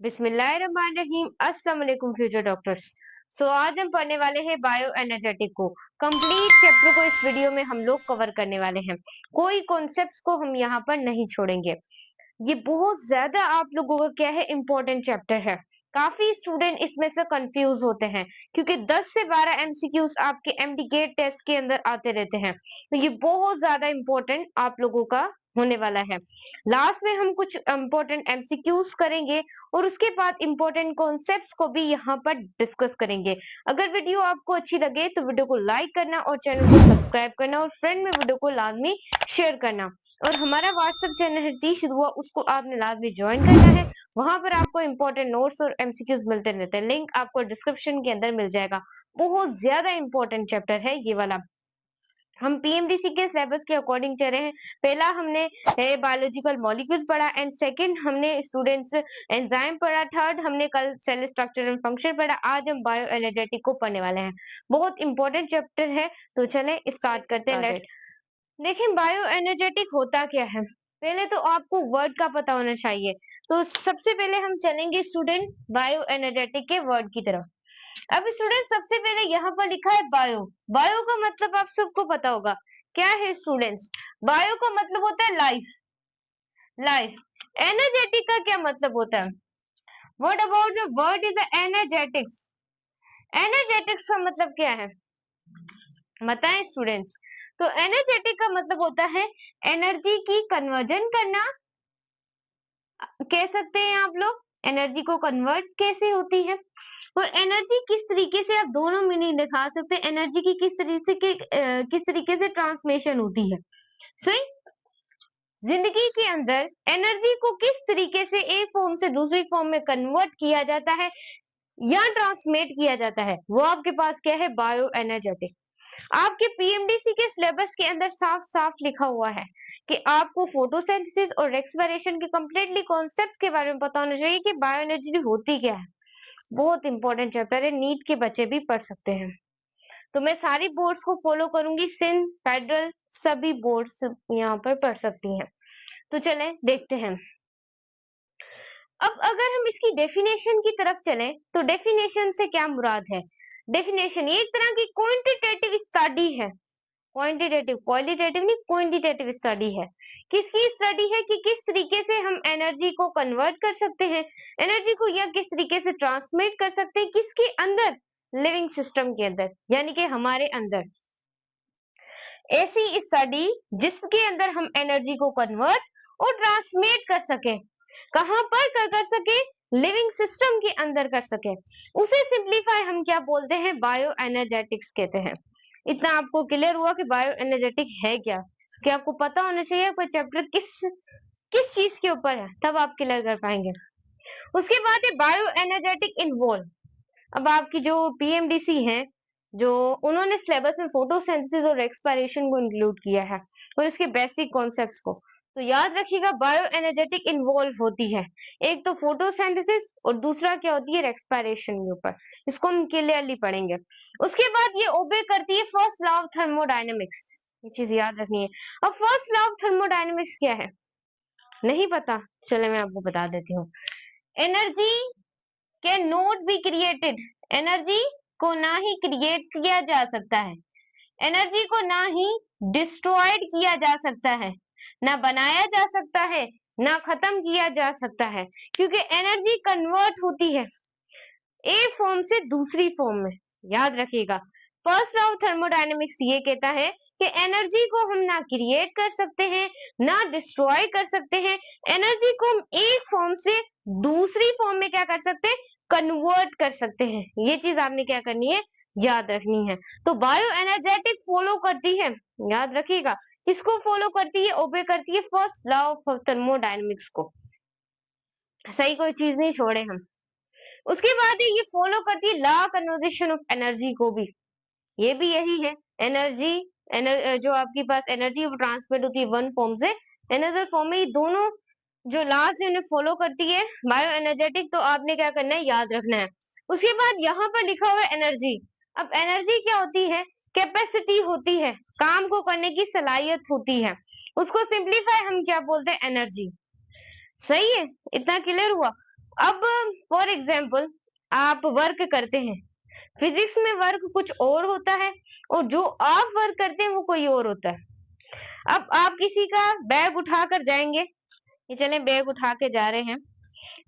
बिस्मिल्लाहिर्रहमानिर्रहीम। अस्सलाम वालेकुम फ्यूचर डॉक्टर्स। आज हम पढ़ने वाले हैं बायो एनर्जेटिक को। कंप्लीट चैप्टर को इस वीडियो में हम लोग कवर करने वाले हैं। कोई कॉन्सेप्ट्स को हम यहाँ पर नहीं छोड़ेंगे। ये बहुत ज्यादा आप लोगों का क्या है, इम्पोर्टेंट चैप्टर है। काफी स्टूडेंट इसमें से कंफ्यूज होते हैं क्योंकि 10 से 12 एमसीक्यूज आपके एमडीगेट टेस्ट के अंदर आते रहते हैं। तो ये बहुत ज्यादा इम्पोर्टेंट आप लोगों का होने वाला है। लास्ट में हम कुछ इम्पोर्टेंट एमसीक्यूज करेंगे और उसके बाद इंपॉर्टेंट कॉन्सेप्ट्स को भी यहाँ पर डिस्कस करेंगे। अगर वीडियो आपको अच्छी लगे तो वीडियो को लाइक करना और चैनल को सब्सक्राइब करना और फ्रेंड में वीडियो को लाजमी शेयर करना। और हमारा व्हाट्सएप चैनल है टी शुरू हुआ, उसको आपने लाजमी ज्वाइन करना है। वहां पर आपको इंपॉर्टेंट नोट्स और एमसीक्यूज मिलते रहते हैं। लिंक आपको डिस्क्रिप्शन के अंदर मिल जाएगा। बहुत ज्यादा इंपॉर्टेंट चैप्टर है ये वाला। हम पीएमडीसी के सिलेबस के अकॉर्डिंग चल रहे हैं। पहला हमने बायोलॉजिकल मॉलिक्यूल पढ़ा एंड सेकंड हमने स्टूडेंट्स एंजाइम पढ़ा, थर्ड हमने कल सेल स्ट्रक्चर एंड फंक्शन पढ़ा। आज हम बायो एनर्जेटिक को पढ़ने वाले हैं। बहुत इंपॉर्टेंट चैप्टर है, तो चलें स्टार्ट करते हैं। लेट्स देखें बायो एनर्जेटिक होता क्या है। पहले तो आपको वर्ड का पता होना चाहिए। तो सबसे पहले हम चलेंगे स्टूडेंट बायो एनर्जेटिक के वर्ड की तरफ। अब स्टूडेंट सबसे पहले यहाँ पर लिखा है बायो। बायो का मतलब आप सबको पता होगा क्या है स्टूडेंट्स। बायो का मतलब होता है लाइफ। लाइफ। एनर्जेटिक का क्या मतलब होता है? What about the word is energetics. Energetics का मतलब क्या है बताएं स्टूडेंट्स। तो एनर्जेटिक का मतलब होता है एनर्जी की कन्वर्जन करना। कह सकते हैं आप लोग एनर्जी को कन्वर्ट कैसे होती है और एनर्जी किस तरीके से, आप दोनों मीनिंग दिखा सकते हैं। एनर्जी की किस तरीके से ट्रांसमिशन होती है। सही। जिंदगी के अंदर एनर्जी को किस तरीके से एक फॉर्म से दूसरी फॉर्म में कन्वर्ट किया जाता है या ट्रांसमिट किया जाता है, वो आपके पास क्या है, बायो एनर्जेटिक। आपके पीएमडीसी के सिलेबस के अंदर साफ साफ लिखा हुआ है कि आपको फोटोसिंथेसिस और रेस्पिरेशन के कंप्लीटली कॉन्सेप्ट्स के बारे में पता होना चाहिए कि बायो एनर्जी होती क्या है। बहुत इंपॉर्टेंट चैप्टर है, नीट के बच्चे भी पढ़ सकते हैं। तो मैं सारी बोर्ड्स को फॉलो करूंगी, सिंध, फेडरल, सभी बोर्ड्स यहाँ पर पढ़ सकती हैं। तो चलें देखते हैं। अब अगर हम इसकी डेफिनेशन की तरफ चलें तो डेफिनेशन से क्या मुराद है। डेफिनेशन ये एक तरह की क्वांटिटेटिव स्टडी है। क्वांटिटेटिव, क्वालिटेटिव नहीं, क्वांटिटेटिव स्टडी है। किसकी स्टडी है कि किस तरीके से हम एनर्जी को कन्वर्ट कर सकते हैं, एनर्जी को, या किस तरीके से ट्रांसमिट कर सकते हैं, किसके अंदर, लिविंग सिस्टम के अंदर, यानी कि हमारे अंदर। ऐसी स्टडी जिसके अंदर हम एनर्जी को कन्वर्ट और ट्रांसमिट कर सके। कहां पर कर सके, लिविंग सिस्टम के अंदर कर सके। उसे सिंप्लीफाई हम क्या बोलते हैं, बायो एनर्जेटिक्स कहते हैं। इतना आपको क्लियर हुआ कि बायो एनर्जेटिक है क्या, कि आपको पता होना चाहिए पर चैप्टर किस किस चीज के ऊपर है, तब आप क्लियर कर पाएंगे। उसके बाद है बायो एनर्जेटिक इन्वॉल्व। अब आपकी जो पीएमडीसी है, जो उन्होंने सिलेबस में फोटोसिंथेसिस और एक्सपायरेशन को इंक्लूड किया है और इसके बेसिक कॉन्सेप्ट्स को। तो याद रखिएगा बायो एनर्जेटिक इन्वॉल्व होती है एक तो फोटोसिंथेसिस और दूसरा क्या होती है, एक्सपायरेशन के ऊपर। इसको हम क्लियरली पढ़ेंगे। उसके बाद ये ओबे करती है फर्स्ट लॉ ऑफ थर्मोडायनेमिक्स। ये चीज याद रखनी है। अब फर्स्ट लॉ ऑफ थर्मोडायनेमिक्स क्या है, नहीं पता, चले मैं आपको बता देती हूँ। Energy can not be created. Energy को ना ही क्रिएट किया जा सकता है, एनर्जी को ना ही डिस्ट्रॉयड किया जा सकता है, ना बनाया जा सकता है, ना खत्म किया जा सकता है, क्योंकि एनर्जी कन्वर्ट होती है एक फॉर्म से दूसरी फॉर्म में। याद रखिएगा फर्स्ट लॉ ऑफ थर्मोडायनेमिक्स ये कहता है कि एनर्जी को हम ना क्रिएट कर सकते हैं, ना डिस्ट्रॉय कर सकते हैं, एनर्जी को हम एक फॉर्म से दूसरी फॉर्म में क्या कर सकते हैं, कन्वर्ट कर सकते हैं। ये चीज आपने क्या करनी है, याद रखनी है। तो बायो एनर्जेटिक फॉलो करती है, याद रखिएगा, इसको फॉलो करती है, ओबे करती है फर्स्ट लॉ ऑफ थर्मोडायनेमिक्स को। सही कोई चीज नहीं छोड़े हम। उसके बाद ये फॉलो करती है लॉ कन्वर्जेशन ऑफ एनर्जी को भी। ये भी यही है, एनर्जी जो आपके पास एनर्जी वो ट्रांसमिट होती है वन फॉर्म से अनदर फॉर्म में। ये दोनों जो लास्ट है उन्हें फॉलो करती है बायो एनर्जेटिक। तो आपने क्या करना है, याद रखना है। उसके बाद यहाँ पर लिखा हुआ है एनर्जी। अब एनर्जी क्या होती है, कैपेसिटी होती है, काम को करने की सलाहियत होती है। उसको सिंप्लीफाई हम क्या बोलते हैं, एनर्जी। सही है, इतना क्लियर हुआ। अब फॉर एग्जाम्पल आप वर्क करते हैं, फिजिक्स में वर्क कुछ और होता है और जो आप वर्क करते हैं वो कोई और होता है। अब आप किसी का बैग उठाकर जाएंगे, ये चले बैग उठा के जा रहे हैं,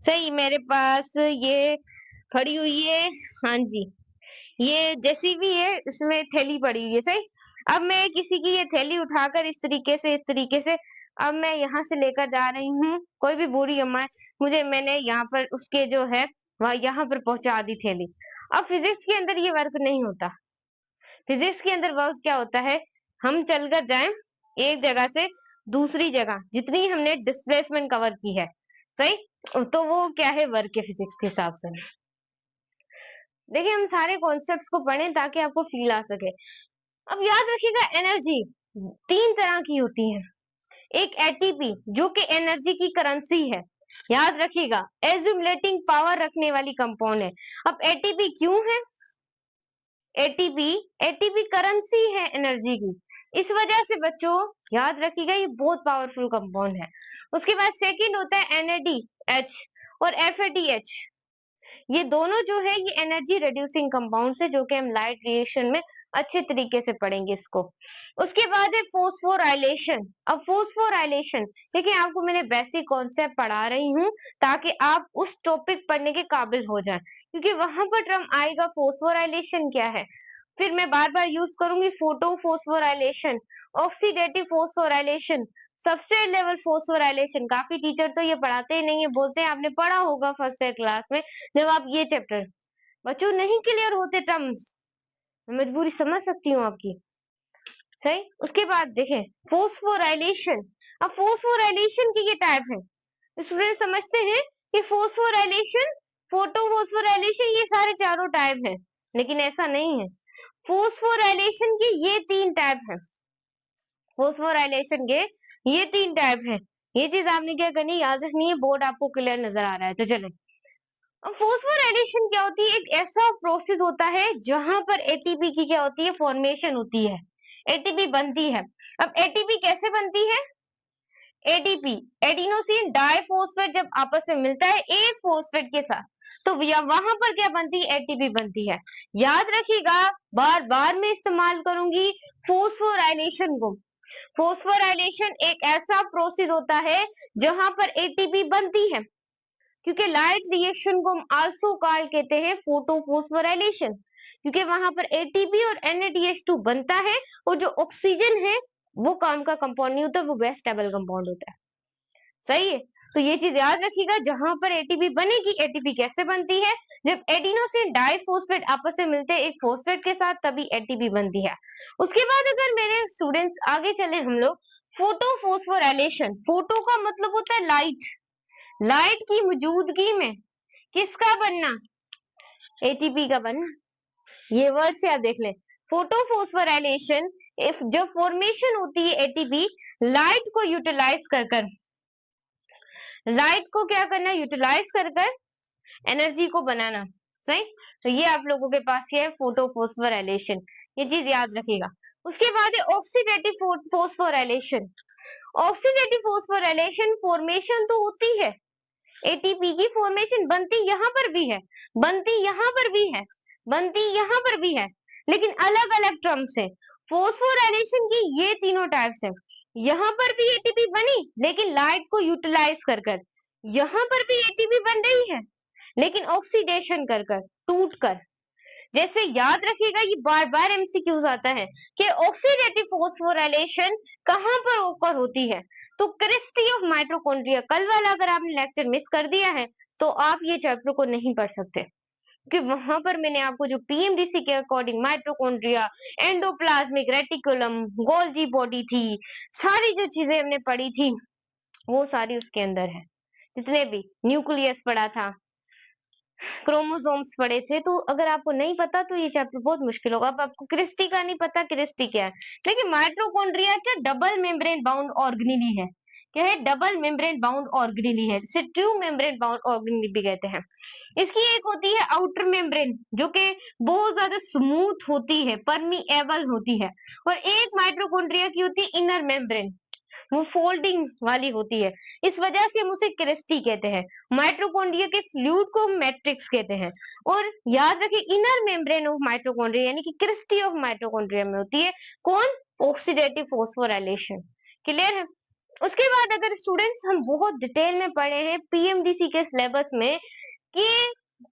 सही मेरे पास ये खड़ी हुई है, हाँ जी, ये जेसीबी है, इसमें थैली पड़ी हुई है, सही। अब मैं किसी की ये थैली उठाकर इस तरीके से अब मैं यहाँ से लेकर जा रही हूँ, कोई भी बूढ़ी अम्मा है, मैंने यहाँ पर उसके जो है वह यहाँ पर पहुंचा दी थैली। अब फिजिक्स के अंदर ये वर्क नहीं होता। फिजिक्स के अंदर वर्क क्या होता है, हम चलकर जाएं एक जगह से दूसरी जगह, जितनी हमने डिस्प्लेसमेंट कवर की है, सही, तो वो क्या है, वर्क है फिजिक्स के हिसाब से। देखिए हम सारे कॉन्सेप्ट्स को पढ़ें ताकि आपको फील आ सके। अब याद रखिएगा, एनर्जी 3 तरह की होती है। एक एटीपी जो कि एनर्जी की करेंसी है, याद रखिएगा, एज्यूमुलेटिंग पावर रखने वाली कंपाउंड है। अब एटीपी क्यों है, एटीपी एटीपी करेंसी है एनर्जी की, इस वजह से बच्चों याद रखिएगा ये बहुत पावरफुल कंपाउंड है। उसके बाद सेकंड होता है NADH और FADH, ये दोनों जो है ये एनर्जी रिड्यूसिंग कंपाउंड्स है, जो कि हम लाइट रिएक्शन में अच्छे तरीके से पढ़ेंगे इसको। उसके बाद है फोस्फोराइलेशन। अब फोस्फोराइलेशन देखिए, आपको मैंने बेसिक कॉन्सेप्ट पढ़ा रही हूँ ताकि आप उस टॉपिक पढ़ने के काबिल हो जाएं, क्योंकि वहां पर टर्म आएगा फोस्फोराइलेशन क्या है, फिर मैं बार बार यूज करूंगी photo phosphorylation, oxidative phosphorylation, substrate level phosphorylation. काफी टीचर तो ये पढ़ाते ही नहीं है, बोलते हैं आपने पढ़ा होगा फर्स्ट ईयर क्लास में जब आप ये चैप्टर, बच्चों नहीं क्लियर होते टर्म्स, मजबूरी समझ सकती हूँ आपकी, सही। उसके बाद देखें फोस्फोराइलेशन। अब फोस्फोराइलेशन की ये टाइप है, स्टूडेंट समझते हैं कि फोस्फोराइलेशन, फोटो फोस्फोराइलेशन, ये सारे चारों टाइप है, लेकिन ऐसा नहीं है। फोस्फोराइलेशन की ये 3 टाइप है, फोस्फोराइलेशन के ये 3 टाइप है। ये चीज आपने क्या करनी, याद रखनी है, बोर्ड आपको क्लियर नजर आ रहा है तो चले। अब फोस्फोराइलेशन क्या होती है, एक ऐसा प्रोसेस होता है जहां पर एटीपी की क्या होती है, फॉर्मेशन होती है, एटीपी बनती है। अब एटीपी कैसे बनती है, एडीपी एडिनोसिन डाइफॉस्फेट जब आपस में मिलता है एक फॉस्फेट के साथ, तो वहां पर क्या बनती है, एटीपी बनती है। याद रखिएगा, बार बार मैं इस्तेमाल करूंगी फोस्फोराइलेशन को। फोस्फोराइलेशन एक ऐसा प्रोसेस होता है जहां पर एटीपी बनती है, क्योंकि लाइट रिएक्शन को हम आल्सो कॉल कहते हैं फोटोफोस्फोराइलेशन, क्योंकि वहां पर एटीपी और NADH2 बनता है, और जो ऑक्सीजन है वो काम का कंपाउंड नहीं होता, वो बेस्ट स्टेबल कंपाउंड होता है, सही है। तो ये चीज याद रखिएगा, जहां पर एटीपी बनेगी, एटीपी कैसे बनती है, जब एडिनोसिन डाइफॉस्फेट आपस में मिलते हैं एक फॉस्फेट के साथ, तभी एटीपी बनती है। उसके बाद अगर मेरे स्टूडेंट्स आगे चले हम लोग, फोटोफोस्फोराइलेशन, फोटो का मतलब होता है लाइट, लाइट की मौजूदगी में किसका बनना, एटीपी का बनना। ये वर्ड से आप देख लें, फोटोफोस्फोराइलेशन, इफ जब फॉर्मेशन होती है एटीपी, लाइट को यूटिलाइज कर कर, लाइट को क्या करना, यूटिलाइज कर कर एनर्जी को बनाना, सही। तो ये आप लोगों के पास ये है फोटोफोस्फोराइलेशन, ये चीज याद रखिएगा। उसके बाद है oxidative phosphorylation. Oxidative phosphorylation formation तो होती है, एटीपी की फॉर्मेशन बनती यहाँ पर भी है, बनती यहाँ पर भी है, बनती यहाँ पर भी है, लेकिन अलग अलग टर्म से। फोस्फोराइलेशन की ये तीनों टाइप्स है, यहाँ पर भी एटीपी बनी लेकिन लाइट को यूटिलाइज कर कर, यहाँ पर भी एटीपी बन रही है लेकिन ऑक्सीडेशन कर कर, टूट कर। जैसे याद रखिएगा, ये बार बार एमसीक्यूज आता है कि ऑक्सीडेटिव फोस्फोराइलेशन कहां पर ओकर होती है, तो क्रिस्टी ऑफ माइटोकॉन्ड्रिया। कल वाला अगर आपने लेक्चर मिस कर दिया है तो आप ये चैप्टर को नहीं पढ़ सकते, क्योंकि वहां पर मैंने आपको जो पीएमडीसी के according mitochondria, endoplasmic reticulum, Golgi body थी, सारी जो चीजें हमने पढ़ी थी वो सारी उसके अंदर है, जितने भी न्यूक्लियस पढ़ा था, क्रोमोसोम्स पढ़े थे। तो अगर आपको नहीं पता तो ये चैप्टर बहुत मुश्किल होगा। अब आपको क्रिस्टी का नहीं पता, क्रिस्टी क्या है, लेकिन माइटोकॉन्ड्रिया क्या डबल मेम्ब्रेन बाउंड ऑर्गेनेली है, क्या है, डबल मेम्ब्रेन बाउंड ऑर्गेनेली है, इसे टू मेम्ब्रेन बाउंड ऑर्गेनेली भी कहते हैं। इसकी एक होती है आउटर मेम्ब्रेन, जो कि बहुत ज्यादा स्मूथ होती है, परमीएबल होती है, और एक माइटोकॉन्ड्रिया की होती है इनर मेम्ब्रेन, वो फोल्डिंग वाली होती है, इस वजह से हम उसे क्रिस्टी कहते हैं। माइटोकॉन्ड्रिया के फ्लूइड को मैट्रिक्स कहते हैं। और याद रखिए इनर मेम्ब्रेन ऑफ माइटोकॉन्ड्रिया यानी कि क्रिस्टी ऑफ माइटोकॉन्ड्रिया में होती है कौन? Oxidative phosphorylation. क्लियर है? उसके बाद अगर स्टूडेंट्स हम बहुत डिटेल में पढ़े हैं पीएमडीसी के सिलेबस में कि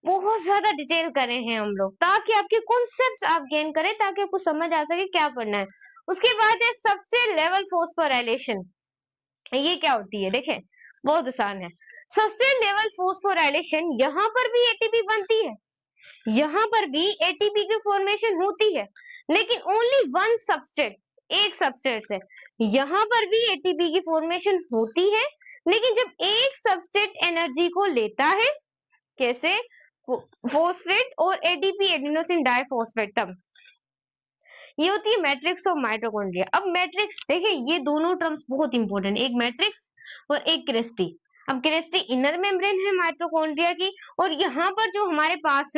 बहुत ज्यादा डिटेल करे हैं हम लोग ताकि आपके कॉन्सेप्ट्स आप गेन करें, ताकि आपको समझ आ सके क्या पढ़ना है। उसके बाद है सबसे लेवल फॉस्फोराइलेशन। ये क्या होती है? देखें बहुत आसान है। सबसे लेवल फॉस्फोराइलेशन, यहाँ पर भी एटीपी बनती है, यहाँ पर भी एटीपी की फॉर्मेशन होती है, लेकिन ओनली वन सबस्ट्रेट, एक सबस्ट्रेट से। यहाँ पर भी एटीपी की फॉर्मेशन होती है, लेकिन जब एक सबस्ट्रेट एनर्जी को लेता है, कैसे? फॉस्फेट और एडीपी एडिनोसिन डाइफॉस्फेट, तब ये होती है मैट्रिक्स ऑफ माइटोकॉन्ड्रिया। अब मैट्रिक्स देखिए ये दोनों टर्म्स बहुत इंपॉर्टेंट, एक मैट्रिक्स और एक क्रिस्टी। अब क्रिस्टी इनर मेम्ब्रेन है माइटोकॉन्ड्रिया की, और यहाँ पर जो हमारे पास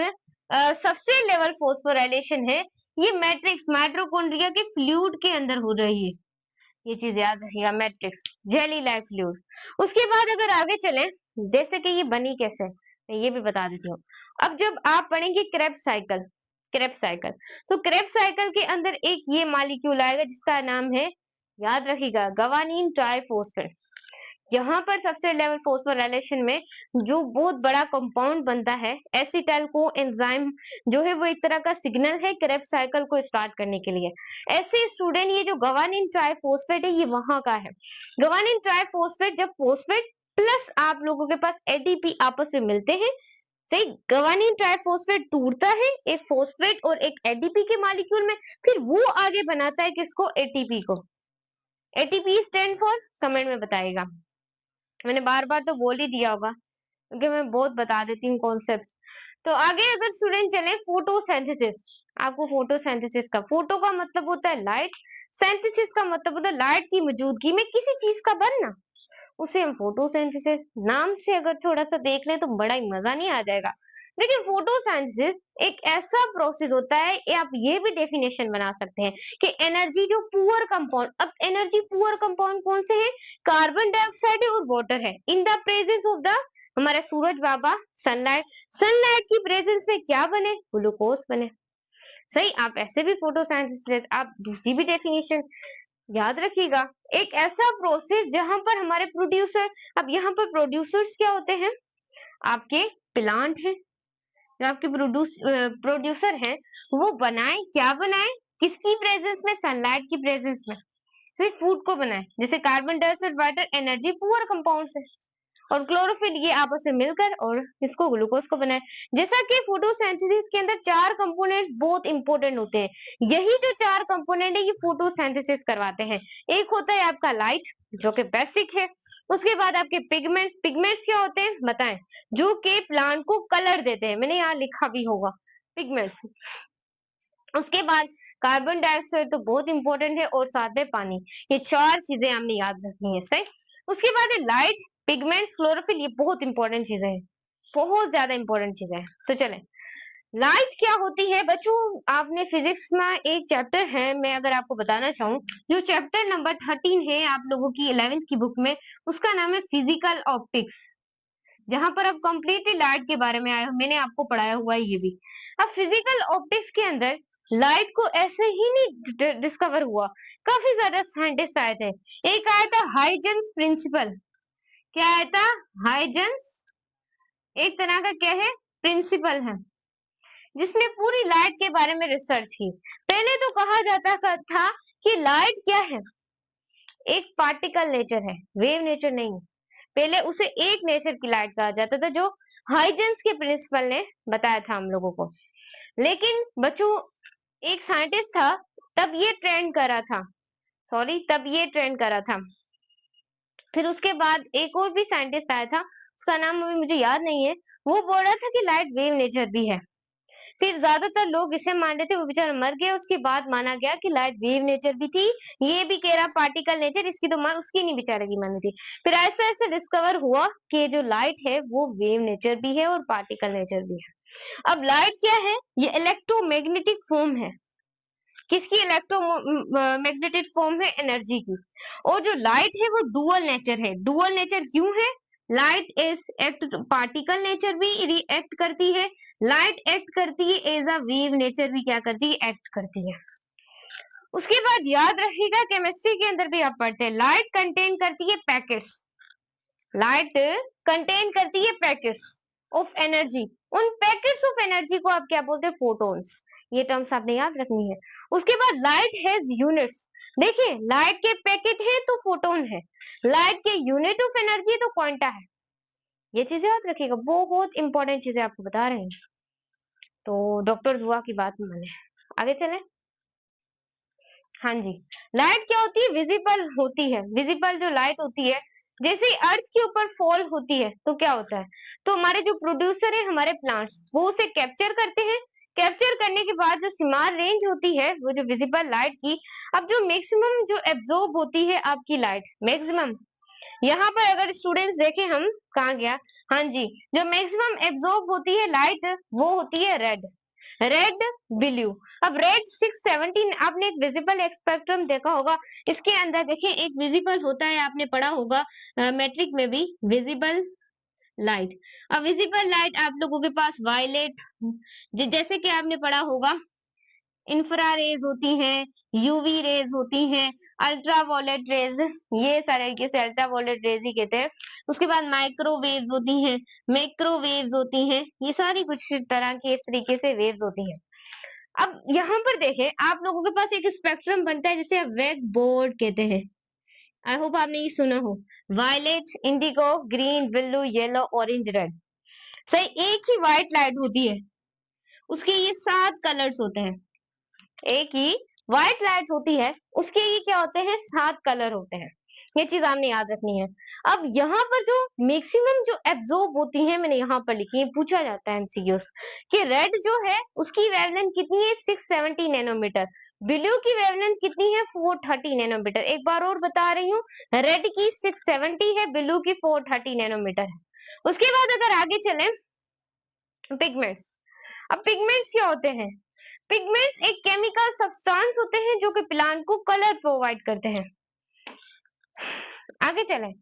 सबसे लेवल फॉस्फोराइलेशन है ये मैट्रिक्स माइटोकॉन्ड्रिया के फ्लूइड के अंदर हो रही है। ये चीज याद रखिएगा, मैट्रिक्स जेली लाइक फ्लूइड। उसके बाद अगर आगे चलें, जैसे कि ये बनी कैसे, मैं ये भी बता देती हूँ। अब जब आप पढ़ेंगे क्रेब्स साइकिल, क्रेब्स साइकिल, तो क्रेब्स साइकिल के अंदर एक ये मॉलिक्यूल आएगा जिसका नाम है, याद रखिएगा, गवानीन ट्राइफॉस्फेट। यहाँ पर सबसे लेवल फॉस्फोराइलेशन में जो बहुत बड़ा कंपाउंड बनता है एसिटाइल को एंजाइम, जो है वो एक तरह का सिग्नल है क्रेब्स साइकिल को स्टार्ट करने के लिए। ऐसे स्टूडेंट ये जो गवानीन ट्राइफॉस्फेट है ये वहां का है। गवानीन ट्राइफॉस्फेट, जब फॉस्फेट प्लस आप लोगों के पास एटीपी आपस में मिलते हैं, सही, गवानीन ट्राइफॉस्फेट टूटता है एक फॉस्फेट और एक एटीपी के मॉलिक्यूल में, फिर वो आगे बनाता है किसको? एटीपी को। एटीपी स्टैंड फॉर, कमेंट में बताइएगा। मैंने बार बार तो बोल ही दिया होगा क्योंकि मैं बहुत बता देती हूँ कॉन्सेप्ट। तो आगे अगर स्टूडेंट चले, फोटोसिंथेसिस। आपको फोटोसिंथेसिस का, फोटो का मतलब होता है लाइट, सिंथेसिस का मतलब होता है लाइट की मौजूदगी में किसी चीज का बनना, उसे हम फोटोसिंथेसिस नाम से अगर थोड़ा सा देख लें तो बड़ा ही मजा नहीं आ जाएगा। देखिए फोटोसिंथेसिस एक ऐसा प्रोसेस होता है, आप ये भी डेफिनेशन बना सकते हैं कि एनर्जी जो पुअर कंपाउंड, अब एनर्जी पुअर कंपाउंड कौन से हैं? कार्बन डाइऑक्साइड और वाटर है, in the presence of the, हमारा सूरज बाबा, सनलाइट, सनलाइट की प्रेजेंस में क्या बने? ग्लूकोज बने। सही, आप ऐसे भी फोटोसिंथेसिस, आप दूसरी भी डेफिनेशन याद रखिएगा, एक ऐसा प्रोसेस जहां पर हमारे प्रोड्यूसर, अब यहाँ पर प्रोड्यूसर्स क्या होते हैं? आपके प्लांट हैं, जो आपके प्रोड्यूसर हैं, वो बनाए, क्या बनाए? किसकी प्रेजेंस में? सनलाइट की प्रेजेंस में। सिर्फ फूड को बनाए, जैसे carbon dioxide, water, energy poor compound है, और क्लोरोफिल ये आपस में मिलकर और इसको ग्लूकोज को बनाए। जैसा कि फोटोसिंथेसिस के अंदर चार कंपोनेंट्स बहुत इंपॉर्टेंट होते हैं, यही जो चार कंपोनेंट है ये फोटोसिंथेसिस करवाते हैं। एक होता है आपका लाइट, जो कि बेसिक है। उसके बाद आपके पिगमेंट्स, पिगमेंट्स क्या होते हैं बताएं? जो कि प्लांट को कलर देते हैं, मैंने यहाँ लिखा भी होगा पिगमेंट्स। उसके बाद कार्बन डाइऑक्साइड तो बहुत इंपॉर्टेंट है, और साथ में पानी, ये चार चीजें हमने याद रखनी है। सही, उसके बाद है लाइट, पिगमेंट्स, क्लोरोफिल, ये बहुत इंपॉर्टेंट चीजें हैं, बहुत ज्यादा इंपॉर्टेंट चीजें हैं। तो चले, लाइट क्या होती है बच्चों? आपने फिजिक्स में एक चैप्टर है, मैं अगर आपको बताना चाहूँ, जो चैप्टर नंबर 13 है आप लोगों की 11th की बुक में, उसका नाम है फिजिकल ऑप्टिक्स, जहां पर आप कंप्लीटली लाइट के बारे में आए हो, मैंने आपको पढ़ाया हुआ है ये भी। अब फिजिकल ऑप्टिक्स के अंदर लाइट को ऐसे ही नहीं डिस्कवर हुआ, काफी ज्यादा साइंटिस्ट आए थे। एक आया था हाइजेंस प्रिंसिपल, क्या आया था? हाइजेंस, एक तरह का क्या है? प्रिंसिपल है, जिसने पूरी लाइट के बारे में रिसर्च की। पहले तो कहा जाता था कि लाइट क्या है? एक पार्टिकल नेचर है, वेव नेचर नहीं। पहले उसे एक नेचर की लाइट कहा जाता था, जो हाइजेंस के प्रिंसिपल ने बताया था हम लोगों को। लेकिन बच्चों एक साइंटिस्ट था, तब ये ट्रेंड करा था, तब ये ट्रेंड करा था। फिर उसके बाद एक और भी साइंटिस्ट आया था, उसका नाम अभी मुझे याद नहीं है, वो बोल रहा था कि लाइट वेव नेचर भी है। फिर ज्यादातर लोग इसे मान रहे थे, वो बेचारा मर गया, उसके बाद माना गया कि लाइट वेव नेचर भी थी, ये भी कह रहा पार्टिकल नेचर, इसकी तो उसकी नहीं बेचारे की मानी थी। फिर ऐसा ऐसा डिस्कवर हुआ कि जो लाइट है वो वेव नेचर भी है और पार्टिकल नेचर भी है। अब लाइट क्या है? ये इलेक्ट्रोमैग्नेटिक फॉर्म है, किसकी इलेक्ट्रोमैग्नेटिक फॉर्म है? एनर्जी की। और जो लाइट है वो डुअल नेचर है। डुअल नेचर क्यों है? Light is act, particle nature भी रिएक्ट करती है, लाइट एक्ट करती है एज अ वेव नेचर भी क्या करती है? एक्ट करती है। उसके बाद याद रखिएगा केमिस्ट्री के अंदर भी आप पढ़ते हैं, लाइट कंटेन करती है पैकेट्स, लाइट कंटेन करती है पैकेट्स ऑफ एनर्जी। उन पैकेट्स ऑफ एनर्जी को आप क्या बोलते हैं? फोटॉन्स। ये टर्म्स आपने याद रखनी है। उसके बाद लाइट हैज यूनिट्स। देखिए लाइट के पैकेट है तो फोटोन है, लाइट के यूनिट ऑफ एनर्जी तो क्वांटा है। ये चीजें याद रखिएगा, वो बहुत इंपॉर्टेंट चीजें आपको बता रहे हैं। तो डॉक्टर दुआ की बात माने, आगे चले। हाँ जी, लाइट क्या होती है? विजिबल होती है। विजिबल जो लाइट होती है, जैसे अर्थ के ऊपर फॉल होती है तो क्या होता है? तो हमारे जो प्रोड्यूसर है, हमारे प्लांट्स, वो उसे कैप्चर करते हैं। कैप्चर करने के बाद जो सीमार रेंज होती है वो जो विजिबल लाइट की, अब जो मैक्सिमम जो एब्जॉर्ब होती है आपकी लाइट, मैक्सिमम, यहाँ पर अगर स्टूडेंट्स देखें हम, कहाँ गया? हाँ जी, जो मैक्सिमम एब्जॉर्ब होती है लाइट वो होती है रेड, रेड, ब्लू। अब रेड 617, आपने एक विजिबल स्पेक्ट्रम देखा होगा, इसके अंदर देखिए एक विजिबल होता है, आपने पढ़ा होगा मैट्रिक में भी, विजिबल लाइट। अब विजिबल लाइट आप लोगों के पास वायलेट, जैसे कि आपने पढ़ा होगा इंफ्रा रेज होती हैं, यूवी रेज होती हैं, अल्ट्रावायलेट रेज, ये सारे तरीके से अल्ट्रावायलेट रेज ही कहते हैं। उसके बाद माइक्रोवेव्स होती हैं, मैक्रोवेव्स होती हैं, ये सारी कुछ तरह की इस तरीके से वेव्स होती हैं। अब यहाँ पर देखें, आप लोगों के पास एक स्पेक्ट्रम बनता है जिसे वेग बोर्ड कहते हैं। आई होप आपने ये सुना हो, violet, indigo, green, blue, yellow, orange, red. सही, एक ही व्हाइट लाइट होती है, उसके ये 7 कलर्स होते हैं। एक ही व्हाइट लाइट होती है, उसके ये क्या होते हैं? 7 कलर होते हैं। ये चीज आपने याद रखनी है। अब यहाँ पर जो मैक्सिमम जो एब्जॉर्ब होती है, मैंने यहाँ पर लिखी है, पूछा जाता है एमसीक्यूज कि रेड जो है उसकी वेवलेंथ कितनी है? 670 नैनोमीटर। ब्लू की वेवलेंथ कितनी है? 430 नैनोमीटर। एक बार और बता रही हूँ, रेड की 670 है, ब्लू की 430 नैनोमीटर है। उसके बाद अगर आगे चले, पिगमेंट्स। अब पिगमेंट्स क्या होते हैं? पिगमेंट्स एक केमिकल सब्सटेंस होते हैं जो कि प्लांट को कलर प्रोवाइड करते हैं। आगे चलें,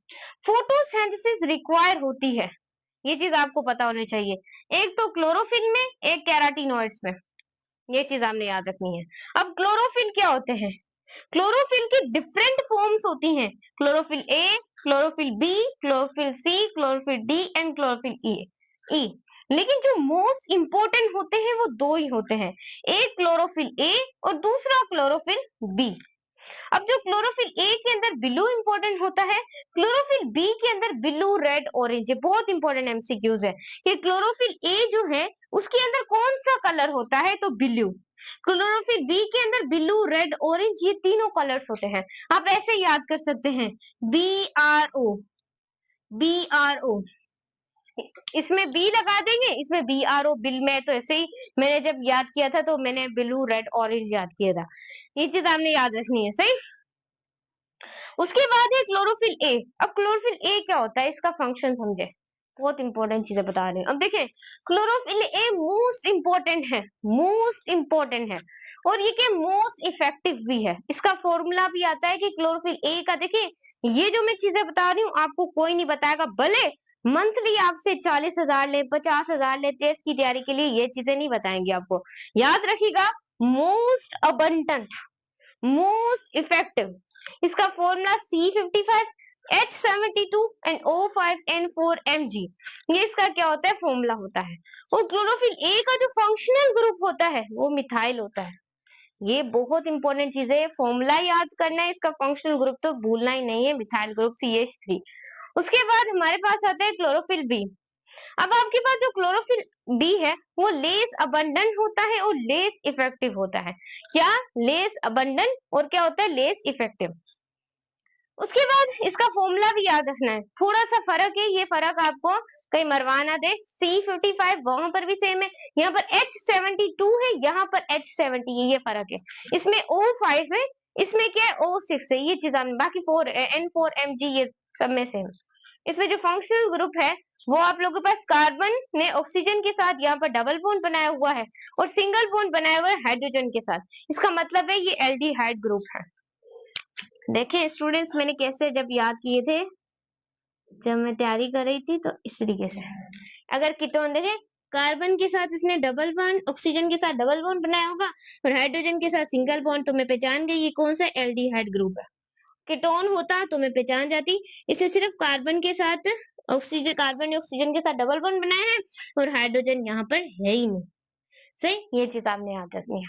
फोटोसिंथेसिस रिक्वायर होती है, ये चीज आपको पता होनी चाहिए, एक तो क्लोरोफिल में, एक कैराटिनॉइड्स में, ये चीज आपने याद रखनी है। अब क्लोरोफिल क्या होते हैं? क्लोरोफिल की डिफरेंट फॉर्म्स होती हैं, chlorophyll A, chlorophyll B, chlorophyll C, chlorophyll D and chlorophyll E. लेकिन जो मोस्ट इंपोर्टेंट होते हैं वो 2 ही होते हैं, एक क्लोरोफिल ए और दूसरा क्लोरोफिल बी। अब जो क्लोरोफिल ए के अंदर ब्लू इंपॉर्टेंट होता है, क्लोरोफिल बी के अंदर ब्लू, रेड, ऑरेंज। ये बहुत इंपॉर्टेंट एमसीक्यूज है कि क्लोरोफिल ए जो है उसके अंदर कौन सा कलर होता है? तो ब्लू। क्लोरोफिल बी के अंदर ब्लू, रेड, ऑरेंज, ये तीनों कलर्स होते हैं। आप ऐसे याद कर सकते हैं, BRO, BRO, इसमें बी लगा देंगे, इसमें BRO, बिल में। तो ऐसे ही मैंने जब याद किया था तो मैंने ब्लू, रेड, ऑरेंज याद किया था, ये चीज आपने याद रखनी है। सही। उसके बाद है क्लोरोफिल ए। अब क्लोरोफिल ए क्या होता है, इसका फंक्शन समझे, बहुत इंपॉर्टेंट चीजें बता रहे हैं। अब देखें, क्लोरोफिल ए मोस्ट इंपॉर्टेंट है, मोस्ट इंपॉर्टेंट है, और ये क्या, मोस्ट इफेक्टिव भी है। इसका फॉर्मूला भी आता है कि क्लोरोफिल ए का, देखिए ये जो मैं चीजें बता रही हूँ आपको कोई नहीं बताएगा, भले मंथली आपसे 40,000 ले, 50,000 ले, टेस्ट की तैयारी के लिए ये चीजें नहीं बताएंगे आपको। याद रखिएगा, मोस्ट अबंडेंट, मोस्ट इफेक्टिव, इसका formula C55, H72 and O5N4Mg, ये इसका क्या होता है? फॉर्मूला होता है। और क्लोरोफिल ए का जो फंक्शनल ग्रुप होता है वो मिथाइल होता है। ये बहुत इंपॉर्टेंट चीज है, फॉर्मूला याद करना है, इसका फंक्शनल ग्रुप तो भूलना ही नहीं है, मिथाइल ग्रुप CH3। उसके बाद हमारे पास आता है क्लोरोफिल बी। अब आपके पास जो क्लोरोफिल बी है वो लेस अबंडेंट होता है और लेस इफेक्टिव होता है। क्या? लेस अबंडेंट और क्या होता है? Less effective. उसके बाद इसका फॉर्मूला भी याद रखना है, थोड़ा सा फर्क है, ये फर्क आपको कहीं मरवा ना दे। C55 वहां पर भी सेम है, यहाँ पर H72 है, यहाँ पर H70 है, ये फर्क है। इसमें O5 है, इसमें क्या है? O6 है, ये चीज, बाकी N4Mg ये सब में सेम। इसमें जो फंक्शनल ग्रुप है वो आप लोगों के पास कार्बन ने ऑक्सीजन के साथ यहाँ पर डबल बॉन्ड बनाया हुआ है और सिंगल बॉन्ड बनाया हुआ है हाइड्रोजन के साथ। इसका मतलब है ये एल्डिहाइड ग्रुप है। देखें स्टूडेंट्स, मैंने कैसे जब याद किए थे, जब मैं तैयारी कर रही थी तो इस तरीके से। अगर कीटोन देखें, कार्बन के साथ इसने डबल बॉन्ड, ऑक्सीजन के साथ डबल बॉन्ड बनाया होगा और हाइड्रोजन के साथ सिंगल बॉन्ड, तो मैं पहचान गई ये कौन सा एल्डिहाइड ग्रुप है। कीटोन होता तो मैं पहचान जाती, इसे सिर्फ कार्बन के साथ ऑक्सीजन, कार्बन ने ऑक्सीजन के साथ डबल बॉन्ड बनाया है और हाइड्रोजन यहाँ पर है ही नहीं। सही, ये चीज आपने याद रखनी है।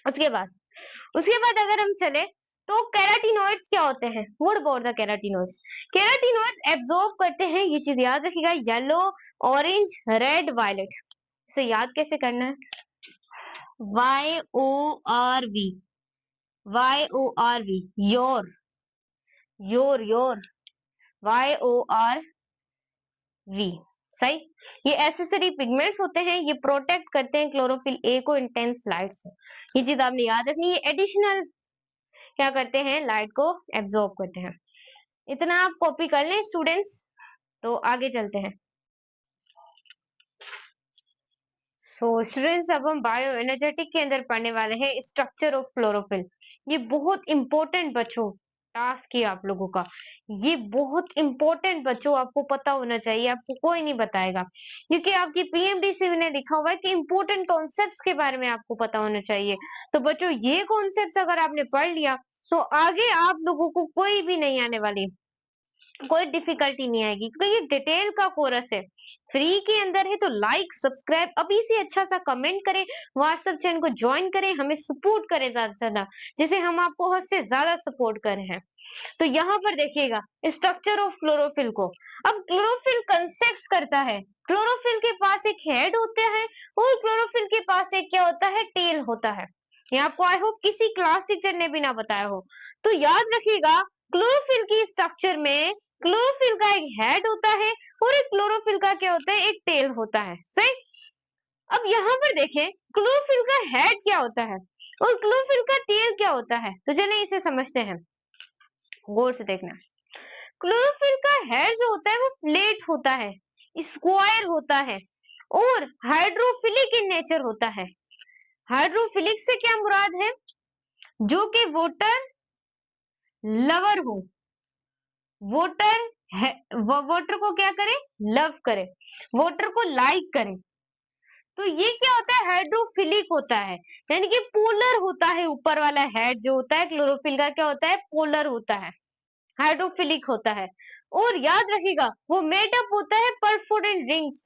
उसके बाद अगर हम चले तो केराटिनॉइड्स क्या होते हैं? What about the carotenoids? Carotenoids absorb करते हैं, ये चीज याद रखिएगा, येलो, ऑरेंज, रेड, वायलेट। इसे याद कैसे करना है? YORV, YORV, your, your, YORV। सही। ये एसेसरी पिगमेंट्स होते हैं, ये प्रोटेक्ट करते हैं क्लोरोफिल ए को इंटेंस लाइट से। ये चीज आपने याद रखनी है। एडिशनल क्या करते हैं? लाइट को एब्जॉर्ब करते हैं। इतना आप कॉपी कर लें स्टूडेंट्स, तो आगे चलते हैं। स्टूडेंट्स, अब हम बायो एनर्जेटिक के अंदर पढ़ने वाले हैं स्ट्रक्चर ऑफ क्लोरोफिल। ये बहुत इंपॉर्टेंट बच्चों टास्क है आप लोगों का, ये बहुत इंपॉर्टेंट बच्चों, आपको पता होना चाहिए, आपको कोई नहीं बताएगा, क्योंकि आपकी पीएमडीसी ने लिखा हुआ है कि इंपॉर्टेंट कॉन्सेप्ट्स के बारे में आपको पता होना चाहिए। तो बच्चों ये कॉन्सेप्ट्स अगर आपने पढ़ लिया तो आगे आप लोगों को कोई भी नहीं आने वाली, कोई डिफिकल्टी नहीं आएगी, क्योंकि ये डिटेल का कोर्स है, फ्री के अंदर है। तो लाइक सब्सक्राइब अभी से अच्छा सा कमेंट करें, व्हाट्सएप चैनल को ज्वाइन करें, हमें सपोर्ट करें ज्यादा से ज्यादा, जैसे हम आपको हद से ज्यादा सपोर्ट कर रहे हैं। तो यहाँ पर देखिएगा स्ट्रक्चर ऑफ क्लोरोफिल को। अब क्लोरोफिल कंसेप्ट करता है, क्लोरोफिल के पास एक हेड होता है और क्लोरोफिल के पास एक क्या होता है? टेल होता है। ये आपको आई होप किसी क्लास टीचर ने भी ना बताया हो। तो याद रखिएगा क्लोरोफिल की स्ट्रक्चर में क्लोरोफिल का एक हेड होता है और एक क्लोरोफिल का क्या होता है? एक टेल होता है। सही। अब यहाँ पर देखें क्लोरोफिल का हेड क्या होता है और क्लोरोफिल का टेल क्या होता है, तो चलिए इसे समझते हैं, गौर से देखना। क्लोरोफिल का हेड जो होता है वो फ्लैट होता है, स्क्वायर होता है और हाइड्रोफिलिक इन नेचर होता है। हाइड्रोफिलिक से क्या मुराद है? जो कि वाटर लवर हो, वाटर वाटर को क्या करे? लव करे, वाटर को लाइक करे। तो ये क्या होता है? हाइड्रोफिलिक होता है, यानी कि पोलर होता है। ऊपर वाला हेड जो होता है क्लोरोफिल का क्या होता है? पोलर होता है, हाइड्रोफिलिक होता है। और याद रखिएगा वो मेडअप होता है परफोरेंट रिंग्स।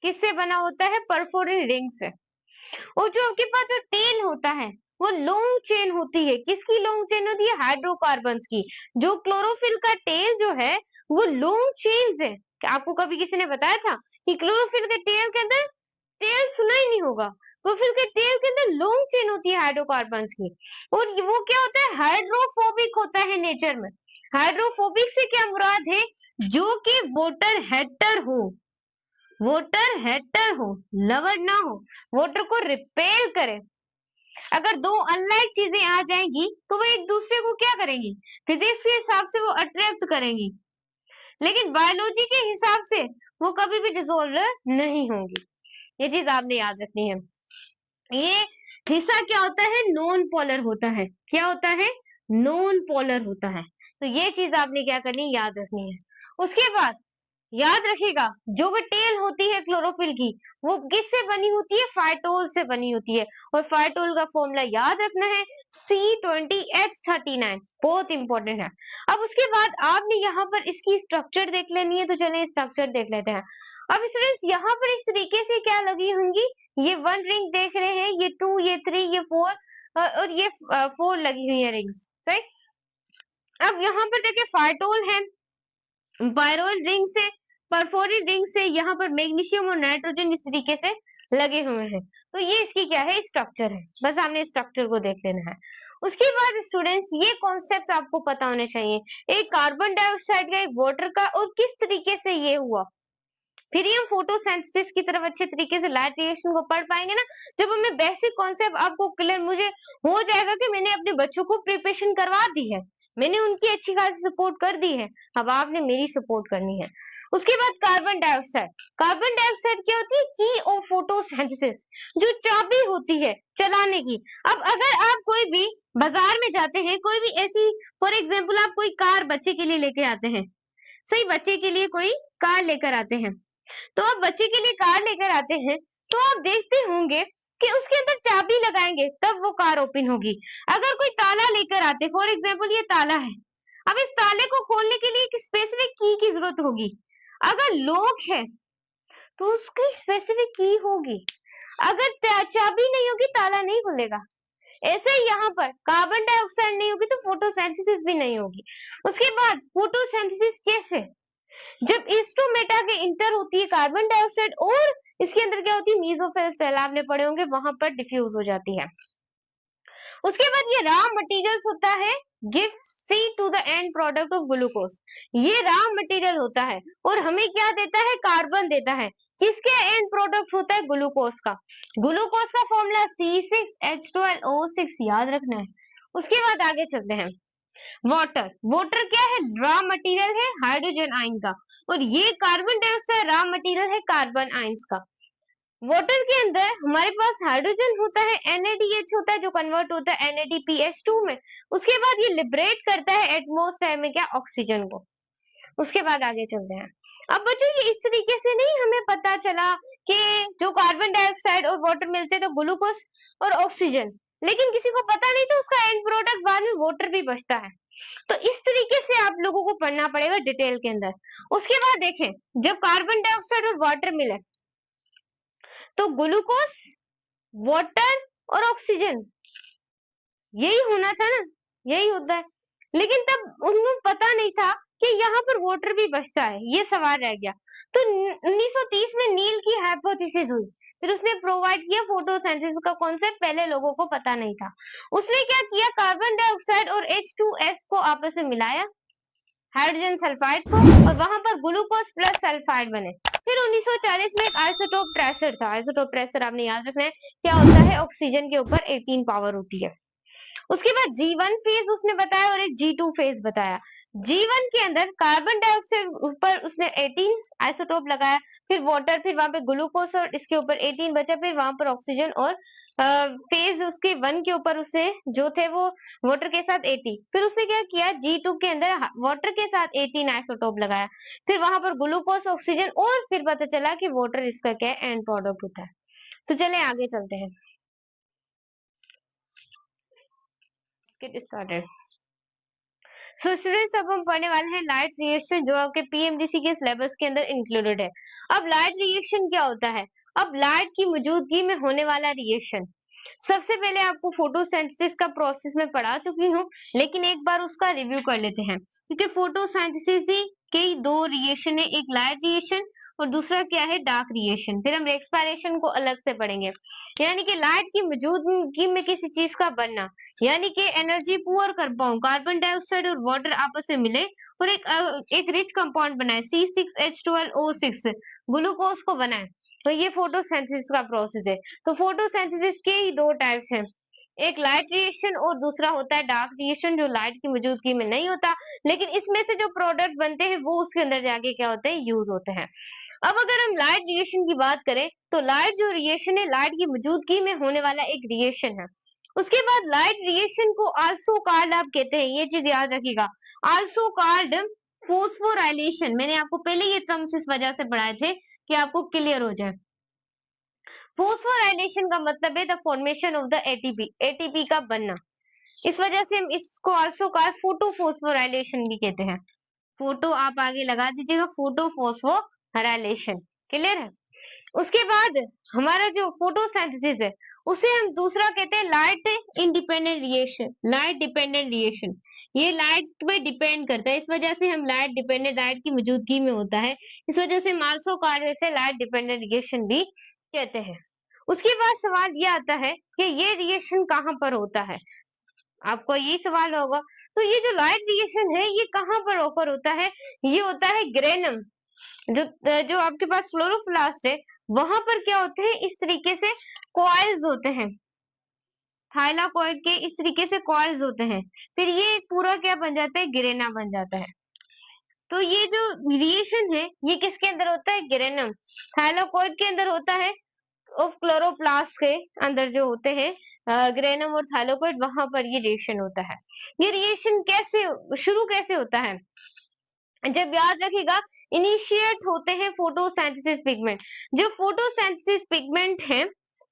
किससे बना होता है? परफोरेंट रिंग्स से। और जो आपके पास जो टेल होता है वो लॉन्ग चेन होती है। किसकी लॉन्ग चेन होती है? हाइड्रोकार्बन्स की। जो क्लोरोफिल का टेल जो है वो लॉन्ग चेन्स है। आपको कभी किसी ने बताया था कि क्लोरोफिल के टेल के अंदर, टेल सुना ही नहीं होगा, क्लोरोफिल के टेल के अंदर लॉन्ग चेन होती है हाइड्रोकार्बन्स की। और वो क्या होता है? हाइड्रोफोबिक होता है नेचर में। हाइड्रोफोबिक से क्या मुराद है? जो कि वाटर हेटर हो, वाटर हेटर हो, लवर ना हो, वाटर को रिपेल करे। अगर दो अनलाइक चीजें आ जाएंगी तो वो एक दूसरे को क्या करेंगी? फिजिक्स के हिसाब से वो अट्रैक्ट करेंगी, लेकिन बायोलॉजी के हिसाब से वो कभी भी डिसॉल्व नहीं होंगी। ये चीज आपने याद रखनी है। ये हिस्सा क्या होता है? नॉन पोलर होता है। क्या होता है? नॉन पोलर होता है। तो ये चीज आपने क्या करनी? याद रखनी है। उसके बाद याद रखिएगा जो भी टेल होती है क्लोरोफिल की वो किससे बनी होती है? फाइटोल से बनी होती है। और फाइटोल का फॉर्मूला याद रखना है C20H39, बहुत इंपॉर्टेंट है। अब उसके बाद आपने यहाँ पर इसकी स्ट्रक्चर देख लेनी है, तो चलिए स्ट्रक्चर देख लेते हैं। अब स्टूडेंट्स यहाँ पर इस तरीके से क्या लगी होंगी? ये 1 रिंग देख रहे हैं, ये 2, ये 3, ये 4 और ये 4 लगी हुई है रिंग्स। सही। अब यहाँ पर देखिए फाइटोल है, पायरोल रिंग से, परफोरिक रिंग से यहाँ पर मैग्नीशियम और नाइट्रोजन इस तरीके से लगे हुए हैं। तो ये इसकी क्या है? स्ट्रक्चर है। बस हमने स्ट्रक्चर को देख लेना है। उसके बाद स्टूडेंट्स ये कॉन्सेप्ट आपको पता होने चाहिए, एक कार्बन डाइऑक्साइड का, एक वाटर का, और किस तरीके से ये हुआ। फिर हम फोटोसिंथेसिस की तरफ अच्छे तरीके से लाइट रिएक्शन को पढ़ पाएंगे ना, जब हमें बेसिक कॉन्सेप्ट आपको क्लियर मुझे हो जाएगा कि मैंने अपने बच्चों को प्रिपरेशन करवा दी है। मैंने उनकी अच्छी खासी सपोर्ट कर दी है, अब आपने मेरी सपोर्ट करनी है। उसके बाद कार्बन डाइऑक्साइड। कार्बन डाइऑक्साइड क्या होती है? की ऑफ फोटोसिंथेसिस, जो चाबी होती है चलाने की। अब अगर आप कोई भी बाजार में जाते हैं, कोई भी ऐसी, फॉर एग्जाम्पल आप कोई कार बच्चे के लिए लेके आते हैं, सही, बच्चे के लिए कोई कार लेकर आते हैं, तो आप बच्चे के लिए कार लेकर आते हैं, तो आप देखते होंगे कि उसके अंदर चाबी लगाएंगे तब वो कार ओपन होगी। अगर कोई ताला लेकर आते, फॉर एग्जाम्पल ये ताला है, अब इस ताले को खोलने के लिए एक स्पेसिफिक की जरूरत होगी। अगर लॉक है तो उसकी स्पेसिफिक की होगी, अगर चाबी नहीं होगी ताला नहीं खुलेगा। ऐसे ही यहाँ पर कार्बन डाइऑक्साइड नहीं होगी तो फोटोसिंथेसिस भी नहीं होगी। उसके बाद फोटोसिंथेसिस कैसे? जब एस्टोमेटा के इंटर होती है कार्बन डाइऑक्साइड और इसके अंदर क्या होती है, मेसोफिल सेल, आपने पढ़े होंगे, वहां पर डिफ्यूज हो जाती है। उसके बाद ये रॉ मटेरियल्स होता है, give C to the end product of glucose. ये रॉ मटेरियल होता है और हमें क्या देता है? कार्बन देता है। किसके एंड प्रोडक्ट होता है? ग्लूकोज का। ग्लूकोज का फॉर्मूला C6H12O6, याद रखना है। उसके बाद आगे चलते हैं। वाटर, वाटर क्या है? रॉ मटेरियल है हाइड्रोजन आयन का, और ये कार्बन डाइऑक्साइड रॉ मटेरियल है कार्बन आयंस का। वाटर के अंदर हमारे पास हाइड्रोजन होता है, NADH होता है जो कन्वर्ट होता है NADPH2 में। उसके बाद ये लिबरेट करता है एटमॉस्फेयर में क्या? ऑक्सीजन को। उसके बाद आगे चलते हैं। अब बच्चों ये इस तरीके से नहीं हमें पता चला कि जो कार्बन डाइऑक्साइड और वाटर मिलते तो ग्लूकोज और ऑक्सीजन, लेकिन किसी को पता नहीं था उसका एंड प्रोडक्ट बाद में वाटर भी बचता है। तो इस तरीके से आप लोगों को पढ़ना पड़ेगा डिटेल के अंदर। उसके बाद देखें, जब कार्बन डाइऑक्साइड और वाटर मिले तो ग्लूकोज, वाटर और ऑक्सीजन, यही होना था ना, यही होता है। लेकिन तब उनको पता नहीं था कि यहाँ पर वाटर भी बचता है, ये सवाल रह गया। तो 1930 में नील की हाइपोथेसिस हुई, फिर उसने प्रोवाइड किया फोटोसिंथेसिस का कॉन्सेप्ट, पहले लोगों को पता नहीं था। उसने क्या किया? कार्बन डाइऑक्साइड और H2S को आपस में मिलाया, हाइड्रोजन सल्फाइड को, और वहां पर ग्लूकोज प्लस सल्फाइड बने। फिर 1940 में एक आइसोटोप ट्रेसर था। आइसोटोप ट्रेसर आपने याद रखना है क्या होता है? ऑक्सीजन के ऊपर 18 पावर होती है। उसके बाद G1 फेज उसने बताया और एक G2 फेज बताया। G1 के अंदर कार्बन डाइऑक्साइड ऊपर उसने 18 आइसोटोप लगाया, फिर वाटर, फिर वहां पे ग्लूकोज और इसके ऊपर 18 बचा, फिर वहां पर ऑक्सीजन, और फेज उसके 1 के ऊपर उसे जो थे वो वाटर के साथ 80, फिर उसने क्या किया? G2 के अंदर वाटर के साथ 18 आइसोटोप लगाया, फिर वहां पर ग्लूकोज, ऑक्सीजन, और फिर पता चला कि वाटर इसका क्या है? एंड प्रोडक्ट होता है। तो चले आगे चलते हैं, गेट स्टार्टेड। सो स्टूडेंट्स, अब हम पढ़ने वाले हैं लाइट रिएक्शन, जो आपके PMDC के सिलेबस के अंदर इंक्लूडेड है। अब लाइट रिएक्शन क्या होता है? अब लाइट की मौजूदगी में होने वाला रिएक्शन। सबसे पहले आपको फोटोसिंथेसिस का प्रोसेस में पढ़ा चुकी हूँ, लेकिन एक बार उसका रिव्यू कर लेते हैं, क्योंकि फोटोसिंथेसिस ही के दो रिएक्शन है, एक लाइट रिएक्शन और दूसरा क्या है? Dark reaction. फिर हम रेस्पिरेशन को अलग से पढ़ेंगे, यानी कि लाइट की मौजूदगी में किसी चीज का बनना, यानी कि energy poor compound carbon dioxide और वाटर आपस में मिले और एक रिच कंपाउंड बनाए C6H12O6, ग्लूकोज को बनाए, तो ये फोटोसिंथेसिस का प्रोसेस है। तो फोटोसिंथेसिस के ही दो टाइप्स हैं, एक लाइट रिएक्शन और दूसरा होता है डार्क रिएक्शन, जो लाइट की मौजूदगी में नहीं होता, लेकिन इसमें से जो प्रोडक्ट बनते हैं वो उसके अंदर जाके क्या होते हैं? यूज होते हैं। अब अगर हम लाइट रिएक्शन की बात करें तो लाइट जो रिएक्शन है, लाइट की मौजूदगी में होने वाला एक रिएक्शन है। उसके बाद लाइट रिएक्शन को आल्सो कॉल्ड आप कहते हैं, ये चीज याद रखिएगा, आल्सो कॉल्ड फोस्फोराइलेशन। मैंने आपको पहले ये टर्म्स इस वजह से पढ़ाए थे कि आपको क्लियर हो जाए। फोस्फोराइलेशन का मतलब है the formation of the ATP, ATP का बनना। इस वजह से हम इसको आल्सो कॉल्ड फोटो फोस्फोराइलेशन भी कहते हैं। फोटो आप आगे लगा दीजिएगा, फोटो फोस्फोराइलेशन, क्लियर है। उसके बाद हमारा जो फोटोसिंथेसिस है उसे हम दूसरा कहते हैं light independent reaction, light dependent reaction. ये लाइट पे डिपेंड करता है, इस वजह से हम लाइट डिपेंडेंट, लाइट की मौजूदगी में होता है, इस वजह से हम आल्सो कॉल्ड इसे लाइट डिपेंडेंट रिएक्शन भी कहते हैं। उसके बाद सवाल ये आता है कि ये रिएक्शन कहाँ पर होता है, आपको यही सवाल होगा। तो ये जो लाइट रिएक्शन है ये कहाँ पर ऑकर होता है? ये होता है ग्रेनम, जो जो आपके पास क्लोरोप्लास्ट है वहां पर क्या होते हैं? इस तरीके से कॉइल्स होते हैं, थाइलाकॉइड के इस तरीके से कॉइल्स होते हैं। फिर ये पूरा क्या बन जाता है, गिरेना बन जाता है। तो ये जो रिएशन है ये किसके अंदर होता है, गिरेनम थाइलाकॉइड के अंदर होता है। ऑफ क्लोरोप्लास्ट के अंदर जो होते हैं ग्रेनम और थाइलाकॉइड, वहां पर ये रिएक्शन होता है। ये रिएक्शन कैसे शुरू कैसे होता है, जब याद रखिएगा इनिशिएट होते हैं फोटोसिंथेसिस पिगमेंट। जो फोटोसिंथेसिस पिगमेंट है,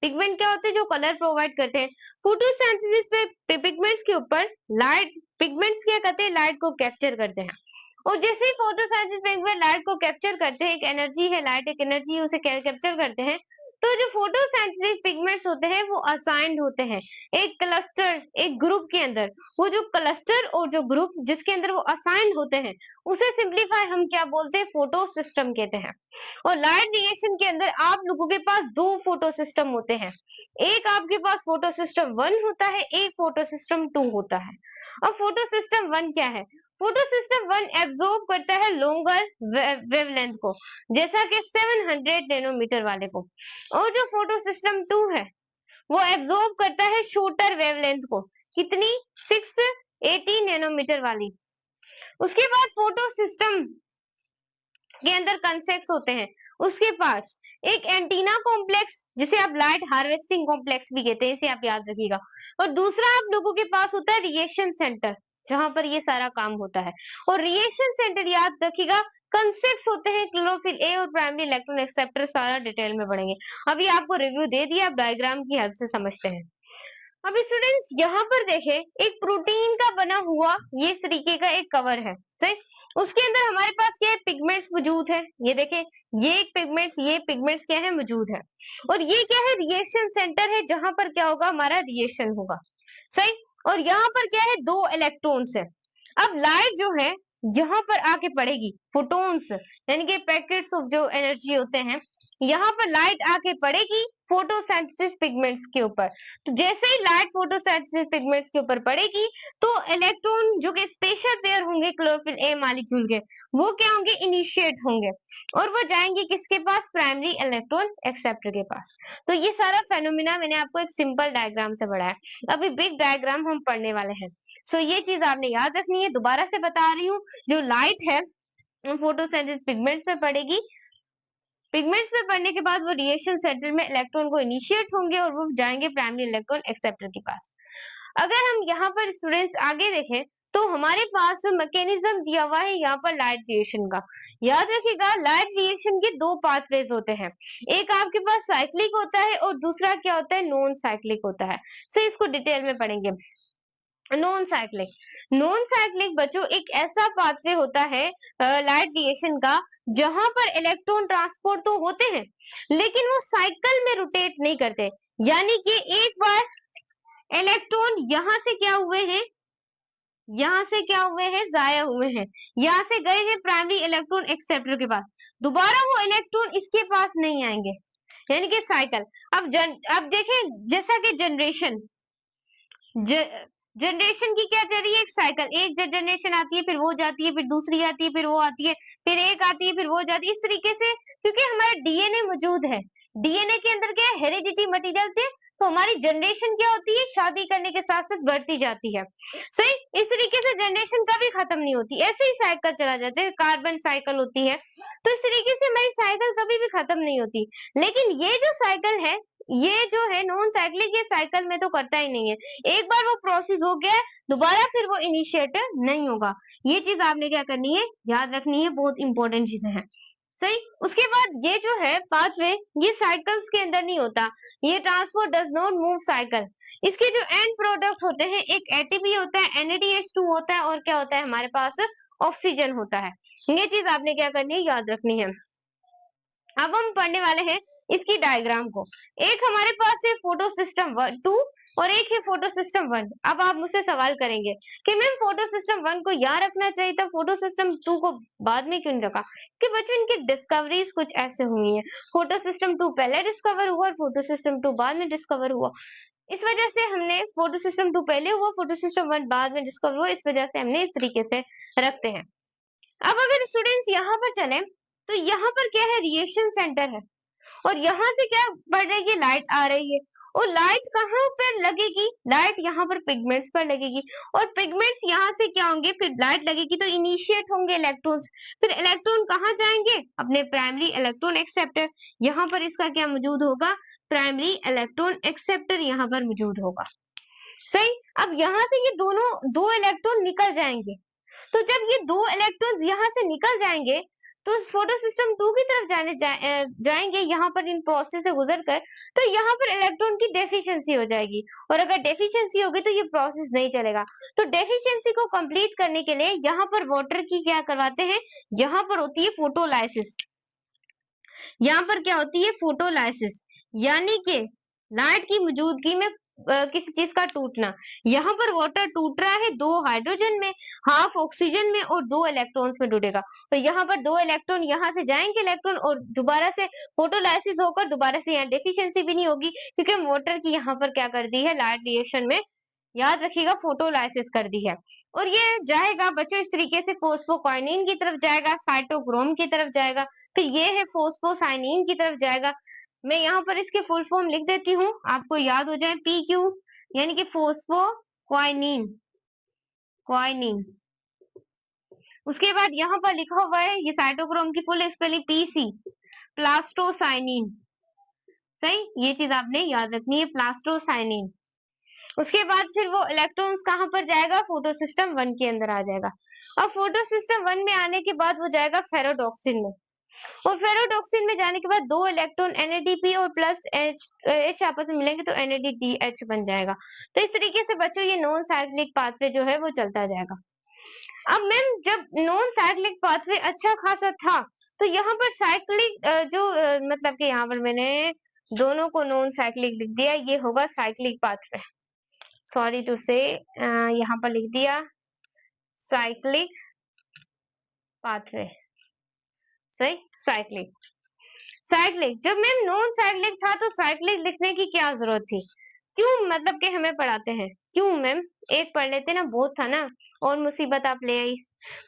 पिगमेंट क्या होते हैं, जो कलर प्रोवाइड करते हैं। फोटोसिंथेसिस पे पिगमेंट्स के ऊपर लाइट, पिगमेंट्स क्या करते हैं, लाइट को कैप्चर करते हैं। और जैसे ही फोटोसिंथेसिस पिगमेंट लाइट को कैप्चर करते हैं, एक एनर्जी है, लाइट एक एनर्जी है, उसे कैप्चर करते हैं। तो जो फोटोसिंथेटिक पिगमेंट्स होते हैं वो असाइंड होते हैं एक क्लस्टर, एक ग्रुप के अंदर। वो जो क्लस्टर और जो ग्रुप जिसके अंदर वो असाइंड होते हैं, उसे सिंप्लीफाई हम क्या बोलते हैं, फोटो सिस्टम कहते हैं। और लाइट रिएक्शन के अंदर आप लोगों के पास दो फोटो सिस्टम होते हैं। एक आपके पास फोटो सिस्टम 1 होता है, एक फोटो सिस्टम 2 होता है। अब फोटो सिस्टम 1 क्या है, फोटो सिस्टम 1 एब्जॉर्ब करता है लॉन्गर वेवलेंथ को, जैसा कि 700 नैनोमीटर वाले को। और जो फोटो सिस्टम 2 है वो एब्जॉर्ब करता है शॉर्टर वेवलेंथ को, कितनी, 680 नैनोमीटर वाली। उसके बाद फोटो सिस्टम के अंदर कंसेक्स होते हैं, उसके पास एक एंटीना कॉम्प्लेक्स, जिसे आप लाइट हार्वेस्टिंग कॉम्प्लेक्स भी कहते हैं, इसे आप याद रखिएगा। और दूसरा आप लोगों के पास होता है रिएक्शन सेंटर, जहां पर ये सारा काम होता है। और रिएक्शन सेंटर याद रखिएगा कंसेक्स होते हैं क्लोरोफिल ए और प्राइमरी इलेक्ट्रॉन एक्सेप्टर, सारा डिटेल में पढ़ेंगे। अभी आपको रिव्यू दे दिया, आप डायग्राम की हेल्प से समझते हैं। अब स्टूडेंट्स यहाँ पर देखें, एक प्रोटीन का बना हुआ ये इस तरीके का एक कवर है, सही। उसके अंदर हमारे पास क्या है, पिगमेंट्स मौजूद है। ये देखें, ये पिगमेंट्स क्या है, मौजूद है। और ये क्या है, रिएक्शन सेंटर है, जहां पर क्या होगा, हमारा रिएक्शन होगा, सही। और यहाँ पर क्या है, दो इलेक्ट्रॉन्स है। अब लाइट जो है यहाँ पर आके पड़ेगी, फोटोन्स यानी कि पैकेट्स ऑफ जो एनर्जी होते हैं, यहाँ पर लाइट आके पड़ेगी फोटोसिंथेसिस पिगमेंट्स के ऊपर। तो जैसे ही लाइट फोटोसिंथेसिस पिगमेंट्स के ऊपर पड़ेगी, तो इलेक्ट्रॉन जो कि स्पेशल पेयर होंगे क्लोरोफिल ए मॉलिक्यूल के, वो क्या होंगे, इनिशिएट होंगे। और वो जाएंगे किसके पास, प्राइमरी इलेक्ट्रॉन एक्सेप्टर के पास। तो ये सारा फेनोमेना मैंने आपको एक सिंपल डायग्राम से पढ़ाया। अभी बिग डायग्राम हम पढ़ने वाले हैं। सो ये चीज आपने याद रखनी है। दोबारा से बता रही हूँ, जो लाइट है फोटोसिंथेसिस पिगमेंट्स में पड़ेगी, पिगमेंट्स में पड़ने के बाद वो रिएक्शन सेंटर में इलेक्ट्रॉन को इनिशिएट होंगे और वो जाएंगे प्राइमरी इलेक्ट्रॉन एक्सेप्टर के पास। अगर हम यहाँ पर स्टूडेंट्स आगे देखें, तो हमारे पास मैकेनिज्म दिया हुआ है यहाँ पर लाइट रिएक्शन का। याद रखिएगा, लाइट रिएक्शन के दो पाथवेज होते हैं, एक आपके पास साइक्लिक होता है और दूसरा क्या होता है, नॉन साइक्लिक होता है। सो इसको डिटेल में पढ़ेंगे। नॉन साइक्लिक बच्चों एक ऐसा पाथवे होता है लाइट रिएक्शन का, जहां पर इलेक्ट्रॉन ट्रांसपोर्ट तो होते हैं, लेकिन वो साइकिल में रोटेट नहीं करते। यानी कि एक बार इलेक्ट्रॉन यहाँ से क्या हुए हैं, यहाँ से क्या हुए हैं, जाया हुए हैं, यहाँ से गए हैं प्राइमरी इलेक्ट्रॉन एक्सेप्टर के पास, दोबारा वो इलेक्ट्रॉन इसके पास नहीं आएंगे, यानी कि साइकिल। अब देखें, जैसा कि जनरेशन की क्या चल रही है, एक साइकिल, एक जनरेशन आती है, फिर वो जाती है, फिर दूसरी आती है, फिर वो आती है, फिर एक आती है, फिर वो जाती है, इस तरीके से। क्योंकि हमारा डीएनए मौजूद है, डीएनए के अंदर क्या है, हेरिडिटी मटेरियल थे, तो हमारी जनरेशन क्या होती है, शादी करने के साथ साथ बढ़ती जाती है, सही। इस तरीके से जनरेशन कभी खत्म नहीं होती, ऐसे ही साइकिल चला जाता है, कार्बन साइकिल होती है। तो इस तरीके से हमारी साइकिल कभी भी खत्म नहीं होती। लेकिन ये जो साइकिल है, ये जो है नॉन साइक्लिक, ये साइकिल में तो करता ही नहीं है। एक बार वो प्रोसेस हो गया, दोबारा फिर वो इनिशिएट नहीं होगा। ये चीज आपने क्या करनी है, याद रखनी है, बहुत इंपॉर्टेंट चीजें हैं, सही। उसके बाद ये जो है पाथवे, ये साइकिल्स के अंदर नहीं होता, ये transport does not move cycle. इसके जो एंड प्रोडक्ट होते हैं, एक एटीपी होता है, NADH2 होता है, और क्या होता है हमारे पास, ऑक्सीजन होता है। ये चीज आपने क्या करनी है, याद रखनी है। अब हम पढ़ने वाले हैं इसकी डायग्राम को। एक हमारे पास है फोटो सिस्टम 2 और एक है फोटो सिस्टम 1। अब आप मुझसे सवाल करेंगे कि मैम फोटो सिस्टम 1 को यहाँ रखना चाहिए था, फोटो सिस्टम 2 को बाद में क्यों नहीं रखा? कि बच्चों इनकी डिस्कवरीज कुछ ऐसे हुई है, फोटो सिस्टम 2 पहले डिस्कवर हुआ और फोटो सिस्टम 2 बाद में डिस्कवर हुआ। इस वजह से हमने फोटो सिस्टम 2 पहले हुआ, फोटो सिस्टम 1 बाद में डिस्कवर हुआ, इस वजह से हमने इस तरीके से रखते हैं। अब अगर स्टूडेंट्स यहाँ पर चले, तो यहाँ पर क्या है, रिएक्शन सेंटर है, और यहाँ से क्या बढ़ रही है, लाइट आ रही है, और लाइट कहाँ पर लगेगी? लाइट यहाँ पर पिगमेंट्स पर लगेगी और पिगमेंट्स यहाँ से क्या होंगे? फिर लाइट लगेगी तो इनिशिएट होंगे इलेक्ट्रॉन्स, फिर इलेक्ट्रॉन कहाँ जाएंगे? अपने प्राइमरी इलेक्ट्रॉन एक्सेप्टर। यहाँ पर इसका क्या मौजूद होगा? प्राइमरी इलेक्ट्रॉन एक्सेप्टर यहाँ पर मौजूद होगा। सही। अब यहाँ से ये दोनों दो इलेक्ट्रॉन निकल जाएंगे, तो जब ये दो इलेक्ट्रॉन्स यहाँ से निकल जाएंगे तो फोटो सिस्टम 2 की तरफ जाएंगे यहाँ पर इन प्रोसेस से गुजर कर, तो यहाँ पर इलेक्ट्रॉन की डेफिशिएंसी हो जाएगी और अगर डेफिशिएंसी होगी तो ये प्रोसेस नहीं चलेगा। तो डेफिशिएंसी को कंप्लीट करने के लिए यहाँ पर वाटर की क्या करवाते हैं? यहाँ पर होती है फोटोलाइसिस। यहाँ पर क्या होती है? फोटोलाइसिस, यानी कि लाइट की मौजूदगी में किसी चीज का टूटना। यहाँ पर वाटर टूट रहा है 2 हाइड्रोजन में, हाफ ऑक्सीजन में और 2 इलेक्ट्रॉन्स में टूटेगा। तो यहाँ पर 2 इलेक्ट्रॉन यहाँ से जाएंगे इलेक्ट्रॉन और दोबारा से फोटोलाइसिस होकर दोबारा से यहाँ डेफिशिएंसी भी नहीं होगी, क्योंकि वाटर की यहाँ पर क्या कर दी है? लाइट रिएक्शन में, याद रखिएगा, फोटोलाइसिस कर दी है। और ये जाएगा बच्चों इस तरीके से फोस्फोक्वाइनिन की तरफ जाएगा, साइटोक्रोम की तरफ जाएगा, फिर ये है फोस्फोसाइनिन की तरफ जाएगा। मैं यहाँ पर इसके फुल फॉर्म लिख देती हूँ, आपको याद हो जाए, PQ यानी कि फोस्फोक्वाइनिन, क्वाइनिन। उसके बाद यहाँ पर लिखा हुआ है ये साइटोक्रोम की फुल स्पेलिंग PC, प्लास्टोसाइनिन। सही, ये चीज आपने याद रखनी है, प्लास्टोसाइनिन। उसके बाद फिर वो इलेक्ट्रॉन्स कहाँ पर जाएगा? फोटो सिस्टम 1 के अंदर आ जाएगा। अब फोटो सिस्टम 1 में आने के बाद वो जाएगा फेरोडॉक्सिन में, और फेरोडॉक्सिन में जाने के बाद 2 इलेक्ट्रॉन NADP और प्लस H आपस में मिलेंगे तो NADDH बन जाएगा। तो इस तरीके से बच्चों ये नॉन साइक्लिक पाथवे जो है वो चलता जाएगा। अब मैम जब नॉन साइक्लिक पाथवे अच्छा खासा था तो यहाँ पर साइक्लिक मतलब कि यहाँ पर मैंने दोनों को नॉन साइक्लिक लिख दिया, ये होगा साइक्लिक पाथवे। सॉरी टू से यहाँ पर लिख दिया साइक्लिक पाथवे। सही, साइक्लिक। साइक्लिक जब मैम नॉन साइक्लिक था तो साइक्लिक लिखने की क्या जरूरत थी? क्यों मतलब कि हमें पढ़ाते हैं? क्यों मैम, एक पढ़ लेते ना, बहुत था ना, और मुसीबत आप ले आई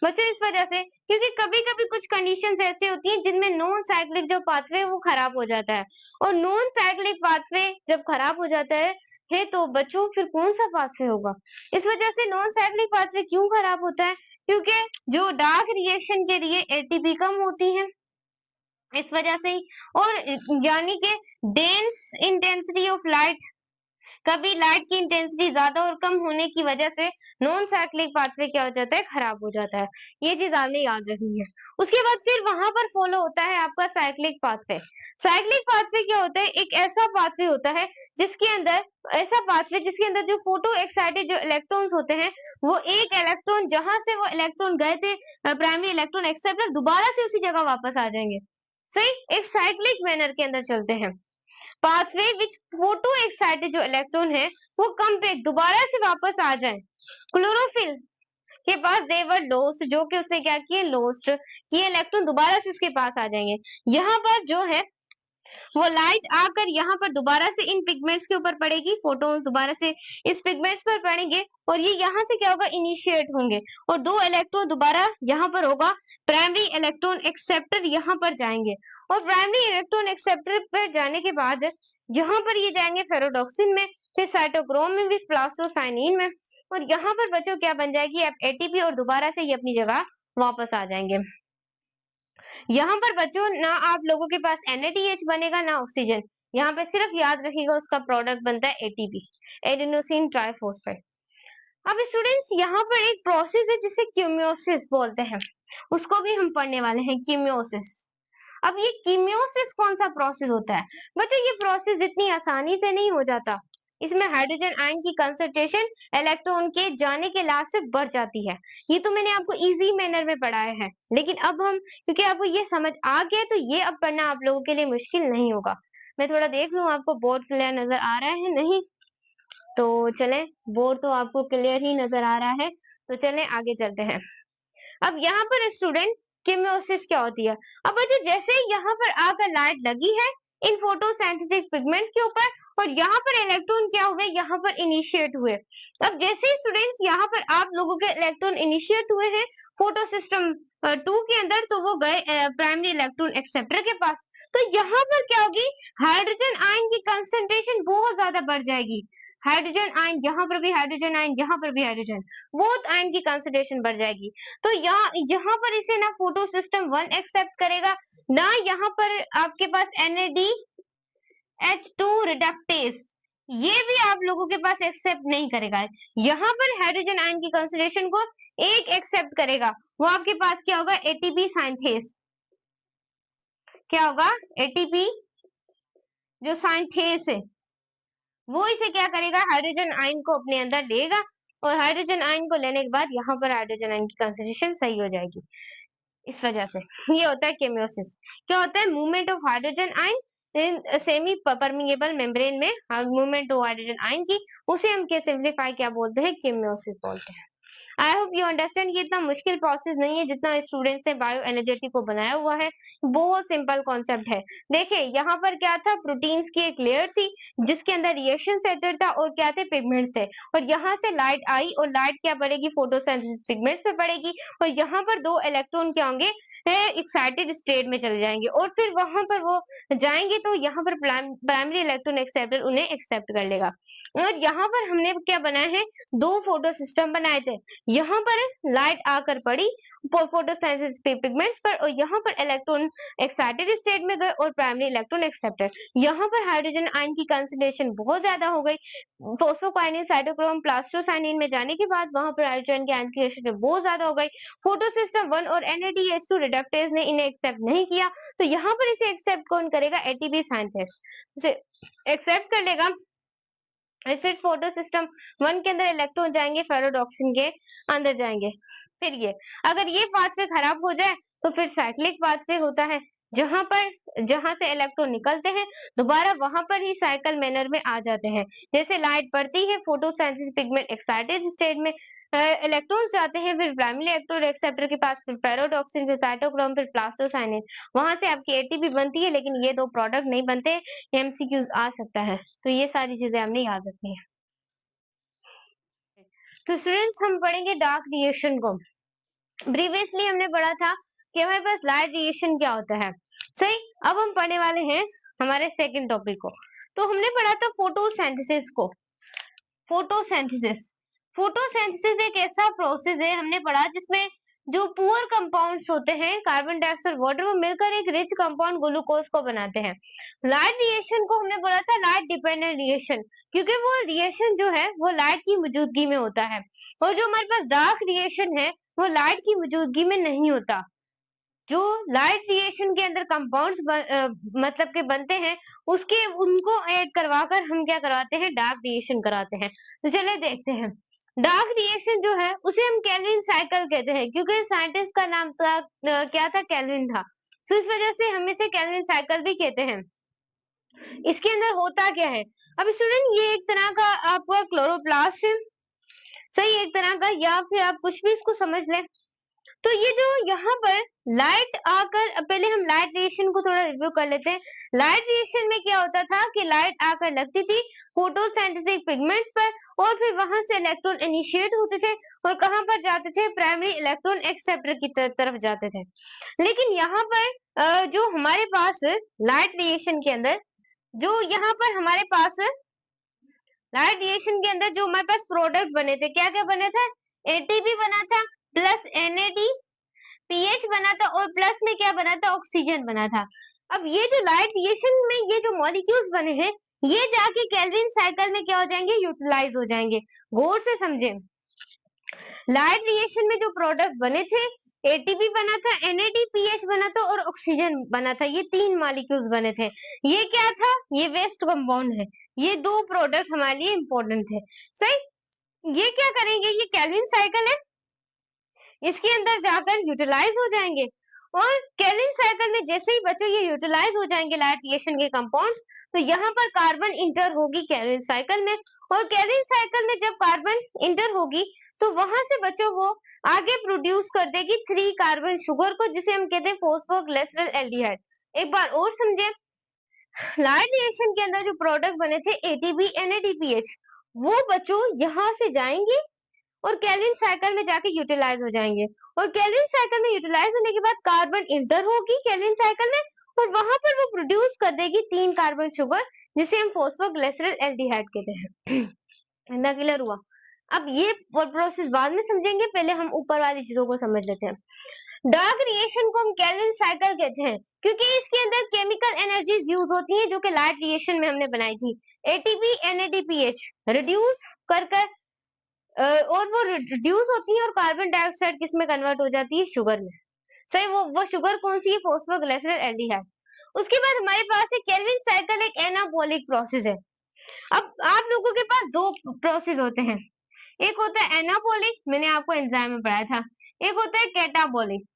बच्चों इस वजह से, क्योंकि कभी कभी कुछ कंडीशंस ऐसी होती हैं जिनमें नॉन साइक्लिक जो पाथवे है वो खराब हो जाता है, और नॉन साइक्लिक पाथवे जब खराब हो जाता है तो बच्चों फिर कौन सा पाथवे होगा? इस वजह से नॉन साइक्लिक पाथवे क्यों खराब होता है? क्योंकि जो डार्क रिएक्शन के लिए ATP कम होती है, इस वजह से ही। और यानी कि डेंस इंटेंसिटी ऑफ लाइट, कभी लाइट की इंटेंसिटी ज्यादा और कम होने की वजह से नॉन साइक्लिक पाथवे क्या हो जाता है? खराब हो जाता है। ये चीज आपने याद रखनी है। उसके बाद फिर वहां पर फॉलो होता है आपका साइक्लिक पाथवे। साइक्लिक पाथवे क्या होता है? एक ऐसा पाथवे होता है जिसके अंदर, ऐसा पाथवे जिसके अंदर जो फोटो एक्साइटेड जो इलेक्ट्रॉन्स होते हैं, वो एक इलेक्ट्रॉन जहां से वो इलेक्ट्रॉन गए थे प्राइमरी इलेक्ट्रॉन एक्सेप्टर, दोबारा से उसी जगह वापस आ जाएंगे। सही, एक साइक्लिक मैनर के अंदर चलते हैं। पाथवे विच फोटो एक्साइटेड जो इलेक्ट्रॉन है वो कम पे दोबारा से वापस आ जाए। क्लोरोफिल के पास दे वर लोस्ट, जो कि उसने क्या किया? लोस्ट, ये इलेक्ट्रॉन दोबारा से उसके पास आ जाएंगे। यहाँ पर जो है वो लाइट आकर यहाँ पर दोबारा से इन पिगमेंट्स के ऊपर पड़ेगी, फोटोन्स दोबारा से इस पिगमेंट्स पर पड़ेंगे और ये यहाँ से क्या होगा? इनिशिएट होंगे और 2 इलेक्ट्रॉन दोबारा यहाँ पर होगा, प्राइमरी इलेक्ट्रॉन एक्सेप्टर यहाँ पर जाएंगे और प्राइमरी इलेक्ट्रॉन एक्सेप्टर पर जाने के बाद यहाँ पर ये जाएंगे फेरोडॉक्सिन में, फिर साइटोक्रोम में, भी प्लास्टोसाइनिन में, और यहाँ पर बच्चों क्या बन जाएगी? अब ATP और दोबारा से ये अपनी जगह वापस आ जाएंगे। यहाँ पर बच्चों ना आप लोगों के पास NADH बनेगा ना ऑक्सीजन, यहाँ पे सिर्फ याद रखिएगा उसका प्रोडक्ट बनता है ATP, एडेनोसिन ट्राइफॉस्फेट। अब स्टूडेंट्स यहाँ पर एक प्रोसेस है जिसे कीमियोसिस बोलते हैं, उसको भी हम पढ़ने वाले हैं, कीमियोसिस। अब ये कीमियोसिस कौन सा प्रोसेस होता है? बच्चों ये प्रोसेस इतनी आसानी से नहीं हो जाता, इसमें हाइड्रोजन आयन की कंसंट्रेशन इलेक्ट्रॉन के जाने के लाभ से बढ़ जाती है। ये तो मैंने आपको इजी मैनर में पढ़ाया है, लेकिन अब हम, क्योंकि आपको ये समझ आ गया तो ये अब पढ़ना आप लोगों के लिए मुश्किल नहीं होगा। मैं थोड़ा देख लूं आपको बोर्ड क्लियर नजर आ रहा है नहीं, तो चलें, बोर्ड तो आपको क्लियर ही नजर आ रहा है, तो चलें आगे चलते हैं। अब यहाँ पर स्टूडेंट कीमियोसिस क्या होती है? अब बच्चों जैसे यहाँ पर आकर लाइट लगी है इन फोटोसिंथेसिस पिगमेंट्स के ऊपर और यहाँ पर इलेक्ट्रॉन क्या हुए? यहाँ पर इनिशिएट हुए। अब जैसे ही स्टूडेंट्स यहाँ पर आप लोगों के इलेक्ट्रॉन इनिशिएट हुए हैं फोटो सिस्टम 2 के अंदर, तो वो गए प्राइमरी इलेक्ट्रॉन एक्सेप्टर के पास, तो यहाँ पर क्या होगी, हाइड्रोजन आयन की कंसंट्रेशन बहुत ज्यादा बढ़ जाएगी। हाइड्रोजन आयन यहाँ पर भी हाइड्रोजन आयन, यहाँ पर भी हाइड्रोजन, बोथ आयन की कंसंट्रेशन बढ़ जाएगी। तो यहाँ यहाँ पर इसे ना फोटो सिस्टम 1 एक्सेप्ट करेगा, ना यहाँ पर आपके पास NADH2 रिडक्टेस, ये भी आप लोगों के पास एक्सेप्ट नहीं करेगा। यहाँ पर हाइड्रोजन आयन की कंसंट्रेशन को एक एक्सेप्ट करेगा, वो आपके पास क्या होगा, एटीपी साइंथेस। क्या होगा, एटीपी जो साइंथेस है वो इसे क्या करेगा, हाइड्रोजन आयन को अपने अंदर लेगा, और हाइड्रोजन आयन को लेने के बाद यहाँ पर हाइड्रोजन आयन की कंसंट्रेशन सही हो जाएगी। इस वजह से ये होता है केमियोसिस। क्या होता है, movement of hydrogen ion in semi permeable membrane में मूवमेंट ऑफ हाइड्रोजन आयन की, उसे हम क्या सिंप्लीफाई क्या बोलते हैं, केमियोसिस बोलते हैं। आई होप यू अंडरस्टैंड, ये इतना मुश्किल प्रोसेस नहीं है जितना स्टूडेंट्स ने बायो एनर्जेटिक को बनाया हुआ है, बहुत सिंपल कॉन्सेप्ट है। देखिए यहाँ पर क्या था, प्रोटीन्स की एक लेयर थी जिसके अंदर रिएक्शन सेंटर था और क्या थे, पिगमेंट्स थे, और यहाँ से लाइट आई और लाइट क्या पड़ेगी, फोटोसिंथेसिस पिगमेंट्स पे पड़ेगी, और यहाँ पर 2 इलेक्ट्रॉन क्या होंगे, एक्साइटेड स्टेट में चले जाएंगे, और फिर वहां पर वो जाएंगे तो यहाँ पर प्राइमरी इलेक्ट्रॉन एक्सेप्टर उन्हें एक्सेप्ट कर लेगा। और यहाँ पर हमने क्या बनाया है, 2 फोटो सिस्टम बनाए थे। यहाँ पर लाइट आकर पड़ी फोटोसिंथेसिस पिगमेंट्स पर, और यहाँ पर इलेक्ट्रॉन एक्साइटेड स्टेट में गए और प्राइमरी इलेक्ट्रॉन एक्सेप्टर। यहाँ पर हाइड्रोजन आयन की कंसंट्रेशन बहुत ज्यादा हो गई, फोस्फोकाइनिन साइटोक्रोम प्लास्टोसाइनिन में जाने के बाद वहां पर हाइड्रोजन की आयन की कंसंट्रेशन बहुत ज्यादा हो गई। फोटो सिस्टम 1 और NADH2 रिडक्टेज ने इन्हें एक्सेप्ट नहीं किया, तो यहाँ पर इसे एक्सेप्ट कौन करेगा, एटीपी साइंथेस इसे एक्सेप्ट कर लेगा। फिर फोटो सिस्टम 1 के अंदर इलेक्ट्रॉन जाएंगे, फेरोडॉक्सिन के अंदर जाएंगे। फिर ये अगर ये पाथवे खराब हो जाए तो फिर साइक्लिक पाथवे होता है, जहां से इलेक्ट्रॉन निकलते हैं दोबारा वहां पर ही साइकिल मैनर में आ जाते हैं। जैसे लाइट पड़ती है, फोटोसिंथेसिस पिगमेंट एक्साइटेड स्टेट में, इलेक्ट्रॉन्स जाते हैं फिर प्राइमरी इलेक्ट्रोड एक्सेप्टर के पास, फिर पैराडॉक्सिन, फिर साइटोक्रोम, फिर प्लास्टोसाइनिन, वहां से आपकी एटीपी बनती है, लेकिन ये 2 प्रोडक्ट नहीं बनते। एमसीक्यूज आ सकता है, तो ये सारी चीजें हमने याद रखनी है। तो स्टूडेंट्स हम पढ़ेंगे डार्क रिएक्शन को। प्रीवियसली हमने पढ़ा था कि हमारे पास लाइट रिएक्शन क्या होता है, सही। अब हम पढ़ने वाले हैं हमारे सेकंड टॉपिक को। तो हमने पढ़ा था फोटोसिंथेसिस को। फोटोसिंथेसिस फोटोसिंथेसिस एक ऐसा प्रोसेस है, हमने पढ़ा, जिसमें जो पुअर कंपाउंड्स होते हैं, कार्बन डाइऑक्साइड वाटर, वो मिलकर एक रिच कंपाउंड ग्लूकोज को बनाते हैं। लाइट रिएक्शन को हमने पढ़ा था लाइट डिपेंडेंट रिएक्शन, क्योंकि वो रिएक्शन जो है वो लाइट की मौजूदगी में होता है, और जो हमारे पास डार्क रिएक्शन है वो लाइट की मौजूदगी में नहीं होता। जो लाइट रिएक्शन के अंदर कंपाउंड्स मतलब के बनते हैं, उसके उनको ऐड करवाकर हम क्या करवाते हैं, डार्क रिएक्शन कराते हैं। तो चलिए देखते हैं। डार्क रिएक्शन जो है उसे हम केल्विन साइकिल कहते हैं, क्योंकि साइंटिस्ट का नाम था क्या था, केल्विन था, तो इस वजह से हम इसे केल्विन साइकिल भी कहते हैं। इसके अंदर होता क्या है, अब स्टूडेंट ये एक तरह का आपका क्लोरोप्लास्ट है, सही, एक तरह का, या फिर आप कुछ भी इसको समझ लें। तो ये जो यहाँ पर लाइट आकर, पहले हम लाइट रिएक्शन को थोड़ा रिव्यू कर लेते हैं। लाइट रिएक्शन में क्या होता था कि लाइट आकर लगती थी फोटोसिंथेसिस पिगमेंट्स पर, और फिर वहां से इलेक्ट्रॉन इनिशिएट होते थे और कहां पर जाते थे, प्राइमरी इलेक्ट्रॉन एक्सेप्टर की तरफ जाते थे। लेकिन यहाँ पर जो हमारे पास लाइट रिएक्शन के अंदर, जो यहाँ पर हमारे पास लाइट रिएक्शन के अंदर जो हमारे पास प्रोडक्ट बने थे, क्या क्या बने थे, एटीपी बना था, प्लस NADPH बना था, और प्लस में क्या बना था, ऑक्सीजन बना था। अब ये जो लाइट रिएक्शन में ये जो मॉलिक्यूल्स बने हैं, ये जाके केल्विन साइकिल में क्या हो जाएंगे, यूटिलाइज हो जाएंगे। गौर से समझे, लाइट रिएक्शन में जो प्रोडक्ट बने थे, एटीपी बना था, NADPH बना था, और ऑक्सीजन बना था, ये 3 मॉलिक्यूल्स बने थे। ये क्या था, ये वेस्ट कंपाउंड है। ये 2 प्रोडक्ट हमारे लिए इंपॉर्टेंट थे, सही। ये क्या करेंगे, ये केल्विन साइकिल है, इसके अंदर जाकर यूटिलाइज हो जाएंगे, और केल्विन साइकिल में जैसे ही बच्चों ये यूटिलाइज हो जाएंगे लाइट रिएक्शन के कंपाउंड्स, तो यहाँ पर कार्बन इंटर होगी केल्विन साइकिल में, और केल्विन साइकिल में जब कार्बन इंटर होगी तो वहां से बच्चों वो आगे प्रोड्यूस कर देगी 3 कार्बन शुगर को, जिसे हम कहते हैं फॉस्फोग्लिसरल एल्डिहाइड। एक बार और समझे, लाइट रिएक्शन के अंदर जो प्रोडक्ट बने थे एटीपी NADPH, वो बच्चों यहाँ से जाएंगे और केल्विन साइकिल में जाके यूटिलाइज हो जाएंगे, और केल्विन साइकिल में यूटिलाइज होने के बाद कार्बन इंटर होगी केल्विन साइकिल में, और वहां पर वो प्रोड्यूस कर देगी 3 कार्बन शुगर, जिसे हम फॉस्फोग्लिसरल एल्डिहाइड कहते हैं। इतना क्लियर हुआ? अब ये प्रोसेस बाद में समझेंगे, पहले हम ऊपर वाली चीजों को समझ लेते हैं। डार्क रिएक्शन को हम केल्विन साइकिल कहते हैं, क्योंकि इसके अंदर केमिकल एनर्जीज यूज होती हैं जो कि लाइट रिएक्शन में हमने बनाई थी। एटीपी NADPH रिड्यूस कर और वो रिड्यूस होती है और कार्बन डाइऑक्साइड किस में कन्वर्ट हो जाती है? शुगर में। सही, वो शुगर कौन सी है? फॉस्फोग्लिसरल एल्डिहाइड। उसके बाद हमारे पास है केल्विन साइकिल, एक एनाबॉलिक प्रोसेस है। अब आप लोगों के पास दो प्रोसेस होते हैं, एक होता है एनाबॉलिक, मैंने आपको एंजाइम में पढ़ाया था, एक होता है कैटाबॉलिक।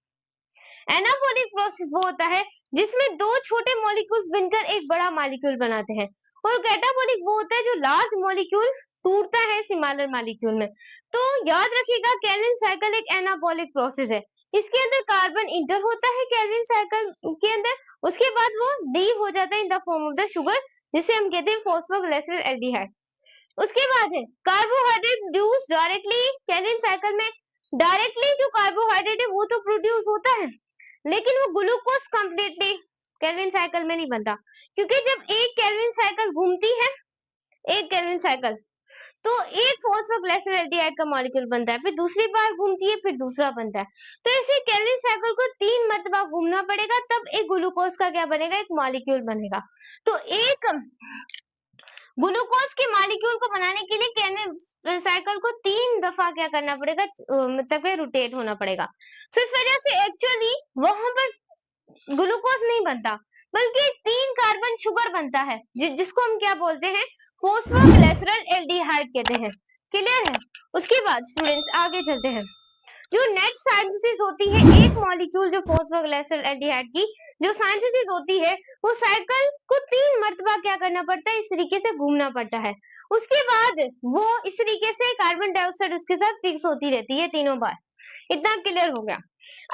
एनाबॉलिक प्रोसेस वो होता है जिसमें दो छोटे मॉलिक्यूल्स बनकर एक बड़ा मॉलिक्यूल बनाते हैं, और कैटाबॉलिक वो होता है जो लार्ज मॉलिक्यूल टूटता है स्मॉलर मॉलिक्यूल में। तो याद रखिएगा, केल्विन साइकिल एक एनाबॉलिक प्रोसेस है। इसके अंदर कार्बन इंटर होता है केल्विन साइकिल के अंदर, उसके बाद वो लीव हो जाता है in the form of the sugar, जिसे हम कहते हैं फॉस्फोग्लिसरल एल्डिहाइड। उसके बाद है carbohydrate produce directly Calvin cycle में। डायरेक्टली जो कार्बोहाइड्रेट है वो तो प्रोड्यूस होता है, लेकिन वो ग्लूकोज कंप्लीटली केल्विन साइकिल में नहीं बनता, क्योंकि जब एक केल्विन साइकिल घूमती है, एक केल्विन साइकिल, तो एक फॉस्फोग्लिसरल एल्डिहाइड का मॉलिक्यूल बनता है, फिर दूसरी बार घूमती है, फिर दूसरा बनता है। तो ऐसे केल्विन साइकिल को 3 मरतबा घूमना पड़ेगा, तब एक ग्लूकोज का क्या बनेगा? एक मॉलिक्यूल बनेगा। तो एक ग्लूकोज के मॉलिक्यूल को बनाने के लिए केल्विन साइकिल को 3 दफा क्या करना पड़ेगा? मतलब रोटेट होना पड़ेगा। सो इस वजह से एक्चुअली वहां पर ग्लूकोज नहीं बनता, बल्कि 3 कार्बन शुगर बनता है, जिसको हम क्या बोलते हैं? फॉस्फोग्लिसरल एल्डिहाइड कहते हैं। क्लियर है? उसके बाद स्टूडेंट्स आगे चलते हैं। जो नेट सिंथेसिस होती है एक मॉलिक्यूल जो फॉस्फोग्लिसरल एल्डिहाइड की जो सिंथेसिस होती है, वो साइकिल को 3 मरतबा क्या करना पड़ता है? इस तरीके से घूमना पड़ता है। उसके बाद वो इस तरीके से कार्बन डाइऑक्साइड उसके साथ फिक्स होती रहती है तीनों बार। इतना क्लियर हो गया?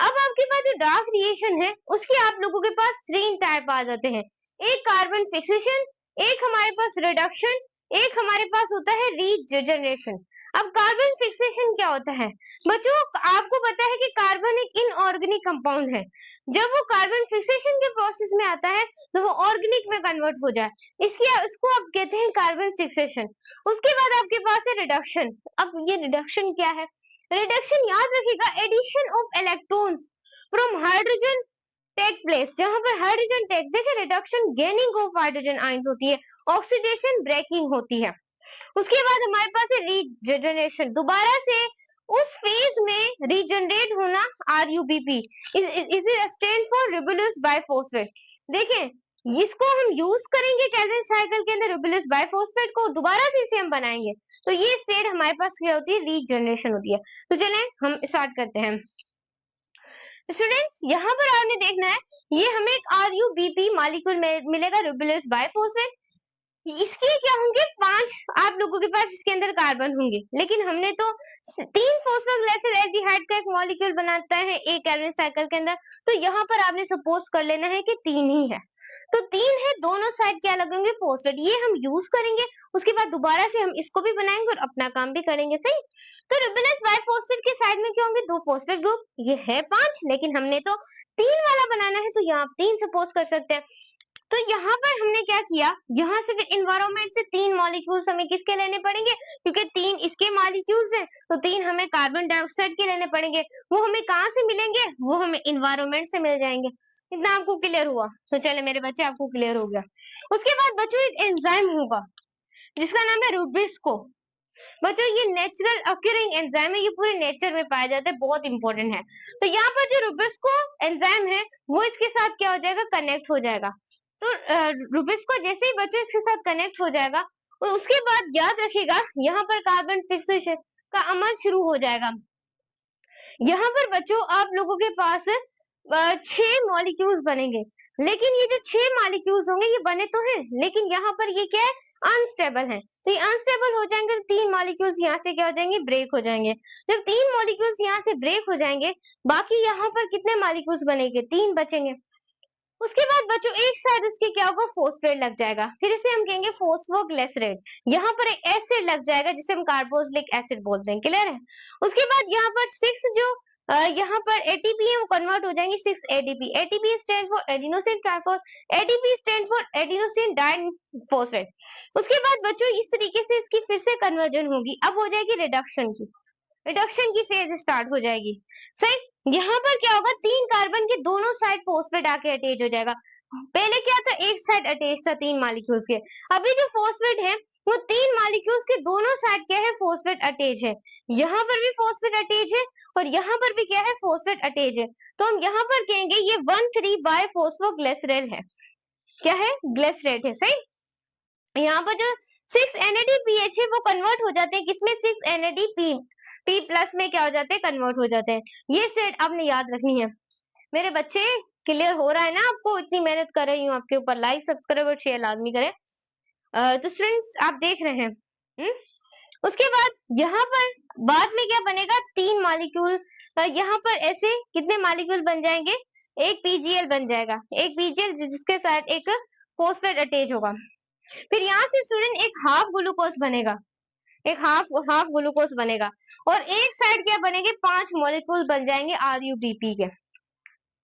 अब आपके पास जो डार्क रिएक्शन है उसके आप लोगों के पास 3 टाइप आ जाते हैं। एक कार्बन फिक्सेशन, एक हमारे पास रिडक्शन, एक हमारे पास होता है रीजनरेशन। अब कार्बन फिक्सेशन क्या होता है? बच्चों, आपको पता है कि कार्बन एक इनऑर्गेनिक कंपाउंड है। जब वो कार्बन फिक्सेशन के प्रोसेस में आता है तो वो ऑर्गेनिक में कन्वर्ट हो जाए, इसको आप कहते हैं कार्बन फिक्सेशन। उसके बाद आपके पास है रिडक्शन। अब ये रिडक्शन क्या है? रिडक्शन याद रखिएगा, addition of electrons from hydrogen take place. जहां पर हाइड्रोजन टेक, देखिए reduction gaining of hydrogen ions होती है, ऑक्सीडेशन ब्रेकिंग होती है। उसके बाद हमारे पास है रीजनरेशन, दोबारा से उस फेज में रीजनरेट होना, RUBP is stand for rebellious biphosphate. देखें, इसको हम यूज करेंगे केल्विन साइकिल के अंदर रिबेलियस बाइफॉस्फेट को, दोबारा से इसे हम बनाएंगे, तो ये स्टेट हमारे पास क्या होती है? रीजनरेशन होती है। तो चलें हम स्टार्ट करते हैं। स्टूडेंट्स, यहाँ पर आपने देखना है, ये हमें एक RUBP मॉलिक्यूल मिलेगा, रिबेलियस बाइफॉस्फेट। इसके क्या होंगे? 5 आप लोगों के पास इसके अंदर कार्बन होंगे, लेकिन हमने तो 3 फॉस्फोग्लिसरल एल्डिहाइड का एक मॉलिक्यूल बनाता है एक केल्विन साइकिल के अंदर, तो यहाँ पर आपने सपोज कर लेना है कि 3 ही है। तो 3 है, दोनों साइड क्या लगेंगे? फॉस्फेट। ये हम यूज करेंगे, उसके बाद दोबारा से हम इसको भी बनाएंगे और अपना काम भी करेंगे। सही? तो रिबेलियस बाइफॉस्फेट के साइड में क्या होंगे? 2 फॉस्फेट ग्रुप। ये है 5, लेकिन हमने तो 3 वाला बनाना है, तो यहाँ 3 सपोज कर सकते हैं। तो यहाँ पर हमने क्या किया? यहाँ से फिर इन्वायरमेंट से 3 मॉलिक्यूल्स हमें किसके लेने पड़ेंगे? क्योंकि 3 इसके मॉलिक्यूल्स हैं, तो 3 हमें कार्बन डाइऑक्साइड के लेने पड़ेंगे। वो हमें कहाँ से मिलेंगे? वो हमें इन्वायरमेंट से मिल जाएंगे। इतना आपको क्लियर हुआ? तो चले मेरे बच्चे, आपको क्लियर हो गया। उसके बाद बच्चों एक एंजाइम होगा जिसका नाम है रुबिस्को। बच्चों ये नेचुरल अक्यूरिंग एंजाइम है, ये पूरे नेचर में पाया जाता है, बहुत इंपॉर्टेंट है। तो यहाँ पर जो रुबिस्को एंजाइम है वो इसके साथ क्या हो जाएगा? कनेक्ट हो जाएगा। तो रुबिस्को जैसे ही बच्चों इसके साथ कनेक्ट हो जाएगा, और उसके बाद याद रखिएगा यहाँ पर कार्बन फिक्सेशन का अमल शुरू हो जाएगा। यहाँ पर बच्चों आप लोगों के पास 6 मॉलिक्यूल्स बनेंगे, लेकिन ये जो 6 मॉलिक्यूल्स होंगे ये बने तो हैं, लेकिन यहाँ पर ये क्या है? अनस्टेबल है। तो ये अनस्टेबल हो जाएंगे, तो 3 मॉलिक्यूल्स यहाँ से क्या हो जाएंगे? ब्रेक हो जाएंगे। जब 3 मॉलिक्यूल्स यहाँ से ब्रेक हो जाएंगे, बाकी यहाँ पर कितने मॉलिक्यूल्स बनेंगे? 3 बचेंगे। उसके बाद बच्चों एक साइड उसके क्या होगा? फॉस्फेट लग जाएगा, फिर इसे हम कहेंगे फॉस्फोग्लिसरेट। यहाँ पर एक एसिड लग जाएगा जिसे हम कार्बोक्सिलिक एसिड बोलते हैं। क्लियर है? उसके बाद यहाँ पर 6 जो यहाँ पर एटीपी है वो कन्वर्ट हो जाएंगे 6 ATP. ATP stand for adenosine triphosphate, ADP stand for adenosine diphosphate. उसके बाद बच्चों इस तरीके से इसकी फिर से कन्वर्जन होगी, अब हो जाएगी रिडक्शन की, रिडक्शन की फेज स्टार्ट हो जाएगी। सही, यहाँ पर क्या होगा, 3 कार्बन के दोनों साइड फॉस्फेट आके अटैच हो जाएगा। पहले क्या था, एक साइड अटैच था 3 मॉलिक्यूल्स के, अभी जो फॉस्फेट है वो 3 मॉलिक्यूल्स के दोनों साइड क्या है, फॉस्फेट अटैच है। यहाँ पर भी फॉस्फेट अटैच है और यहाँ पर भी क्या है, फॉस्फेट अटैच है। तो हम यहाँ पर कहेंगे ये 1,3 बाय फॉस्फोग्लिसरेल है। क्या है, ग्लिसरेट है। सही, यहाँ पर जो 6 NADPH है वो कन्वर्ट हो जाते हैं किसमें, 6 NADP P प्लस में क्या हो जाते हैं, कन्वर्ट हो जाते हैं। ये सेट आपने याद रखनी है। मेरे बच्चे क्लियर हो रहा है ना आपको, इतनी मेहनत कर रही हूँ आपके ऊपर, लाइक सब्सक्राइब और शेयर लाजमी करें। तो स्टूडेंट्स आप देख रहे हैं। उसके बाद यहाँ पर बाद में क्या बनेगा, 3 मॉलिक्यूल, यहाँ पर ऐसे कितने मॉलिक्यूल बन जाएंगे, एक PGL बन जाएगा, एक PGL जिसके साथ एक फॉस्फेट अटैच होगा। फिर यहाँ से स्टूडेंट एक हाफ ग्लूकोज बनेगा, एक हाफ हाफ ग्लूकोज बनेगा और एक साइड क्या बनेंगे, 5 मॉलिक्यूल बन जाएंगे RUBP के,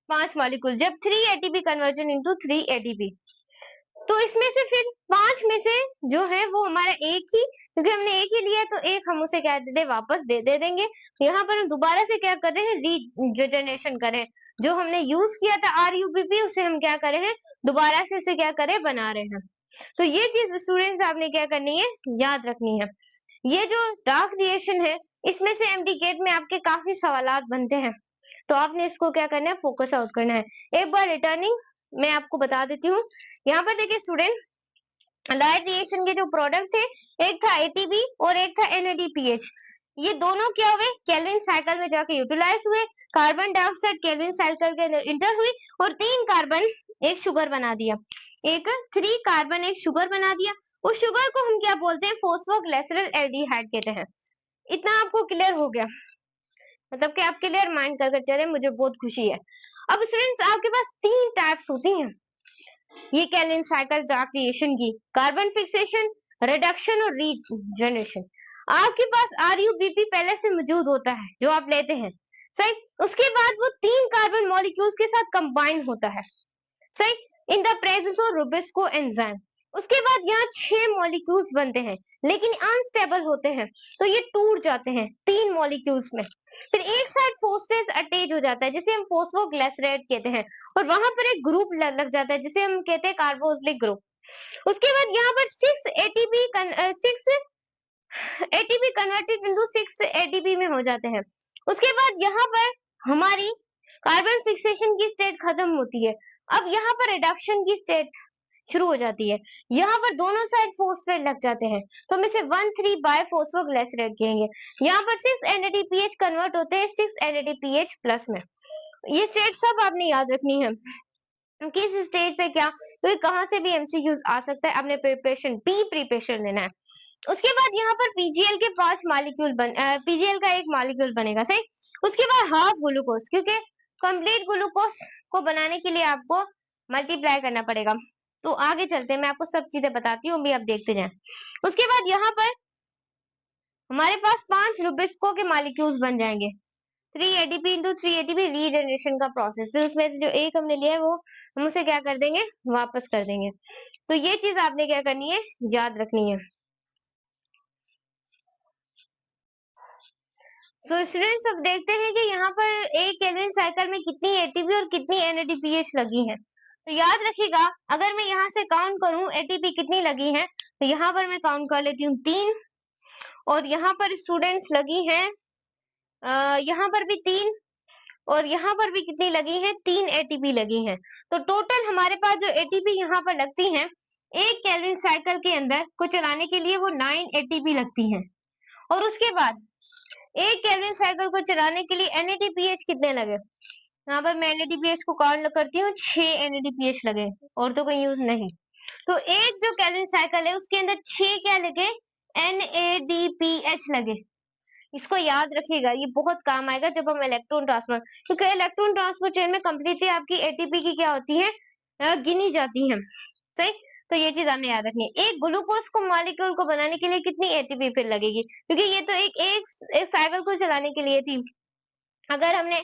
5 मॉलिक्यूल, जब 3 ATP कन्वर्जन इनटू 3 ATP। तो इसमें से फिर 5 में से जो है वो हमारा एक ही, क्योंकि हमने एक ही लिया तो एक हम उसे क्या दे वापस दे देंगे। यहाँ पर हम दोबारा से क्या कर रहे हैं, रीजनरेशन करें, जो हमने यूज किया था RUBP उसे हम क्या कर रहे हैं, दोबारा से उसे क्या करें, बना रहे हैं। तो ये चीज स्टूडेंट्स आपने क्या करनी है, याद रखनी है। ये जो डार्क रिएक्शन है इसमें से MD गेट में आपके काफी सवालात बनते हैं, तो आपने इसको क्या करना है, फोकस आउट करना है। एक बार रिटर्निंग मैं आपको बता देती हूँ। यहाँ पर देखिए स्टूडेंट, लाइट रिएक्शन के जो प्रोडक्ट थे, एक था ATP और एक था NADPH। ये दोनों क्या हुए, केल्विन साइकिल में जाके यूटिलाइज हुए, कार्बन डाइऑक्साइड केल्विन साइकिल के अंदर इंटर हुई और 3 कार्बन एक शुगर बना दिया, एक 3 कार्बन एक शुगर बना दिया। उस शुगर को हम क्या बोलते हैं, फॉस्फोग्लिसरल एल्डिहाइड कहते हैं। इतना आपको क्लियर हो गया, मतलब कि आप क्लियर माइंड करके चले, मुझे बहुत खुशी है। अब स्टूडेंट्स आपके पास 3 टाइप्स होती हैं ये केल्विन साइकिल डार्क रिएक्शन की, कार्बन फिक्सेशन, रिडक्शन और रीजनरेशन। आपके पास RUBP पहले से मौजूद होता है जो आप लेते हैं। सही, उसके बाद वो 3 कार्बन मॉलिक्यूल्स के साथ कंबाइन होता है। सही, in the presence of Rubisco enzyme. उसके बाद यहाँ 6 मॉलिक्यूल्स बनते हैं लेकिन अनस्टेबल होते हैं, तो ये टूट जाते हैं 3 मॉलिक्यूल्स में। फिर एक साइड फॉस्फेट अटैच हो जाता है जिसे हम फॉस्फोग्लिसरेट कहते हैं और वहां पर एक ग्रुप लग जाता है जिसे हम कहते हैं कार्बोक्सिलिक ग्रुप। उसके बाद यहाँ पर 6 ATP कन्वर्टेड इनटू 6 ATP में हो जाते हैं। उसके बाद यहाँ पर हमारी कार्बन फिक्सेशन की स्टेट खत्म होती है, अब यहाँ पर रिडक्शन की स्टेट शुरू हो जाती है। यहाँ पर दोनों साइड फॉस्फेट लग जाते हैं, तो हम इसे 1,3 बाय फॉस्फोग्लिसरेट कहेंगे। यहाँ पर 6 NADPH कन्वर्ट होते हैं 6 NADPH प्लस में। ये स्टेट सब आपने याद रखनी है, किस स्टेज पे क्या, तो कहाँ से भी MCQs आ सकता है, आपने प्रिपरेशन लेना है। उसके बाद यहाँ पर PGL के 5 मॉलिक्यूल PGL का एक मॉलिक्यूल बनेगा। सही, उसके बाद हाफ ग्लूकोज, क्योंकि कंप्लीट ग्लूकोज को बनाने के लिए आपको मल्टीप्लाई करना पड़ेगा। तो आगे चलते हैं, मैं आपको सब चीजें बताती हूँ, भी आप देखते जाएं। उसके बाद यहाँ पर हमारे पास 5 रुबिस्को के मॉलिक्यूल्स बन जाएंगे, 3 ATP इंटू 3 ATP रीजनरेशन का प्रोसेस। फिर उसमें से जो एक हमने लिया है वो हम उसे क्या कर देंगे, वापस कर देंगे। तो ये चीज आपने क्या करनी है, याद रखनी है। सो स्टूडेंट्स अब देखते हैं कि यहाँ पर एक केल्विन साइकिल में कितनी ATP और कितनी NADPH लगी हैं। तो याद रखिएगा, अगर मैं यहाँ से काउंट करूं ATP कितनी लगी है, तो यहाँ पर मैं काउंट कर लेती हूँ 3, और यहाँ पर स्टूडेंट्स लगी हैं यहाँ पर भी 3, और यहाँ पर भी कितनी लगी है, 3 ATP लगी हैं। तो टोटल हमारे पास जो ATP यहाँ पर लगती हैं, एक केल्विन साइकिल के अंदर को चलाने के लिए वो 9 ATP लगती हैं। और उसके बाद एक केल्विन साइकिल को चलाने के लिए NADPH कितने लगे, यहाँ पर मैं NADPH को काउंट करती हूँ, 6 NADPH लगे, और तो कोई यूज नहीं। तो एक जो केल्विन साइकिल है उसके अंदर 6 क्या लगे, NADPH लगे। इसको याद रखिएगा, ये बहुत काम आएगा जब हम इलेक्ट्रॉन ट्रांसफर, क्योंकि इलेक्ट्रॉन ट्रांसफर चेन में कंप्लीटली आपकी ATP की क्या होती है, गिनी जाती है। सही, तो ये चीज आपने याद रखनी है। एक ग्लूकोज को मॉलिक्यूल को बनाने के लिए कितनी ATP फिर लगेगी, क्योंकि ये तो एक साइकिल को चलाने के लिए थी। अगर हमने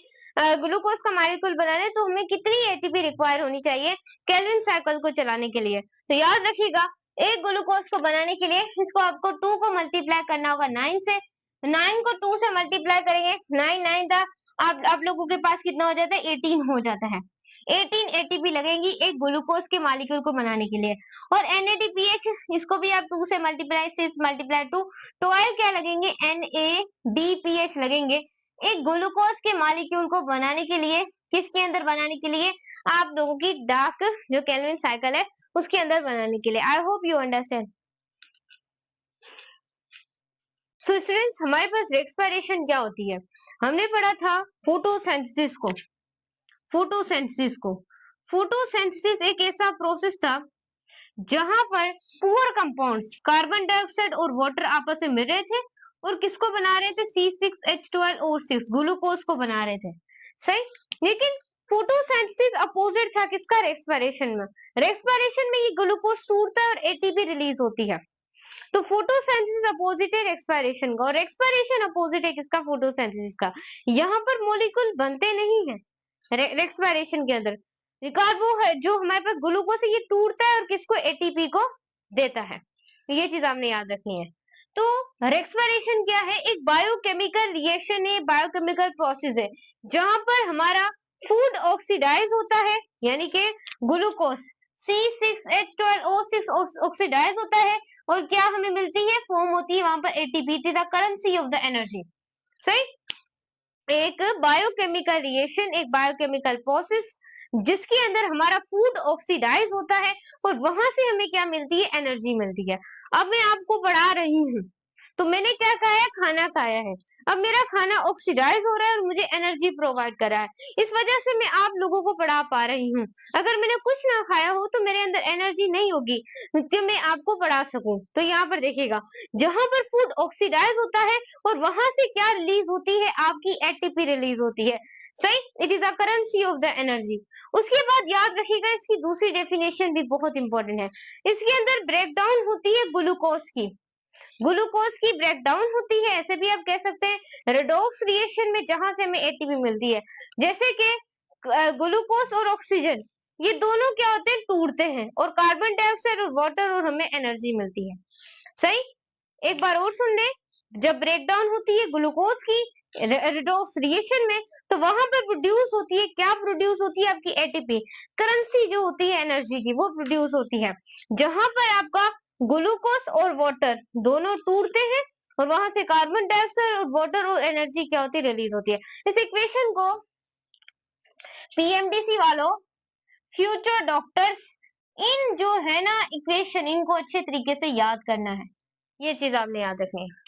ग्लूकोज का मॉलिक्यूल बनाना है तो हमें कितनी एटीपी रिक्वायर होनी चाहिए केल्विन साइकिल को चलाने के लिए। तो याद रखिएगा, एक ग्लूकोज को बनाने के लिए इसको आपको 2 को मल्टीप्लाई करना होगा 9 से। 9 को 2 से मल्टीप्लाई करेंगे, 9 9 दा आप लोगों के पास कितना हो जाता है, 18 हो जाता है। 18 एटीपी लगेंगी एक ग्लूकोज के मॉलिक्यूल को बनाने के लिए। और NADPH, इसको भी आप 2 से मल्टीप्लाई 6 मल्टीप्लाई 2 12 क्या लगेंगे, NADPH लगेंगे एक ग्लूकोज के मॉलिक्यूल को बनाने के लिए। किसके अंदर बनाने के लिए, आप लोगों की डार्क जो केल्विन साइकिल है उसके अंदर बनाने के लिए। I hope you understand. So students, हमारे पास रेस्पिरेशन क्या होती है, हमने पढ़ा था फोटोसिंथेसिस को। फोटोसिंथेसिस एक ऐसा प्रोसेस था जहां पर पुअर कंपाउंड्स कार्बन डाइऑक्साइड और वाटर आपस में मिल रहे थे और किसको बना रहे थे, C6H12O6 ग्लूकोज को बना रहे थे। सही, लेकिन फोटोसिंथेसिस अपोजिट था किसका, रेस्पिरेशन में। रेस्पिरेशन में ये ग्लूकोज टूटता है और एटीपी रिलीज होती है। तो फोटोसिंथेसिस अपोजिट है रेस्पिरेशन का, और रेस्पिरेशन अपोजिट है किसका, फोटोसिंथेसिस का। यहाँ पर मॉलिक्यूल बनते नहीं है रेस्पिरेशन के अंदर। कार्बो है जो हमारे पास ग्लूकोज है, ये टूटता है और किसको, एटीपी को देता है। ये चीज आपने याद रखनी है। तो रेस्पिरेशन क्या है, एक बायोकेमिकल रिएक्शन है, बायोकेमिकल प्रोसेस है जहां पर हमारा फूड ऑक्सीडाइज होता है, यानी कि ग्लूकोज C6H12O6 ऑक्सीडाइज होता है और क्या हमें मिलती है, फॉर्म होती है वहां पर ATP, the currency of the energy. सही, एक बायोकेमिकल रिएक्शन, एक बायोकेमिकल प्रोसेस जिसके अंदर हमारा फूड ऑक्सीडाइज होता है और वहां से हमें क्या मिलती है, एनर्जी मिलती है। अब मैं आपको पढ़ा रही हूँ, तो मैंने क्या खाया, खाना खाया है। अब मेरा खाना ऑक्सीडाइज हो रहा है और मुझे एनर्जी प्रोवाइड कर रहा है, इस वजह से मैं आप लोगों को पढ़ा पा रही हूँ। अगर मैंने कुछ ना खाया हो तो मेरे अंदर एनर्जी नहीं होगी कि मैं आपको पढ़ा सकूं। तो यहाँ पर देखिएगा, जहां पर फूड ऑक्सीडाइज होता है और वहां से क्या रिलीज होती है, आपकी एटीपी रिलीज होती है। सही, it is the currency of the energy. उसके बाद याद रखिएगा, इसकी दूसरी डेफिनेशन भी बहुत इंपॉर्टेंट है। इसके अंदर ब्रेकडाउन होती है ग्लूकोज की, ग्लूकोज की ब्रेकडाउन होती है, ऐसे भी आप कह सकते हैं रेडॉक्स रिएक्शन में, जहां से हमें एटीपी मिलती है। जैसे कि ग्लूकोज और ऑक्सीजन ये दोनों क्या होते हैं, टूटते हैं और कार्बन डाइऑक्साइड और वाटर और हमें एनर्जी मिलती है। सही, एक बार और सुन ले, जब ब्रेकडाउन होती है ग्लूकोज की रेडॉक्स रिएक्शन में, तो वहां पर प्रोड्यूस होती है, क्या प्रोड्यूस होती है, आपकी एटीपी, करेंसी जो होती है एनर्जी की, वो प्रोड्यूस होती है। जहां पर आपका ग्लूकोज और वाटर दोनों टूटते हैं और वहां से कार्बन डाइऑक्साइड और वाटर और एनर्जी क्या होती है, रिलीज होती है। इस इक्वेशन को पीएमडीसी वालों, फ्यूचर डॉक्टर्स, इन जो है ना इक्वेशन, इनको अच्छे तरीके से याद करना है, ये चीज आपने याद रखनी है।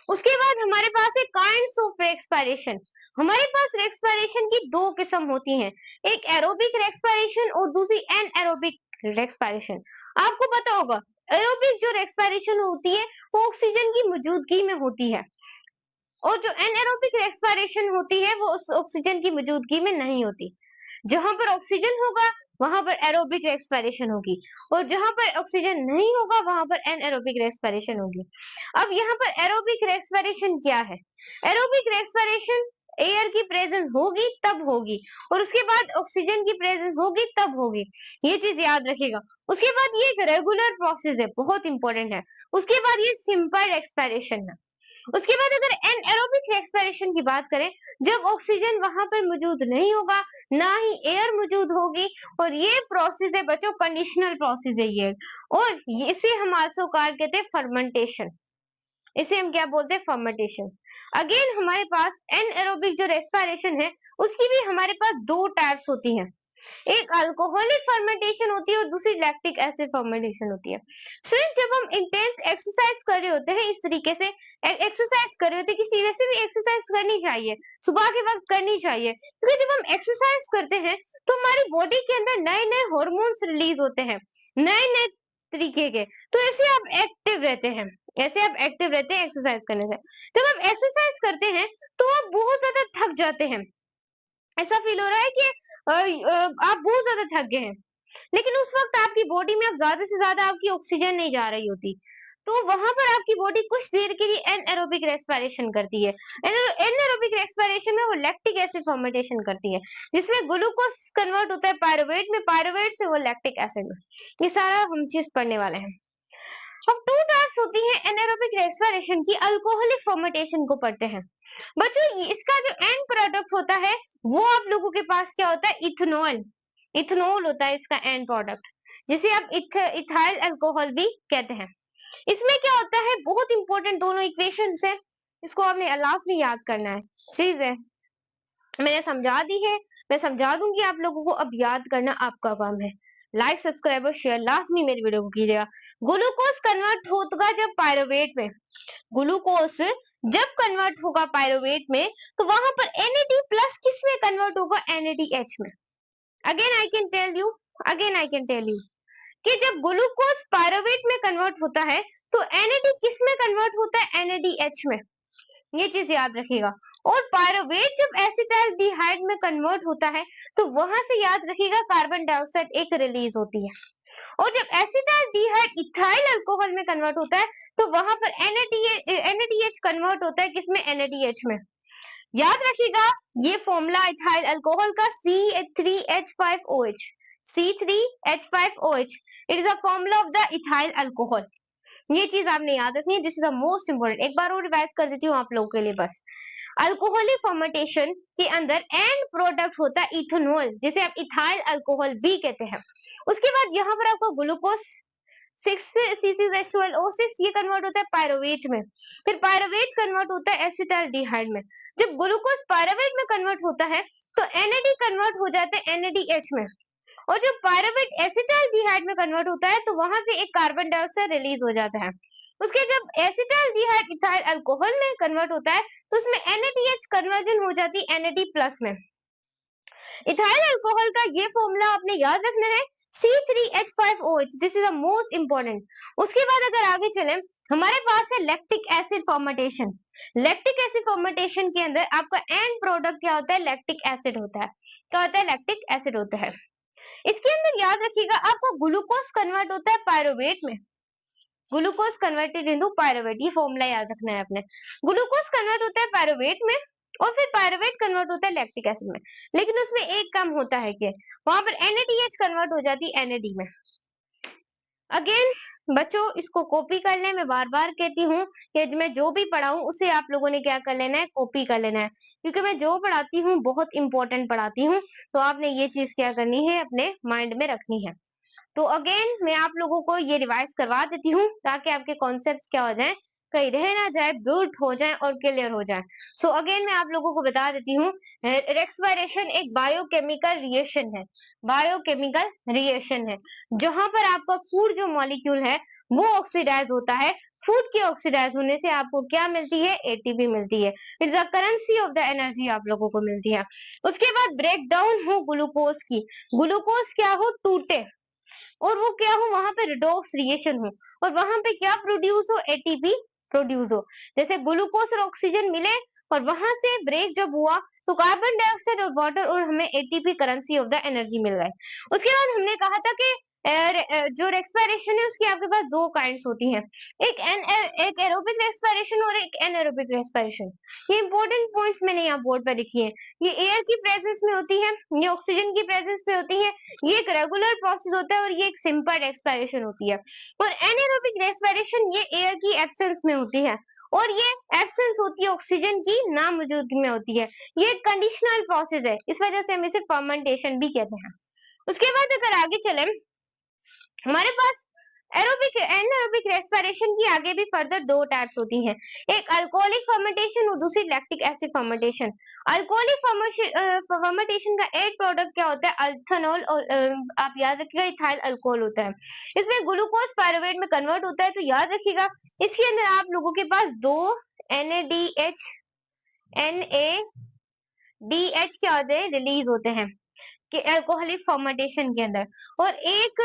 उसके बाद हमारे पास है काइंड्स ऑफ रेस्पिरेशन। हमारे पास रेस्पिरेशन की दो किस्म होती हैं, एक एरोबिक रेस्पिरेशन और दूसरी एनएरोबिक रेस्पिरेशन। आपको पता होगा एरोबिक जो रेस्पिरेशन होती है वो ऑक्सीजन की मौजूदगी में होती है, और जो एनएरोबिक रेस्पिरेशन होती है वो उस ऑक्सीजन की मौजूदगी में नहीं होती। जहां पर ऑक्सीजन होगा वहां पर एरोबिक रेस्पिरेशन होगी, और जहां पर ऑक्सीजन नहीं होगा वहां पर एनएरोबिक रेस्पिरेशन होगी। अब यहाँ पर एरोबिक रेस्पिरेशन क्या है, एरोबिक रेस्पिरेशन एयर की प्रेजेंस होगी तब होगी, और उसके बाद ऑक्सीजन की प्रेजेंस होगी तब होगी, ये चीज याद रखिएगा। उसके बाद ये एक रेगुलर प्रोसेस है, बहुत इंपॉर्टेंट है। उसके बाद ये सिंपल रेस्पिरेशन है। उसके बाद अगर एनएरोबिक रेस्पिरेशन की बात करें, जब ऑक्सीजन वहां पर मौजूद नहीं होगा, ना ही एयर मौजूद होगी, और ये प्रोसेस है बच्चों, कंडीशनल प्रोसेस है ये, और इसे हम आल्सो कॉल कहते हैं फर्मेंटेशन। इसे हम क्या बोलते हैं, फर्मेंटेशन। अगेन हमारे पास एनएरोबिक जो रेस्पिरेशन है उसकी भी हमारे पास दो टाइप्स होती हैं, एक अल्कोहलिक फर्मेंटेशन होती है और दूसरी लैक्टिक एसिड फर्मेंटेशन होती है। स्टूडेंट, जब हम इंटेंस एक्सरसाइज कर रहे होते हैं, इस तरीके से एक्सरसाइज कर रहे होते हैं, किसी वैसे भी एक्सरसाइज करनी चाहिए, सुबह के वक्त करनी चाहिए, क्योंकि जब हम एक्सरसाइज करते हैं तो हमारी बॉडी के अंदर नए नए हॉर्मोन्स रिलीज होते हैं, नए नए तरीके के। तो ऐसे आप एक्टिव रहते हैं, ऐसे आप एक्टिव रहते हैं एक्सरसाइज करने से। जब आप एक्सरसाइज करते हैं तो आप बहुत ज्यादा थक जाते हैं, ऐसा फील हो रहा है कि आप बहुत ज्यादा थक गए हैं, लेकिन उस वक्त आपकी बॉडी में अब ज्यादा से ज्यादा आपकी ऑक्सीजन नहीं जा रही होती, तो वहां पर आपकी बॉडी कुछ देर के लिए एनएरोबिक रेस्पिरेशन करती है। एनएरोबिक रेस्पिरेशन में वो लैक्टिक एसिड फॉर्मेटेशन करती है, जिसमें ग्लूकोज कन्वर्ट होता है पायरुवेट में, पायरुवेट से वो लैक्टिक एसिड में। ये सारा हम चीज पढ़ने वाले हैं। अब टू टाइप्स होती है एनारोबिक रेस्पिरेशन की, अल्कोहलिक फर्मेंटेशन को पढ़ते हैं। बच्चों इसका जो एंड प्रोडक्ट होता है वो आप लोगों के पास क्या होता है, इथेनॉल। इथेनॉल होता है इसका एंड प्रोडक्ट, जिसे आप इथाइल अल्कोहल भी कहते हैं। इसमें क्या होता है, बहुत इंपॉर्टेंट दोनों इक्वेशन है, इसको आपने लास्ट में याद करना है। चीज है मैंने समझा दी है, मैं समझा दूंगी आप लोगों को, अब याद करना आपका काम है। लाइक सब्सक्राइब और शेयर लाजमी मेरी वीडियो को कीजिएगा। ग्लूकोज कन्वर्ट होगा जब पायरुवेट में, ग्लूकोज जब कन्वर्ट होगा पायरुवेट में, तो वहां पर NAD प्लस किस में कन्वर्ट होगा, NADH में। Again I can tell you कि जब ग्लूकोज पायरुवेट में कन्वर्ट होता है तो NAD किस में कन्वर्ट होता है, NADH में। ये चीज याद रखिएगा। और पायरुवेट जब एसिटाल्डिहाइड में कन्वर्ट होता है तो वहां से याद रखिएगा कार्बन डाइऑक्साइड एक रिलीज होती है। और जब एसिटाल्डिहाइड इथाइल अल्कोहल में कन्वर्ट होता है तो वहां पर NADH कन्वर्ट होता है किसमें, NADH में। याद रखिएगा ये फॉर्मूला इथाइल अल्कोहल का C3H5OH, C3H5OH, it is a formula of the ethyl alcohol. ये चीज आपने याद रखनी है, this is the most important. एक बार और रिवाइज कर देती हूँ आप लोगों के लिए बस। अल्कोहलिक फर्मेंटेशन के अंदर एंड प्रोडक्ट होता है इथेनॉल, जिसे आप इथाइल अल्कोहल भी कहते हैं। उसके बाद यहाँ पर आपको ग्लूकोज 6C6H12O6 ये कन्वर्ट होता है पायरुवेट में, फिर पायरुवेट कन्वर्ट होता है एसिटाल्डिहाइड में। जब ग्लूकोज पायरुवेट में कन्वर्ट होता है तो NAD कन्वर्ट हो जाते हैं NADH में। और जब पायरुवेट एसिटाल्डिहाइड में कन्वर्ट होता है तो वहां से एक कार्बन डाइऑक्साइड रिलीज हो जाता है। उसके जब एसिटाल्डिहाइड इथाइल अल्कोहल में कन्वर्ट होता है तो उसमें NADH कन्वर्जन हो जाती है NAD प्लस में। इथाइल अल्कोहल का ये फॉर्मूला आपने याद रखना है, C3H5OH, this is the most important. उसके बाद अगर आगे चले, हमारे पास है lactic acid fermentation. Lactic acid fermentation के अंदर आपका एंड प्रोडक्ट क्या होता है, लैक्टिक एसिड होता है। क्या होता है, लैक्टिक एसिड होता है। इसके अंदर याद रखिएगा आपको ग्लूकोज कन्वर्ट होता है पायरुवेट में, ग्लूकोज कन्वर्टेड इनटू पायरुवेट, ये फॉर्मूला याद रखना है आपने। ग्लूकोज कन्वर्ट होता है पायरुवेट में और फिर पायरुवेट कन्वर्ट होता है लैक्टिक एसिड में, लेकिन उसमें एक कम होता है कि वहां पर NADH कन्वर्ट हो जाती है NAD में। अगेन बच्चों इसको कॉपी कर लें, मैं बार बार कहती हूँ कि मैं जो भी पढ़ाऊं उसे आप लोगों ने क्या कर लेना है, कॉपी कर लेना है, क्योंकि मैं जो पढ़ाती हूँ बहुत इंपॉर्टेंट पढ़ाती हूँ, तो आपने ये चीज क्या करनी है, अपने माइंड में रखनी है। तो अगेन मैं आप लोगों को ये रिवाइज करवा देती हूँ ताकि आपके कॉन्सेप्ट्स क्या हो जाएं, कहीं रह ना जाए, बिल्ड हो जाए और क्लियर हो जाए। सो अगेन मैं आप लोगों को बता देती हूँ, रेस्पिरेशन एक बायोकेमिकल रिएक्शन है, बायोकेमिकल रिएक्शन है, जहां पर आपका फूड जो मॉलिक्यूल है वो ऑक्सीडाइज होता है। फूड के ऑक्सीडाइज होने से आपको क्या मिलती है, ATP मिलती है। It's the currency of the energy आप लोगों को मिलती है। उसके बाद ब्रेक डाउन हो ग्लूकोज की, ग्लूकोज क्या हो, टूटे और वो क्या हो, वहां पे रिडॉक्स रिएक्शन हो और वहां पे क्या प्रोड्यूस हो, ATP प्रोड्यूस हो। जैसे ग्लूकोज और ऑक्सीजन मिले और वहां से ब्रेक जब हुआ तो कार्बन डाइऑक्साइड और वाटर और हमें ATP currency of the energy मिल गए। उसके बाद हमने कहा था कि जो रेस्पिरेशन है उसकी आपके पास दो काइंड्स होती हैं, एक एरोबिक रेस्पिरेशन और एक एनारोबिक रेस्पिरेशन। ये इंपॉर्टेंट पॉइंट्स मैंने यहाँ बोर्ड पर लिखी है। ये एयर की प्रेजेंस में होती है, ये ऑक्सीजन की प्रेजेंस में होती है, ये एक रेगुलर प्रोसेस होता है और ये एक सिंपल रेस्पिरेशन होती है। और एनारोबिक रेस्पिरेशन ये एयर की एब्सेंस में होती है और ये एब्सेंस होती है ऑक्सीजन की ना मौजूदगी में होती है। ये एक कंडीशनल प्रोसेस है, इस वजह से हम इसे फर्मेंटेशन भी कहते हैं। उसके बाद अगर आगे चले, हमारे पास एरोबिक एनारोबिक रेस्पिरेशन की आगे भी फर्दर दो टाइप्स होती हैं, एक अल्कोहलिक फर्मेंटेशन और दूसरी lactic acid fermentation. Alcoholic fermentation का एंड प्रोडक्ट क्या होता है, अल्थनॉल, और आप याद रखिएगा इथाइल अल्कोहल होता है। इसमें ग्लूकोज पायरुवेट में कन्वर्ट होता है, तो याद रखिएगा इसके अंदर आप लोगों के पास दो NADH क्या होते हैं, रिलीज होते हैं कि अल्कोहलिक फर्मेंटेशन के अंदर, और एक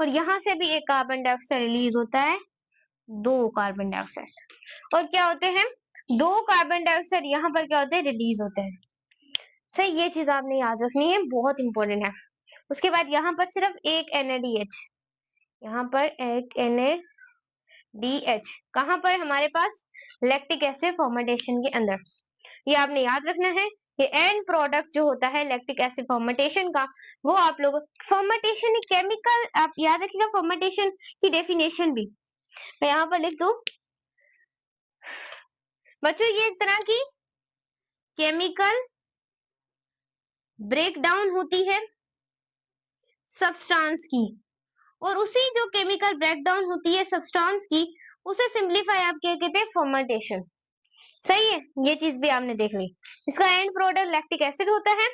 और यहाँ से भी एक कार्बन डाइऑक्साइड रिलीज होता है, दो कार्बन डाइऑक्साइड, और क्या होते हैं, दो कार्बन डाइऑक्साइड यहाँ पर क्या होते हैं, रिलीज होते हैं। सही, ये चीज आपने याद रखनी है, बहुत इंपॉर्टेंट है। उसके बाद यहाँ पर सिर्फ एक NADH, यहाँ पर एक NaDH, कहाँ पर हमारे पास लैक्टिक एसिड फॉर्मेटेशन के अंदर। ये आपने याद रखना है। ये एंड प्रोडक्ट जो होता है लैक्टिक एसिड फॉर्मेटेशन का, वो आप लोग फॉर्मेटेशन केमिकल, आप याद रखिएगा फॉर्मेटेशन की डेफिनेशन भी मैं यहाँ पर लिख दूं बच्चों। ये एक तरह की केमिकल ब्रेकडाउन होती है सब्सटेंस की, और उसी जो केमिकल ब्रेकडाउन होती है सब्सटेंस की, उसे सिंपलीफाई आप क्या कहते हैं, फॉर्मेटेशन। सही है, ये चीज भी आपने देख ली। इसका एंड प्रोडक्ट लैक्टिक एसिड होता है,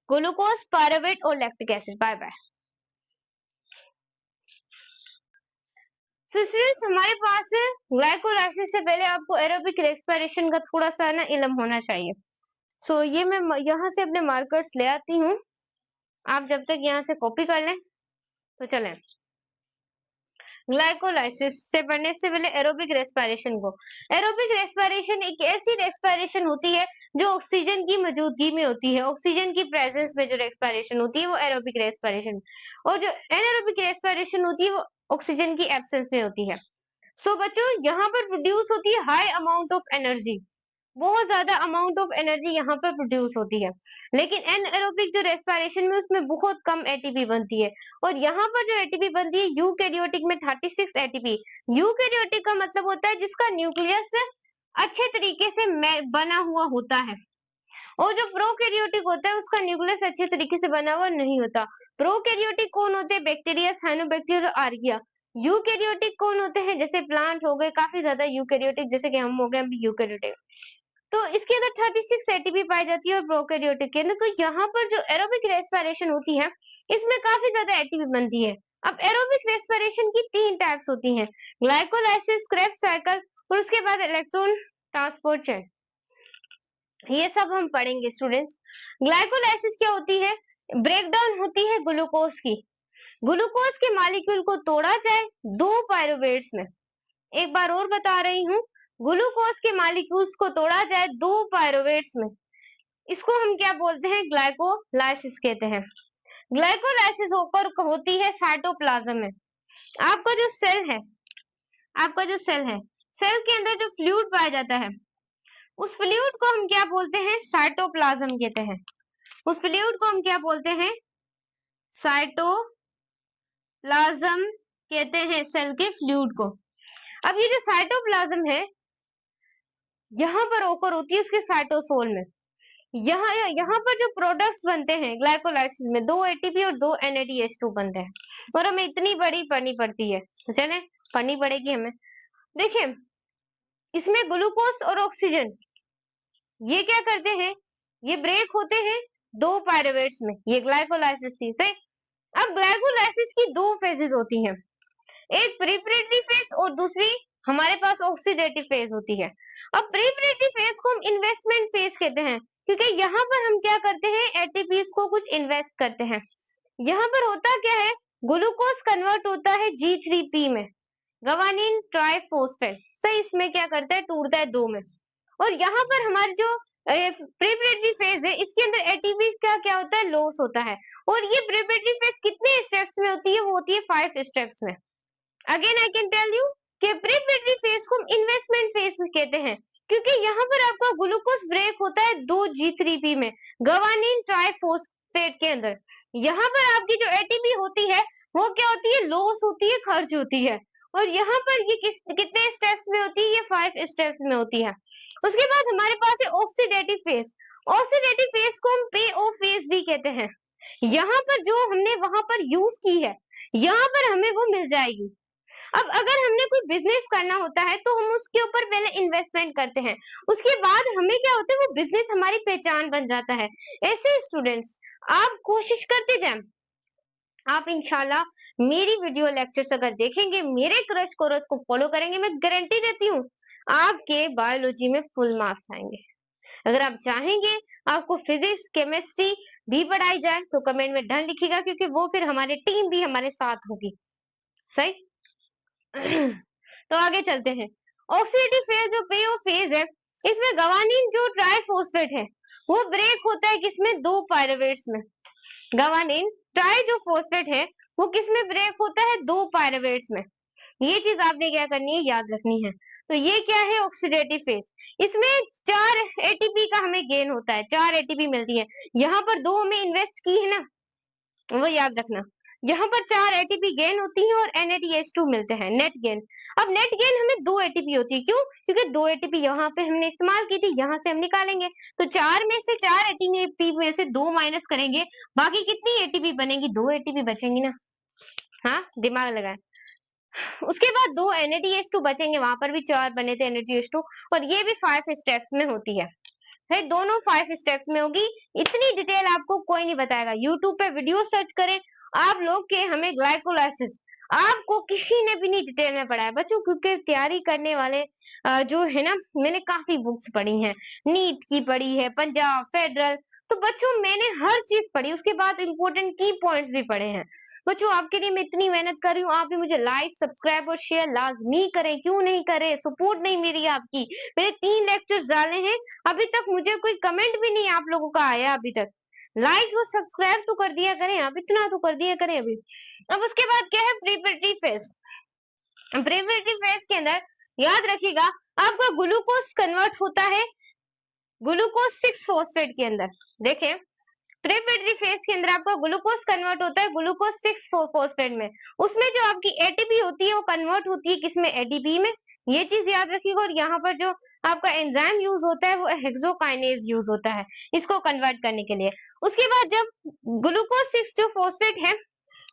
ग्लूकोज, पायरुवेट और lactic acid. Bye bye. So students, हमारे पास ग्लाइकोलाइसिस से पहले आपको एरोबिक रेस्पिरेशन का थोड़ा सा ना इल्म होना चाहिए। ये मैं यहाँ से अपने मार्कर्स ले आती हूँ, आप जब तक यहाँ से कॉपी कर लें तो चलें। ग्लाइकोलाइसिस से पढ़ने से पहले एरोबिक रेस्पिरेशन को, एरोबिक रेस्पिरेशन एक ऐसी रेस्पिरेशन होती है जो ऑक्सीजन की मौजूदगी में होती है, ऑक्सीजन की प्रेजेंस में जो रेस्पिरेशन होती है वो एरोबिक रेस्पिरेशन, और जो एनारोबिक रेस्पिरेशन होती है वो ऑक्सीजन की एब्सेंस में होती है। बच्चों, यहाँ पर प्रोड्यूस होती है हाई अमाउंट ऑफ एनर्जी, बहुत ज्यादा अमाउंट ऑफ एनर्जी यहाँ पर प्रोड्यूस होती है। लेकिन एनएरोबिक जो रेस्पिरेशन में उसमें बहुत कम एटीपी बनती है, और यहाँ पर जो एटीपी बनती है यूकैरियोटिक में 36 एटीपी। यूकैरियोटिक का मतलब होता है जिसका न्यूक्लियस अच्छे तरीके से बना हुआ होता है, और जो प्रोकैरियोटिक होता है उसका न्यूक्लियस अच्छे तरीके से बना हुआ नहीं होता। प्रोकैरियोटिक कौन होते हैं, बैक्टीरिया, साइनोबैक्टीरिया, आर्किया। यूकैरियोटिक कौन होते हैं, जैसे प्लांट हो गए, काफी ज्यादा यूकैरियोटिक, जैसे कि हम हो गए यूकैरियोटिक। तो इसके अंदर 36 एटीपी पाई जाती है, और प्रोकैरियोटिक के अंदर। तो यहाँ पर जो एरोबिक रेस्पिरेशन होती है इसमें काफी ज्यादा एटीपी बनती है। अब एरोबिक रेस्पिरेशन की 3 टाइप्स होती हैं, ग्लाइकोलाइसिस, क्रेब्स साइकिल, और उसके बाद इलेक्ट्रॉन ट्रांसपोर्ट चेन। ये सब हम पढ़ेंगे स्टूडेंट्स। ग्लाइकोलाइसिस क्या होती है, ब्रेकडाउन होती है ग्लूकोज की। ग्लूकोज के मॉलिक्यूल को तोड़ा जाए 2 पायरुवेट्स में। एक बार और बता रही हूँ, ग्लूकोज के मॉलिक्यूल्स को तोड़ा जाए 2 पायरुवेट्स में, इसको हम क्या बोलते हैं, ग्लाइकोलाइसिस कहते हैं। ग्लाइकोलाइसिस होकर होती है साइटोप्लाज्म में। आपका जो सेल है, आपका जो सेल है, सेल के अंदर जो फ्लूइड पाया जाता है, उस फ्लूइड को हम क्या बोलते हैं, साइटोप्लाज्म कहते हैं। उस फ्लूइड को हम क्या बोलते हैं, साइटोप्लाज्म कहते हैं, सेल के फ्लूइड को। अब ये जो साइटोप्लाज्म है यहाँ पर ओकर होती है उसके साइटोसोल में। यहाँ पर जो प्रोडक्ट्स बनते हैं ग्लाइकोलाइसिस में, 2 एटीपी और 2 NADH2 बनते हैं, और हमें इतनी बड़ी पढ़नी पड़ती है, तो चले पढ़नी पड़ेगी हमें। देखिए, इसमें ग्लूकोज और ऑक्सीजन ये क्या करते हैं, ये ब्रेक होते हैं 2 पायरुवेट्स में। ये ग्लाइकोलाइसिस थी, सही। अब ग्लाइकोलाइसिस की 2 फेजेस होती हैं, एक प्रिपरेटरी फेज और दूसरी हमारे पास ऑक्सीडेटिव फेज होती है। अब प्रिपरेटरी फेज को हम इन्वेस्टमेंट फेज कहते हैं, क्योंकि यहाँ पर हम क्या करते हैं, एटीपीज को कुछ इन्वेस्ट करते हैं। यहाँ पर होता क्या है, ग्लूकोज कन्वर्ट होता है G3P में, गवानीन ट्राइफॉस्फेट, सही। इसमें क्या करता है, टूटता है 2 में। और यहाँ पर हमारी जो प्रिपरेटरी फेज है, इसके अंदर एटीपी का क्या होता है, लॉस होता है। और ये प्रिपरेटरी फेज कितने स्टेप्स में होती है, वो होती है 5 स्टेप्स में। Again I can tell you कि प्रिपरेटरी फेज को इन्वेस्टमेंट फेज कहते हैं, क्योंकि यहाँ पर आपका ग्लूकोज ब्रेक होता है 2 G3P में, गवानीन ट्राइफॉस्फेट के अंदर। यहाँ पर आपकी जो एटीपी होती है वो क्या होती है, लॉस होती है, खर्च होती है। और यहाँ पर ये कितने स्टेप्स में होती है, ये 5 स्टेप्स में होती है। उसके बाद हमारे पास है ऑक्सीडेटिव फेज। ऑक्सीडेटिव फेज को हम PO फेज भी कहते हैं। यहाँ पर जो हमने वहां पर यूज की है, यहाँ पर हमें वो मिल जाएगी। अब अगर हमने कोई बिजनेस करना होता है तो हम उसके ऊपर पहले इन्वेस्टमेंट करते हैं, उसके बाद हमें क्या होता है, वो बिजनेस हमारी पहचान बन जाता है। ऐसे स्टूडेंट्स, आप कोशिश करते जाएं, आप इंशाल्लाह मेरी वीडियो लेक्चर्स अगर देखेंगे, मेरे क्रश कोर्स को फॉलो करेंगे, मैं गारंटी देती हूँ आपके बायोलॉजी में फुल मार्क्स आएंगे। अगर आप चाहेंगे आपको फिजिक्स, केमिस्ट्री भी पढ़ाई जाए तो कमेंट में डन लिखिएगा, क्योंकि वो फिर हमारी टीम भी हमारे साथ होगी, सही। तो आगे चलते हैं। ऑक्सीडेटिव फेज जो PO फेज है, इसमें गवानीन जो ट्राइफॉस्फेट है वो ब्रेक होता है किसमें, 2 पायरुवेट्स में। गवानीन ट्राई जो फॉस्फेट है वो किसमें ब्रेक होता है? 2 पायरुवेट्स में। ये चीज आपने क्या करनी है? याद रखनी है। तो ये क्या है? Oxidative phase. इसमें 4 एटीपी का हमें गेन होता है, 4 एटीपी मिलती है। यहाँ पर 2 हमें इन्वेस्ट की है ना, वो याद रखना। यहाँ पर 4 एटीपी गेन होती है और NADH2 मिलते हैं, नेट गेन। अब नेट गेन हमें 2 एटीपी होती है, क्यों? क्योंकि 2 एटीपी यहाँ पे हमने इस्तेमाल की थी, यहाँ से हम निकालेंगे। तो 4 में से 4 एटीपी में से 2 माइनस करेंगे, बाकी कितनी एटीपी बनेगी? 2 एटीपी बचेंगी ना। हाँ, दिमाग लगाए। उसके बाद 2 NADH2 बचेंगे, वहां पर भी 4 बने थे NADH2, और ये भी 5 स्टेप्स में होती है। दोनों 5 स्टेप्स में होगी। इतनी डिटेल आपको कोई नहीं बताएगा। यूट्यूब पे वीडियो सर्च करें आप लोग के हमें ग्लाइकोलाइसिस, आपको किसी ने भी नहीं डिटेल में पढ़ाया बच्चों, क्योंकि तैयारी करने वाले जो है ना, मैंने काफी बुक्स पढ़ी हैं, नीट की पढ़ी है, पंजाब फेडरल, तो बच्चों मैंने हर चीज पढ़ी, उसके बाद इंपॉर्टेंट की पॉइंट्स भी पढ़े हैं। बच्चों आपके लिए मैं इतनी मेहनत कर रही हूँ, आप भी मुझे लाइक सब्सक्राइब और शेयर लाजमी करें, क्यों नहीं करें? सपोर्ट नहीं मेरी आपकी। मैंने 3 लेक्चर्स डाले हैं, अभी तक मुझे कोई कमेंट भी नहीं आप लोगों का आया अभी तक। लाइक और सब्सक्राइब तो कर दिया करें आप, इतना तो कर दिया करें अभी। अब उसके बाद क्या है? Preparatory phase. प्रिपरेटरी फेज के अंदर याद रखिएगा, आपका ग्लूकोज कन्वर्ट होता है ग्लूकोज 6 फॉस्फेट के अंदर। देखें, प्रिपरेटरी फेज के अंदर आपका ग्लूकोज कन्वर्ट होता है ग्लूकोज 6 फॉस्फेट में। उसमें जो आपकी एटीपी होती है वो कन्वर्ट होती है किसमें? एडीपी में। ये चीज याद रखिएगा। और यहाँ पर जो आपका एंजाइम यूज होता है वो हेक्सोकाइनेज यूज होता है इसको कन्वर्ट करने के लिए। उसके बाद जब ग्लूकोज 6 जो फॉस्फेट है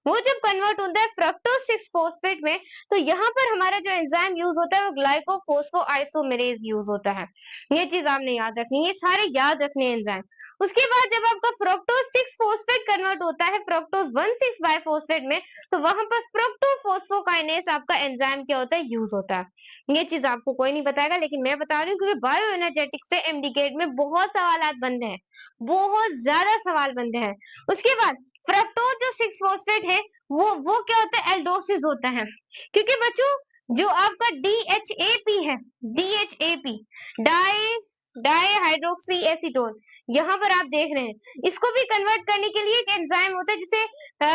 वो जब कन्वर्ट होता है फ्रक्टोज 6 फॉस्फेट में, तो यहाँ पर हमारा जो एंजाइम यूज होता है वो ग्लाइकोफोस्फोआइसोमेरेज यूज होता है। ये चीज आपने याद रखनी है, ये सारे याद रखने एंजाइम। उसके बाद जब आपका फ्रक्टोज 6 फॉस्फेट कन्वर्ट होता है फ्रक्टोज 1,6 बाइफॉस्फेट में, तो वहां पर फ्रक्टोफोस्फोकाइनेज आपका एंजाइम क्या होता है? यूज होता है। ये चीज आपको कोई नहीं बताएगा, लेकिन मैं बता रही हूँ, क्योंकि बायो एनर्जेटिक से एमडी गेट में बहुत सवाल बनते हैं, बहुत ज्यादा सवाल बनते हैं। उसके बाद फ्रक्टोज जो 6 फॉस्फेट है वो क्या होता है? एल्डोसिस होता है। क्योंकि बच्चों जो आपका DHAP है, DHAP di di hydroxy acetone, यहाँ पर आप देख रहे हैं, इसको भी कन्वर्ट करने के लिए एक एंजाइम होता है जिसे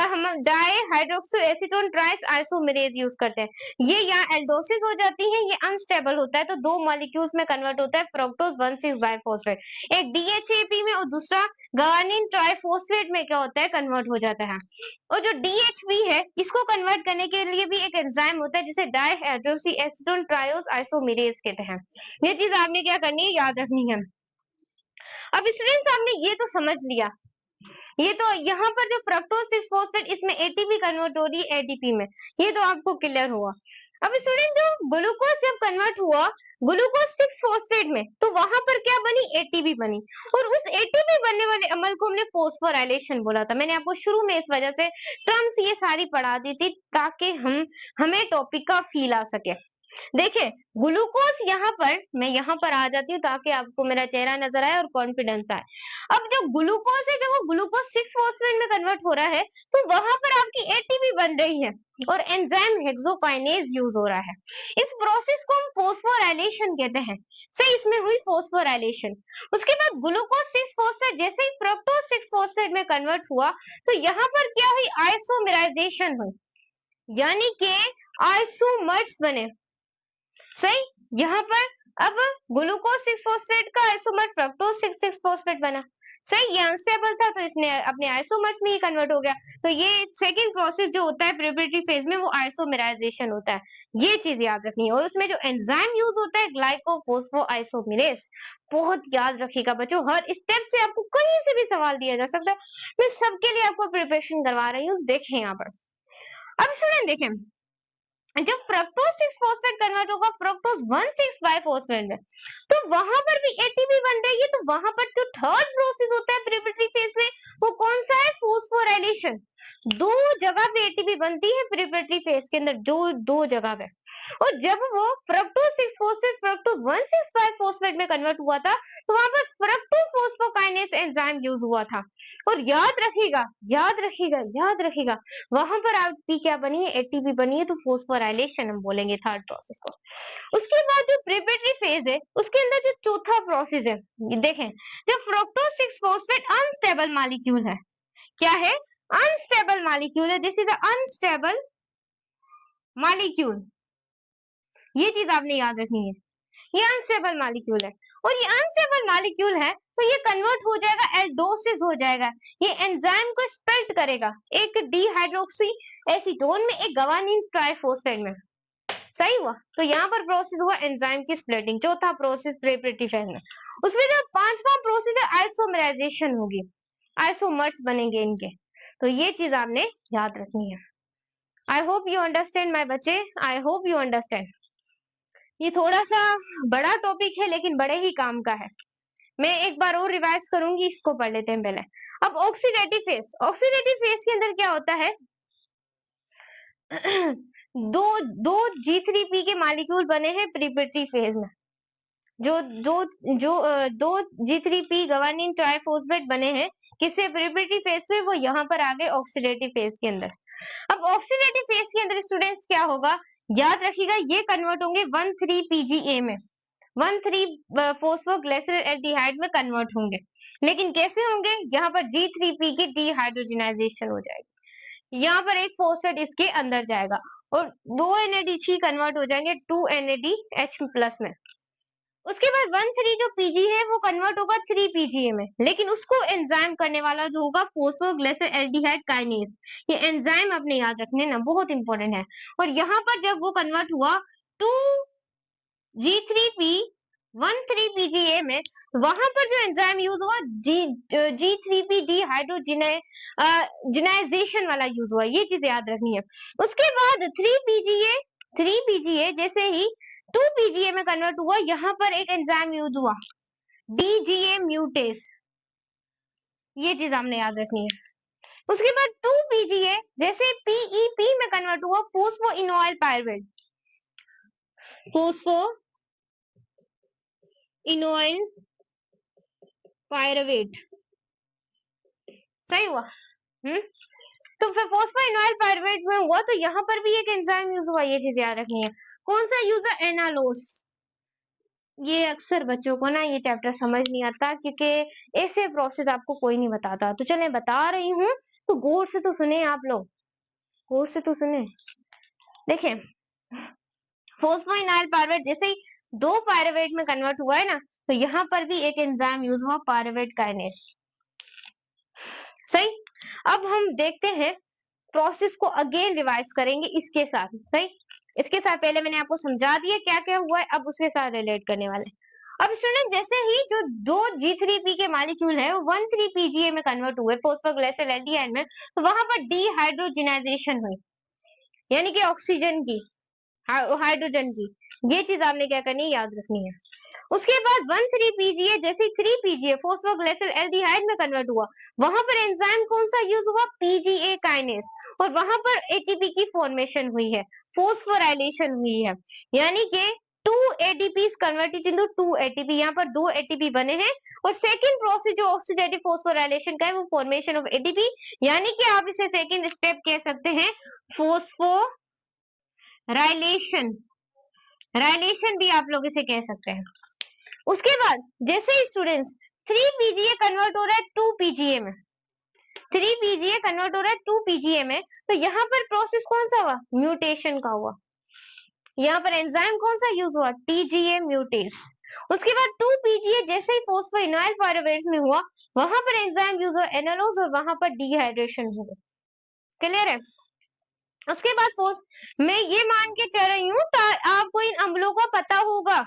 हम die hydroxy acetone ट्राइस isomerase use करते हैं। ये यहाँ एल्डोसिस हो जाती है, ये अनस्टेबल होता है, तो 2 मॉलिक्यूल्स में कन्वर्ट होता है फ्रक्टोज 1,6 बाइफॉस्फेट, एक DHAP में और दूसरा गार्निन ट्राइफॉस्फेट में क्या होता है? कन्वर्ट हो जाता है। और जो DHB है इसको कन्वर्ट करने के लिए भी एक एंजाइम होता है जिसे die hydroxy acetone triose isomerase कहते हैं। ये चीज आपने क्या करनी है? याद रखनी है। अब स्टूडेंट्स आपने ये तो समझ लिया, ये तो यहाँ पर जो फ्रक्टोज 6 फॉस्फेट इसमें एटीपी कन्वर्ट हो रही है एडीपी में, ये तो आपको क्लियर हुआ। अब स्टूडेंट जो ग्लूकोज जब कन्वर्ट हुआ ग्लूकोज 6 फॉस्फेट में, तो वहां पर क्या बनी? एटीपी बनी, और उस एटीपी बनने वाले अमल को हमने फोस्फोराइलेशन बोला था। मैंने आपको शुरू में इस वजह से टर्म्स ये सारी पढ़ा दी थी ताकि हमें टॉपिक का फील आ सके। देखिए ग्लूकोज यहाँ पर, मैं यहाँ पर आ जाती हूँ ताकि आपको मेरा चेहरा नजर आए और कॉन्फिडेंस आए। अब जो ग्लूकोज है, जब वो ग्लूकोज 6 फॉस्फेट में कन्वर्ट हो रहा है, तो वहां पर आपकी एटीपी बन रही है और एंजाइम हेक्सोकाइनेज यूज हो रहा है। इस प्रोसेस को हम फोस्फोराइलेशन कहते हैं। सही, इसमें हुई फोस्फोराइलेशन। उसके बाद ग्लूकोज 6 फॉस्फेट जैसे ही फ्रक्टोज 6 फॉस्फेट में कन्वर्ट हुआ, तो यहाँ पर क्या हुई? आइसोमेराइजेशन हुई, यानी कि आइसोमर्स बने। सही, यहाँ पर अब ग्लूकोज 6 फॉस्फेट का आइसोमर फ्रक्टोज 6 फॉस्फेट बना। सही, ये अनस्टेबल था तो इसने अपने आइसोमर्स में ही कन्वर्ट हो गया। तो ये सेकंड प्रोसेस जो होता है प्रिपरेटरी फेज में, वो आइसोमेराइजेशन होता है। ये चीज याद रखनी है। और उसमें जो एंजाइम यूज होता है ग्लाइकोफोस्फोआइसोमेरेज, बहुत याद रखिएगा बच्चों, हर स्टेप से आपको कहीं से भी सवाल दिया जा सकता है। मैं सबके लिए आपको प्रिपरेशन करवा रही हूँ, देखें यहाँ पर। अब स्टूडेंट देखें, जब फ्रक्टोज 6 फॉस्फेट कन्वर्ट होगा फ्रक्टोज 1,6 बाइफॉस्फेट में, तो वहां पर भी एटीपी बन रही है। तो वहां पर जो थर्ड प्रोसेस होता है प्रिपरेटरी फेज में, वो कौन सा है? फोस्फोराइलेशन। 2 जगह पे एटीपी बनती है प्रिपरेटरी फेज के अंदर, जो 2 जगह पे। और जब वो फ्रक्टोज 6 फॉस्फेट फ्रक्टोज 1,6 बाइफॉस्फेट में कन्वर्ट हुआ था, तो वहां पर फ्रक्टोफोस्फोकाइनेज एंजाइम यूज हुआ था। और याद रखिएगा, याद रखिएगा, याद रखिएगा, वहां पर आपकी क्या बनी है? एटीपी बनी है, तो फोस्फोराइलेशन हम बोलेंगे थर्ड प्रोसेस को। उसके बाद जो प्रिपरेटरी फेज है उसके अंदर जो चौथा प्रोसेस है, ये देखें, जब फ्रक्टोज 6 फॉस्फेट अनस्टेबल मॉलिक्यूल है, क्या है? अनस्टेबल मॉलिक्यूल है, this is a unstable molecule. ये चीज आपने याद रखनी है, ये अनस्टेबल मॉलिक्यूल है, और ये अनस्टेबल मॉलिक्यूल है तो ये कन्वर्ट हो जाएगा, एल्डोसिस हो जाएगा, ये एंजाइम को स्प्लिट करेगा, एक डिहाइड्रोक्सी एसीटोन में, एक गवानीन ट्राइफॉस्फेट में। सही हुआ, तो यहाँ पर प्रोसेस हुआ एंजाइम की स्प्लिटिंग। चौथा प्रोसेस प्रेपरेटिव फेज में। उसमें जो पांचवा प्रोसेस है आइसोमराइजेशन होगी, आइसोमर्स बनेंगे इनके, तो ये चीज आपने याद रखनी है। I hope you understand my बच्चे, आई होप यू अंडरस्टैंड। ये थोड़ा सा बड़ा टॉपिक है लेकिन बड़े ही काम का है। मैं एक बार और रिवाइज करूंगी, इसको पढ़ लेते हैं पहले। अब ऑक्सीडेटिव फेज, ऑक्सीडेटिव फेज के अंदर क्या होता है दो दो G3P के मॉलिक्यूल बने हैं प्रीपेरेटरी फेज में, जो दो जो दो G3P गवानीन ट्राइफॉस्फेट बने हैं किससे, प्रीपेरेटरी फेज में, वो यहाँ पर आ गए ऑक्सीडेटिव फेज के अंदर। अब ऑक्सीडेटिव फेज के अंदर स्टूडेंट्स क्या होगा, याद रखिएगा, ये कन्वर्ट होंगे 1,3-PGA में, 1,3-फोस्फोग्लिसरॉल्डिहाइड में कन्वर्ट होंगे। लेकिन कैसे होंगे, यहाँ पर G3P की डिहाइड्रोजनाइजेशन हो जाएगी, यहाँ पर एक फॉस्फेट इसके अंदर जाएगा और 2 NADH कन्वर्ट हो जाएंगे 2 NADH+ में। उसके बाद 1,3 जो PG है वो कन्वर्ट होगा 3-PGA में, लेकिन उसको एंजाइम करने वाला जो होगा फोस्फोग्लिसरॉल्डिहाइड काइनेज। ये एंजाइम अपने याद रखने ना, बहुत इंपॉर्टेंट है। और यहाँ पर जब वो कन्वर्ट हुआ 2G3P 1,3-PGA में, वहां पर जो एंजाइम यूज हुआ G3P डिहाइड्रोजिनाइजेशन वाला यूज हुआ, ये चीज याद रखनी है। उसके बाद 3PGA जैसे ही 2PGA में कन्वर्ट हुआ, यहाँ पर एक एंजाइम यूज हुआ DGA म्यूटेस, ये चीज हमने याद रखनी है। उसके बाद 2PGA जैसे PEP में कन्वर्ट हुआ फोस्फोइनोइल पायरुवेट, फोस्फोइनोइल पायरुवेट, सही हुआ। तो फिर फोस्फोइनोइल पायरुवेट में हुआ तो यहाँ पर भी एक एंजाइम यूज हुआ, ये चीज याद रखनी है। कौन सा यूज है, एनालोस। ये अक्सर बच्चों को ना ये चैप्टर समझ नहीं आता, क्योंकि ऐसे प्रोसेस आपको कोई नहीं बताता। तो चले बता रही हूँ, तो गौर से तो सुने आप लोग, गौर से तो सुने। देखें, फोस्फोइनोइल पायरुवेट जैसे ही 2 पायरुवेट में कन्वर्ट हुआ है ना, तो यहाँ पर भी एक एंजाइम यूज हुआ पायरुवेट काइनेज। सही। अब हम देखते हैं प्रोसेस को, अगेन रिवाइज करेंगे इसके साथ। सही, इसके साथ पहले मैंने आपको समझा दिया क्या क्या हुआ है, अब उसके साथ रिलेट करने वाले। अब स्टूडेंट, जैसे ही जो 2 G3P के मॉलिक्यूल है वो 1,3-PGA में कन्वर्ट हुए फोस्फोग्लिसरॉल्डिहाइड में, तो वहां पर डिहाइड्रोजनाइजेशन हुई, यानी कि ऑक्सीजन की, हाइड्रोजन की। ये चीज आपने क्या करनी है, याद रखनी है। उसके बाद 1,3-PGA जैसे 3PGA फोस्फोग्लिसरॉल्डिहाइड में कन्वर्ट हुआ, वहां पर एंजाइम कौन सा यूज हुआ, PGA काइनेज, और वहां पर ATP की फॉर्मेशन हुई है, फोस्फोराइलेशन हुई है, यानी कि 2 ATPs कन्वर्टेड इनटू 2 ATP, यहाँ पर 2 ATP बने हैं। और सेकंड प्रोसेस जो ऑक्सीडेटिव फोस्फोराइलेशन का है वो फॉर्मेशन ऑफ ATP, यानी कि आप इसे सेकंड स्टेप कह सकते हैं फोस्फोराइलेशन, राइलेशन भी आप लोग इसे कह सकते हैं। उसके बाद जैसे ही स्टूडेंट्स 3PGA कन्वर्ट हो रहा है 2PGA में, 3PGA कन्वर्ट हो रहा है 2PGA में, तो यहाँ पर प्रोसेस कौन सा हुआ, म्यूटेशन का हुआ। यहाँ पर एंजाइम कौन सा यूज हुआ, TGA म्यूटेस। उसके बाद 2PGA जैसे ही फोस्फोइनोइल पायरुवेट में हुआ, वहां पर एंजाइम यूज हुआ एनालोज, और वहां पर डिहाइड्रेशन हुआ। क्लियर है। उसके बाद मैं ये मान के चल रही हूँ आपको इन अम्लों का पता होगा,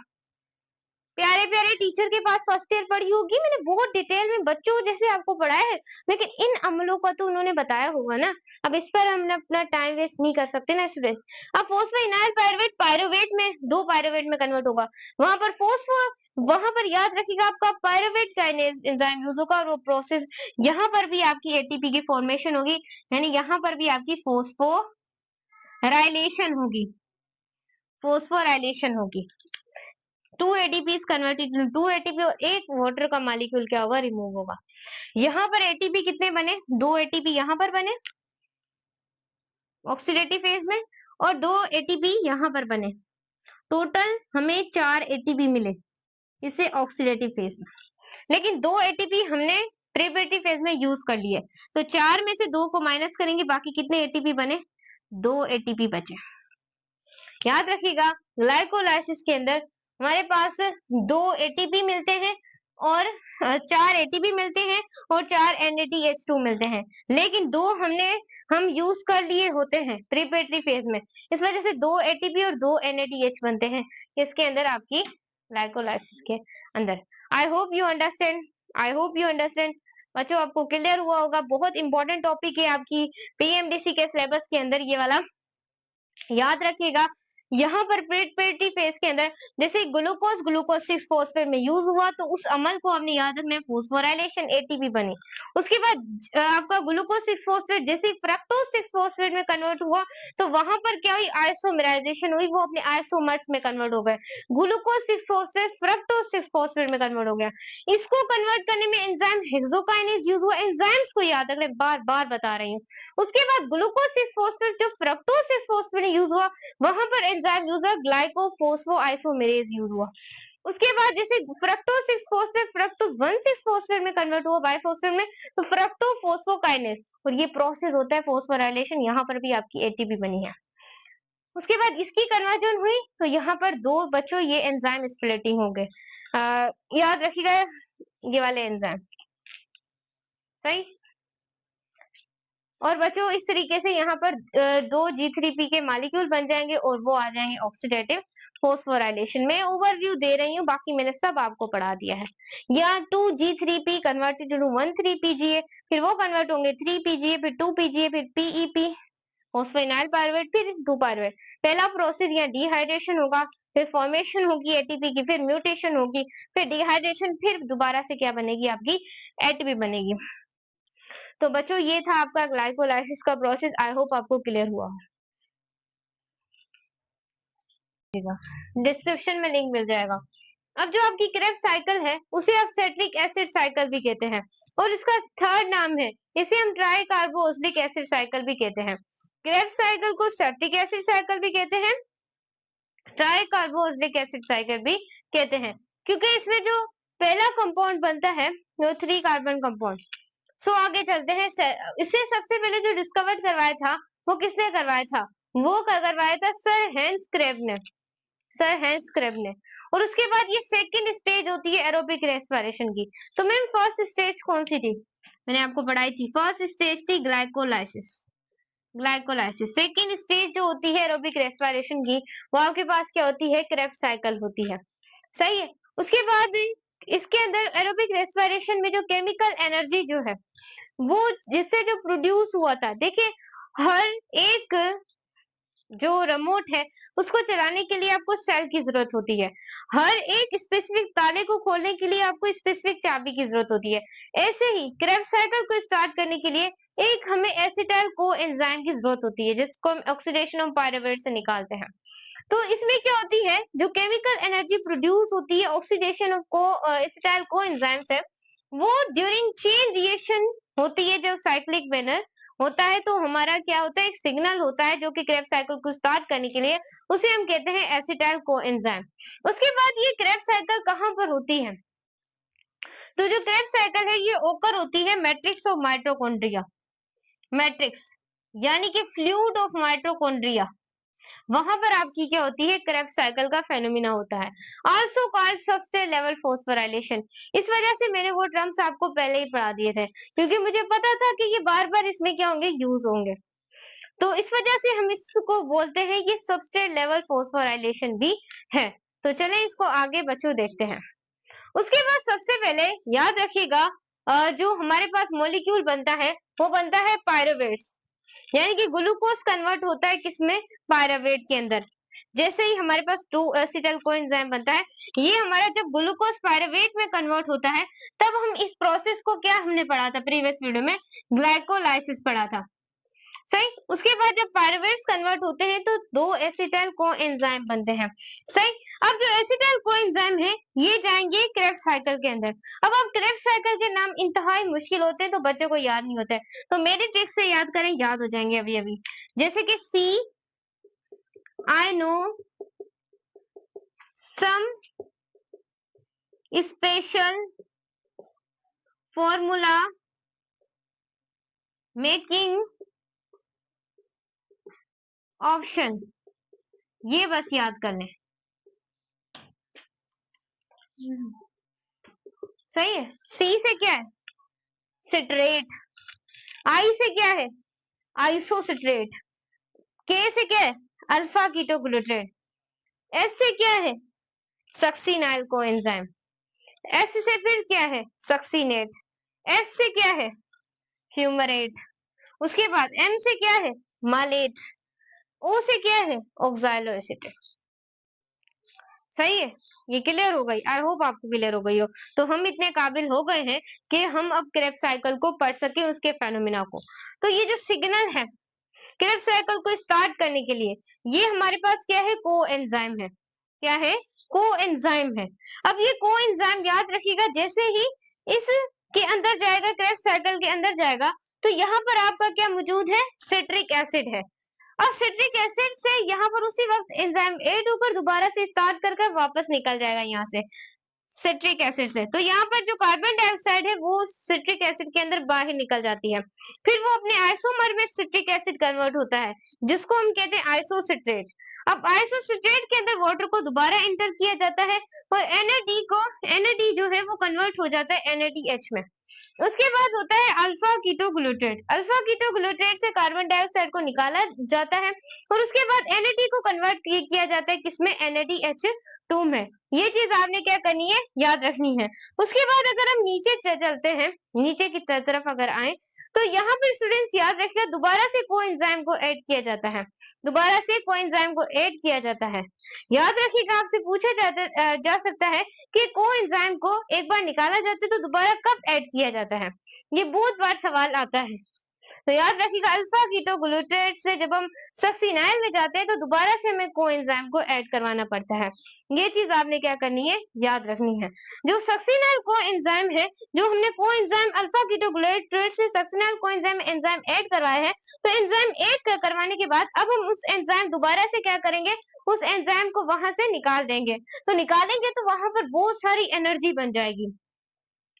प्यारे प्यारे टीचर के पास फर्स्ट ईयर पढ़ी होगी, मैंने बहुत डिटेल में बच्चों जैसे आपको पढ़ाया है, लेकिन इन अम्लों का तो उन्होंने बताया होगा ना। अब इस पर हम अपना टाइम वेस्ट नहीं कर सकते ना स्टूडेंट। अब फोस्फोइनोइल पायरुवेट पायरुवेट में 2 पायरुवेट में कन्वर्ट होगा, वहां पर वहां पर याद रखिएगा आपका पायरुवेट काइनेज एंजाइम यूज होगा, और वो प्रोसेस यहाँ पर भी आपकी ATP की फॉर्मेशन होगी, यानी यहाँ पर भी आपकी फोस्फोराइलेशन होगी, फोस्फोराइलेशन होगी। 2 ATP is converted into 2 ATP, और एक वाटर का मॉलिक्यूल क्या होगा, रिमूव होगा। यहाँ पर ATP कितने बने, 2 ATP यहाँ पर बने ऑक्सीडेटिव फेज में, और 2 ATP यहाँ पर बने, टोटल हमें 4 ATP मिले इसे ऑक्सीडेटिव फेज में। लेकिन 2 ATP हमने प्रिपरेटरी फेज में यूज कर लिए। तो 4 में से 2 को माइनस करेंगे, बाकी कितने एटीपी बने? 2 एटीपी बचे। याद रखिएगा ग्लाइकोलाइसिस के अंदर हमारे पास 2 एटीपी मिलते हैं और 4 एटीपी मिलते हैं और 4 NADH2 मिलते हैं, लेकिन 2 हम यूज कर लिए होते हैं प्रिपरेटरी फेज में, इस वजह से 2 एटीपी और 2 NADH बनते हैं इसके अंदर, आपकी ग्लाइकोलाइसिस के अंदर। I hope you understand, I hope you understand. बच्चों आपको क्लियर हुआ होगा, बहुत इंपॉर्टेंट टॉपिक है आपकी पीएमडीसी के सिलेबस के अंदर ये वाला। याद रखिएगा यहाँ पर प्रिपरेटरी फेज के अंदर जैसे ग्लूकोज 6 फॉस्फेट में यूज हुआ, तो उस अमल को आपने याद रखना है, फॉस्फोराइलेशन एटीपी बनी। उसके बाद आपका ग्लूकोज 6 फॉस्फेट जैसे फ्रक्टोज 6 फॉस्फेट में कन्वर्ट हुआ, तो वहां पर क्या हुई? आइसोमेराइजेशन हुई, वो अपने आइसोमर्स में कन्वर्ट हो गए। ग्लूकोज 6 फॉस्फेट फ्रक्टोज 6 फॉस्फेट में कन्वर्ट हो गया। इसको कन्वर्ट करने में एंजाइम हेक्सोकाइनेज यूज हुआ। एंजाइम्स को याद रखना, बार बार बता रही हूँ। उसके बाद ग्लूकोज 6 फॉस्फेट जो फ्रक्टोज 6 फॉस्फेट में यूज हुआ, वहां पर एंजाइम यूज हुआ ग्लाइकोफोस्फोआइसोमेरेज यूज हुआ। उसके बाद जैसे फ्रक्टोज 6 फॉस्फेट फ्रक्टोज 1 6 फॉस्फेट में कन्वर्ट हुआ बाइफॉस्फेट में, तो फ्रक्टोफोस्फोकाइनेज, और ये प्रोसेस होता है फॉस्फोराइलेशन, यहाँ पर भी आपकी एटीपी बनी है। उसके बाद इसकी कन्वर्जन हुई, तो यहाँ पर 2 बच्चों ये एंजाइम स्प्लिटिंग हो गए। याद रखिएगा ये वाले एंजाइम, सही। और बच्चों इस तरीके से यहाँ पर 2 G3P के मॉलिक्यूल बन जाएंगे और वो आ जाएंगे ऑक्सीडेटिव फॉस्फोराइलेशन में। ओवरव्यू दे रही हूँ, बाकी मैंने सब आपको पढ़ा दिया है। या 2G3P कन्वर्टेड टू 1,3-PGA, फिर वो कन्वर्ट होंगे 3-PGA, फिर 2-PGA, फिर PEP फॉस्फेनाइल पायरुवेट, फिर 2-पायरुवेट। पहला प्रोसेस यहाँ डिहाइड्रेशन होगा, फिर फॉर्मेशन होगी एटीपी की, फिर म्यूटेशन होगी, फिर डिहाइड्रेशन, फिर दोबारा से क्या बनेगी? आपकी एटीपी बनेगी। तो बच्चों ये था आपका ग्लाइकोलाइसिस का प्रोसेस। आई होप आपको क्लियर हुआ। डिस्क्रिप्शन में लिंक मिल जाएगा। अब जो आपकी क्रेब्स साइकिल है उसे आप सेट्रिक एसिड साइकिल भी कहते हैं, और इसका थर्ड नाम है, इसे हम ट्राई कार्बोक्सिलिक एसिड साइकिल भी कहते हैं। क्रेब्स साइकिल को सेट्रिक एसिड साइकिल भी कहते हैं, ट्राई कार्बोक्सिलिक एसिड साइकिल भी कहते हैं, क्योंकि इसमें जो पहला कंपाउंड बनता है वो 3 कार्बन कंपाउंड। सो आगे चलते हैं। इसे सबसे पहले जो डिस्कवर करवाया था वो किसने करवाया था? वो करवाया था सर हेंस क्रेब ने, सर हेंस क्रेब ने। और उसके बाद ये सेकंड स्टेज होती है एरोबिक रेस्पिरेशन की। तो मैम फर्स्ट स्टेज कौन सी थी? मैंने आपको पढ़ाई थी, फर्स्ट स्टेज थी ग्लाइकोलाइसिस। ग्लाइकोलाइसिस सेकंड स्टेज जो होती है एरोबिक रेस्पिरेशन की, वो आपके पास क्या होती है? क्रेब्स साइकिल होती है, सही है। उसके बाद इसके अंदर एरोबिक रेस्पिरेशन में जो केमिकल एनर्जी जो है वो जिससे जो प्रोड्यूस हुआ था, देखिए हर एक जो रिमोट है उसको चलाने के लिए आपको सेल की जरूरत होती है, हर एक स्पेसिफिक ताले को खोलने के लिए आपको स्पेसिफिक चाबी की जरूरत होती है। ऐसे ही क्रेब्स साइकिल को स्टार्ट करने के लिए एक हमें एसिटाइल कोएंजाइम की जरूरत होती है, जिसको हम ऑक्सीडेशन ऑफ पायरुवेट से निकालते हैं। तो इसमें क्या होती है, जो केमिकल एनर्जी प्रोड्यूस होती है ऑक्सीडेशन ऑफ को एसिटाइल कोएंजाइम से, वो ड्यूरिंग चेन रिएक्शन होती है, जब साइक्लिक मैनर होता है, तो हमारा क्या होता है? एक सिग्नल होता है जो कि क्रेब्स साइकिल को स्टार्ट करने के लिए, उसे हम कहते हैं एसिटाइल कोएंजाइम। उसके बाद ये क्रेब्स साइकिल कहाँ पर होती है? तो जो क्रेब्स साइकिल है ये ओकर होती है मैट्रिक्स ऑफ माइटोकॉन्ड्रिया, मैट्रिक्स यानी कि फ्लूइड ऑफ माइटोकॉन्ड्रिया, वहां पर आपकी क्या होती है? क्रेब्स साइकिल का फेनोमेना होता है, also called subset level phosphorylation. इस वजह से मैंने वो टर्म्स आपको पहले ही पढ़ा दिए थे, क्योंकि मुझे पता था कि ये बार बार इसमें क्या होंगे? यूज होंगे। तो इस वजह से हम इसको बोलते हैं ये सबस्ट्रेट लेवल फॉस्फोराइलेशन भी है। तो चलें इसको आगे बच्चों देखते हैं। उसके बाद सबसे पहले याद रखिएगा जो हमारे पास मॉलिक्यूल बनता है वो बनता है पायरुवेट्स, यानी कि ग्लूकोज कन्वर्ट होता है किसमें? पायरुवेट के अंदर। जैसे ही हमारे पास 2 एसिटाइल कोएंजाइम बनता है, ये हमारा जब ग्लूकोज पायरुवेट में कन्वर्ट होता है, तब हम इस प्रोसेस को क्या हमने पढ़ा था प्रीवियस वीडियो में? ग्लाइकोलाइसिस पढ़ा था, सही। उसके बाद जब पायरुवेट्स कन्वर्ट होते हैं तो 2 एसिटाइल कोएंजाइम बनते हैं, सही। अब जो एसिटाइल कोएंजाइम है ये जाएंगे क्रेब्स साइकिल के अंदर। अब क्रेब्स साइकिल के नाम इंतहाई मुश्किल होते हैं, तो बच्चों को याद नहीं होता है, तो मेरी ट्रिक से याद करें, याद हो जाएंगे अभी अभी। जैसे कि see I know some special formula making option, ये बस याद कर लें। सही है। सी से क्या है? सिट्रेट। आई से क्या है? आइसोसिट्रेट। के से क्या है? Alpha ketoglutarate. एस से क्या है? Succinyl coenzyme. एस से फिर क्या है? सक्सिनेट। एस से क्या है? फ्यूमरेट। उसके बाद एम से क्या है? मालेट। ओ से क्या है? Oxalo acetate. सही है। ये क्लियर हो गई। आई होप आपको क्लियर हो गई हो। तो हम इतने काबिल हो गए हैं कि हम अब क्रेब्स साइकिल को पढ़ सके, उसके फेनोमेना को। तो ये जो सिग्नल है क्रेब्स साइकिल को स्टार्ट करने के लिए, ये हमारे पास क्या है? कोएंजाइम है। क्या है? कोएंजाइम है। अब ये कोएंजाइम याद रखिएगा, जैसे ही इस के अंदर जाएगा, क्रेब्स साइकिल के अंदर जाएगा, तो यहाँ पर आपका क्या मौजूद है? सिट्रिक एसिड है। और सिट्रिक एसिड से यहाँ पर उसी वक्त एंजाइम ऐड होकर दोबारा से स्टार्ट कर वापस निकल जाएगा यहाँ से सिट्रिक एसिड से। तो यहाँ पर जो कार्बन डाइऑक्साइड है वो सिट्रिक एसिड के अंदर बाहर निकल जाती है, फिर वो अपने आइसोमर में सिट्रिक एसिड कन्वर्ट होता है, जिसको हम कहते हैं आइसोसिट्रेट। अब आइसोसिट्रेट के अंदर वाटर को दोबारा एंटर किया जाता है और NAD जो है वो कन्वर्ट हो जाता है NADH में। उसके बाद होता है अल्फा कीटोग्लूटारेट। अल्फा कीटोग्लूटारेट से कार्बन डाइऑक्साइड को निकाला जाता है और उसके बाद NAD को कन्वर्ट किया जाता है किसमें? NADH2 में। ये चीज आपने क्या करनी है? याद रखनी है। उसके बाद अगर हम नीचे चलते हैं, नीचे की तरफ अगर आए, तो यहाँ पर स्टूडेंट्स याद रखिएगा, दोबारा से कोएंजाइम को ऐड किया जाता है। दोबारा से कोएंजाइम को ऐड किया जाता है। याद रखिएगा, आपसे पूछा जा सकता है कि कोएंजाइम को एक बार निकाला जाता है तो दोबारा कब ऐड किया जाता है? ये बहुत बार सवाल आता है। तो याद रखिएगा, अल्फा कीटोग्लूटारेट से जब हम सक्सिनाइल में जाते हैं तो दोबारा से हमें कोएंजाइम को ऐड करवाना पड़ता है। ये चीज आपने क्या करनी है? याद रखनी है। जो सक्सिनाइल कोएंजाइम है, जो हमने कोएंजाइम अल्फा कीटोग्लूटारेट से सक्सिनाइल कोएंजाइम एंजाइम ऐड करवाया है, तो एंजाइम ऐड करवाने के बाद अब हम उस एंजाइम दोबारा से क्या करेंगे? उस एंजाइम को वहां से निकाल देंगे। तो निकालेंगे तो वहां पर बहुत सारी एनर्जी बन जाएगी।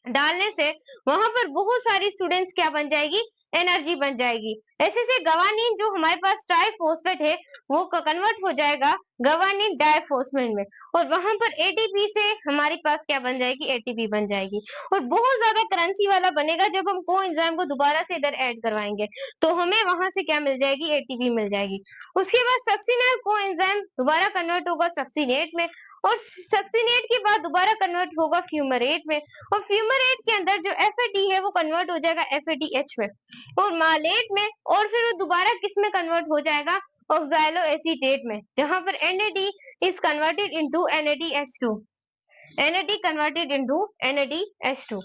डालने से वहां पर बहुत सारी स्टूडेंट्स क्या बन जाएगी? एनर्जी बन जाएगी। ऐसे से गवानीन जो हमारे पास ट्राइफॉस्फेट है वो कन्वर्ट हो जाएगा गवानीन डाइफॉस्फेट में, और वहां पर एटीपी से हमारे पास क्या बन जाएगी? एटीपी बन जाएगी। और बहुत ज्यादा करेंसी वाला बनेगा जब हम कोएंजाइम को दोबारा से इधर ऐड करवाएंगे, तो हमें वहां से क्या मिल जाएगी? एटीपी मिल जाएगी। उसके बाद सक्सिनाइल कोएंजाइम दोबारा कन्वर्ट होगा सक्सिनेट में, और सक्सिनेट के बाद दोबारा कन्वर्ट होगा फ्यूमरेट में, और फ्यूमरेट के अंदर जो FAD है वो कन्वर्ट हो जाएगा FADH में और मालेट में, और फिर वो दोबारा किस में कन्वर्ट हो जाएगा? ऑक्सैलो एसीटेट में, जहां पर NAD is converted into NADH2। NAD converted into NADH2।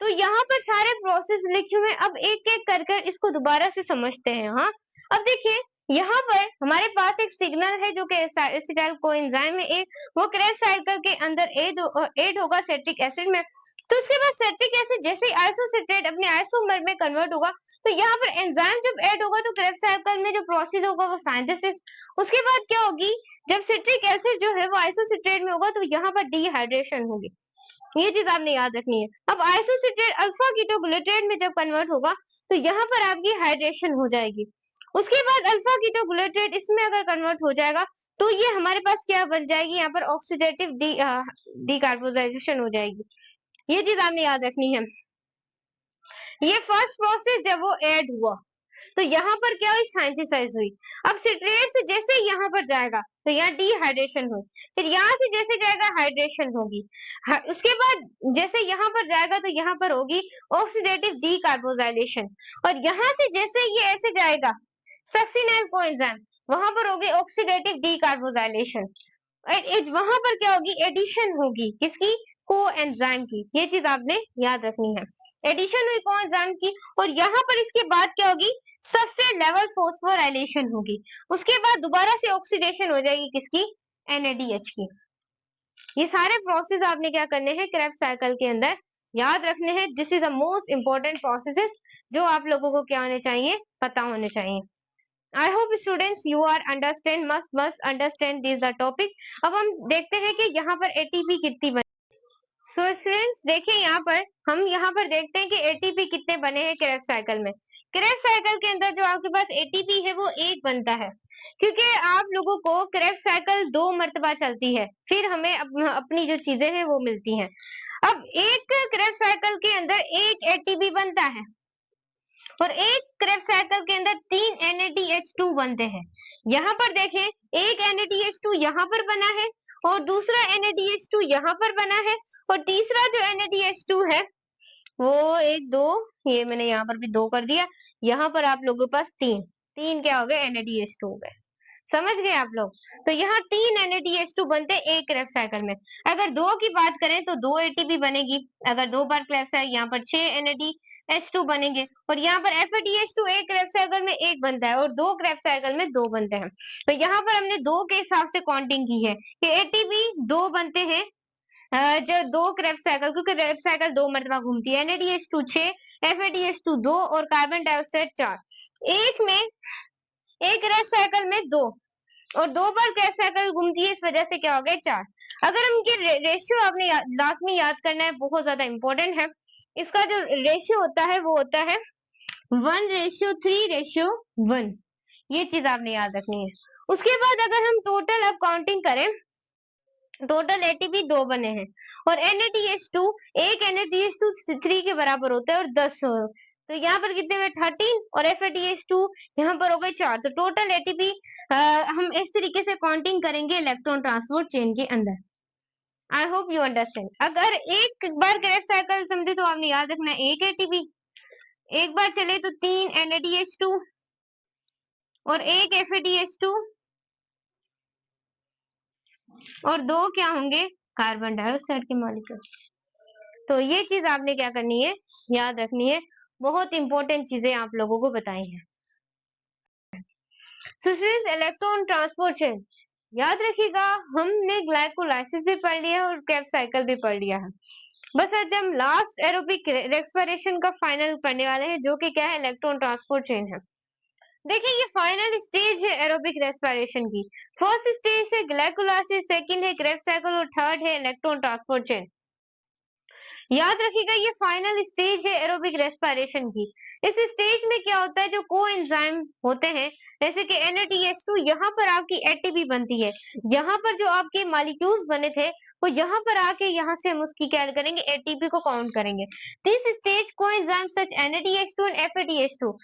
तो यहाँ पर सारे प्रोसेस लिखे हुए, अब एक एक कर कर इसको दोबारा से समझते हैं। हाँ, अब देखिए यहाँ पर हमारे पास एक सिग्नल है जो कि एसिटाइल कोएंजाइम है एक, वो क्रेब्स साइकिल के अंदर ऐड होगा सिट्रिक एसिड में। तो उसके बाद सिट्रिक एसिड जैसे ही आइसोसिट्रेट अपने आइसोमर में कन्वर्ट होगा, तो यहाँ पर एंजाइम जब ऐड होगा तो क्रेब्स साइकिल में जो प्रोसेस होगा वो सिंथेसिस। उसके बाद क्या होगी? जब सिट्रिक एसिड जो है वो आइसोसिट्रेट में होगा तो यहाँ पर डिहाइड्रेशन होगी। ये चीज आपने याद रखनी है। अब आइसोसिट्रेट अल्फा कीटोग्लूटारेट में जब कन्वर्ट होगा तो यहाँ पर आपकी हाइड्रेशन हो जाएगी। उसके बाद अल्फा कीटोग्लूटारेट इसमें अगर कन्वर्ट हो जाएगा तो ये हमारे पास क्या बन जाएगी? यहाँ पर ऑक्सीडेटिव डीकार्बोनाइजेशन हो जाएगी। ये चीज आपने याद रखनी है। ये फर्स्ट प्रोसेस जब वो ऐड हुआ तो यहाँ पर क्या हुई? साइंथिसाइज हुई। अब सिट्रेट से जैसे यहाँ पर जाएगा तो यहाँ डिहाइड्रेशन हुई, फिर यहाँ से जैसे जाएगा हाइड्रेशन होगी। उसके बाद जैसे यहाँ पर जाएगा तो यहाँ पर होगी ऑक्सीडेटिव डीकार्बोजाइलेशन, और यहाँ से जैसे ये ऐसे जाएगा सक्सिनाइल कोएंजाइम, वहां पर होगी ऑक्सीडेटिव डीकार्बोजाइलेशन। वहां पर क्या होगी? एडिशन होगी किसकी? कोएंजाइम की। ये चीज आपने याद रखनी है। एडिशन हुई कोएंजाइम की, और यहाँ पर इसके बाद क्या होगी? सबस्ट्रेट लेवल फॉस्फोराइलेशन होगी। उसके बाद दोबारा से ऑक्सीडेशन हो जाएगी किसकी? NADH की। ये सारे प्रोसेस आपने क्या करने हैं? क्रेब्स साइकिल के अंदर याद रखने हैं। This is the most important processes जो आप लोगों को क्या होने चाहिए? पता होने चाहिए। I hope students you are understand, must understand this the topic. अब हम देखते हैं कि यहाँ पर ATP कितनी सो स्टूडेंट्स देखिए यहाँ पर देखते हैं कि एटीपी कितने बने हैं क्रेब्स साइकिल में। क्रेब्स साइकिल के अंदर जो आपके पास एटीपी है वो एक बनता है, क्योंकि आप लोगों को क्रेब्स साइकिल 2 मर्तबा चलती है, फिर हमें अपनी जो चीजें हैं वो मिलती हैं। अब एक क्रेब्स साइकिल के अंदर एक एटीपी बनता है और एक क्रेब्स साइकिल के अंदर 3 NADH2 बनते हैं। यहाँ पर देखें, एक NADH2 यहाँ पर बना है और दूसरा NADH2 यहाँ पर बना है और तीसरा जो NADH2 है वो 1 2, ये मैंने यहाँ पर भी 2 कर दिया, यहाँ पर आप लोगों के पास 3 क्या हो गए, NADH2 हो गए। समझ गए आप लोग? तो यहाँ 3 NADH2 बनते हैं एक क्रेब्स साइकिल में। अगर 2 की बात करें तो 2 एटीपी बनेगी। अगर 2 बार क्रेब्स है, यहाँ पर 6 NADH2 बनेंगे और यहाँ पर FADH2 एक क्रेब्स साइकिल में 1 बनता है और 2 क्रेब्स साइकिल में 2 बनते हैं। तो यहाँ पर हमने 2 के हिसाब से काउंटिंग की है कि एटीपी 2 बनते हैं, जो 2 क्रेब्स साइकिल, क्योंकि क्रेब्स साइकिल 2 मरतबा घूमती है। NADH2 6, FADH2 2 और कार्बन डाइऑक्साइड 4। एक क्रेब्स साइकिल में 2 और 2 बार क्रेब्स साइकिल घूमती है, इस वजह से क्या हो गए 4। अगर हम ये रेशियो आपने लाजमी याद करना है, बहुत ज्यादा इंपॉर्टेंट है। इसका जो रेशियो होता है वो होता है 1:3:1। ये चीज आपने याद रखनी है। उसके बाद अगर हम टोटल अब काउंटिंग करें, टोटल एटीपी 2 बने हैं और NADH2 एक NADH2 3 के बराबर होता है और 10 तो यहाँ पर कितने हुए 13 और FADH2 यहाँ पर हो गए 4। तो टोटल एटीपी हम इस तरीके से काउंटिंग करेंगे इलेक्ट्रॉन ट्रांसपोर्ट चेन के अंदर। I hope you understand. अगर एक बार क्रेब्स साइकिल समझे तो आपने याद रखना है एक एटीपी, एक बार चले तो 3 NADH2 और एक FADH2 और 2 क्या होंगे, कार्बन डाइऑक्साइड के मॉलिक्यूल। तो ये चीज आपने क्या करनी है, याद रखनी है। बहुत इंपॉर्टेंट चीजें आप लोगों को बताई हैं। इलेक्ट्रॉन ट्रांसपोर्ट चेन याद रखिएगा, हमने ग्लाइकोलाइसिस भी पढ़ लिया है और क्रेब्स साइकिल भी पढ़ लिया है। बस आज हम लास्ट एरोबिक रेस्पिरेशन का फाइनल पढ़ने वाले हैं, जो कि क्या है, इलेक्ट्रॉन ट्रांसपोर्ट चेन है। देखिए ये फाइनल स्टेज है एरोबिक रेस्पिरेशन की। फर्स्ट स्टेज है ग्लाइकोलाइसिस, सेकंड है क्रेब्स साइकिल और थर्ड है इलेक्ट्रॉन ट्रांसपोर्ट चेन। याद रखिएगा ये फाइनल स्टेज है एरोबिक रेस्पिरेशन की। इस स्टेज में क्या होता है, जो कोएंजाइम होते हैं जैसे कि NADH2, यहाँ पर आपकी एटीपी बनती है, यहाँ पर जो आपके मॉलिक्यूल्स बने थे वो यहाँ पर आके यहाँ से हम उसकी क्या करेंगे, एटीपी को काउंट करेंगे। This stage coenzyme such NADH2 and FADH2,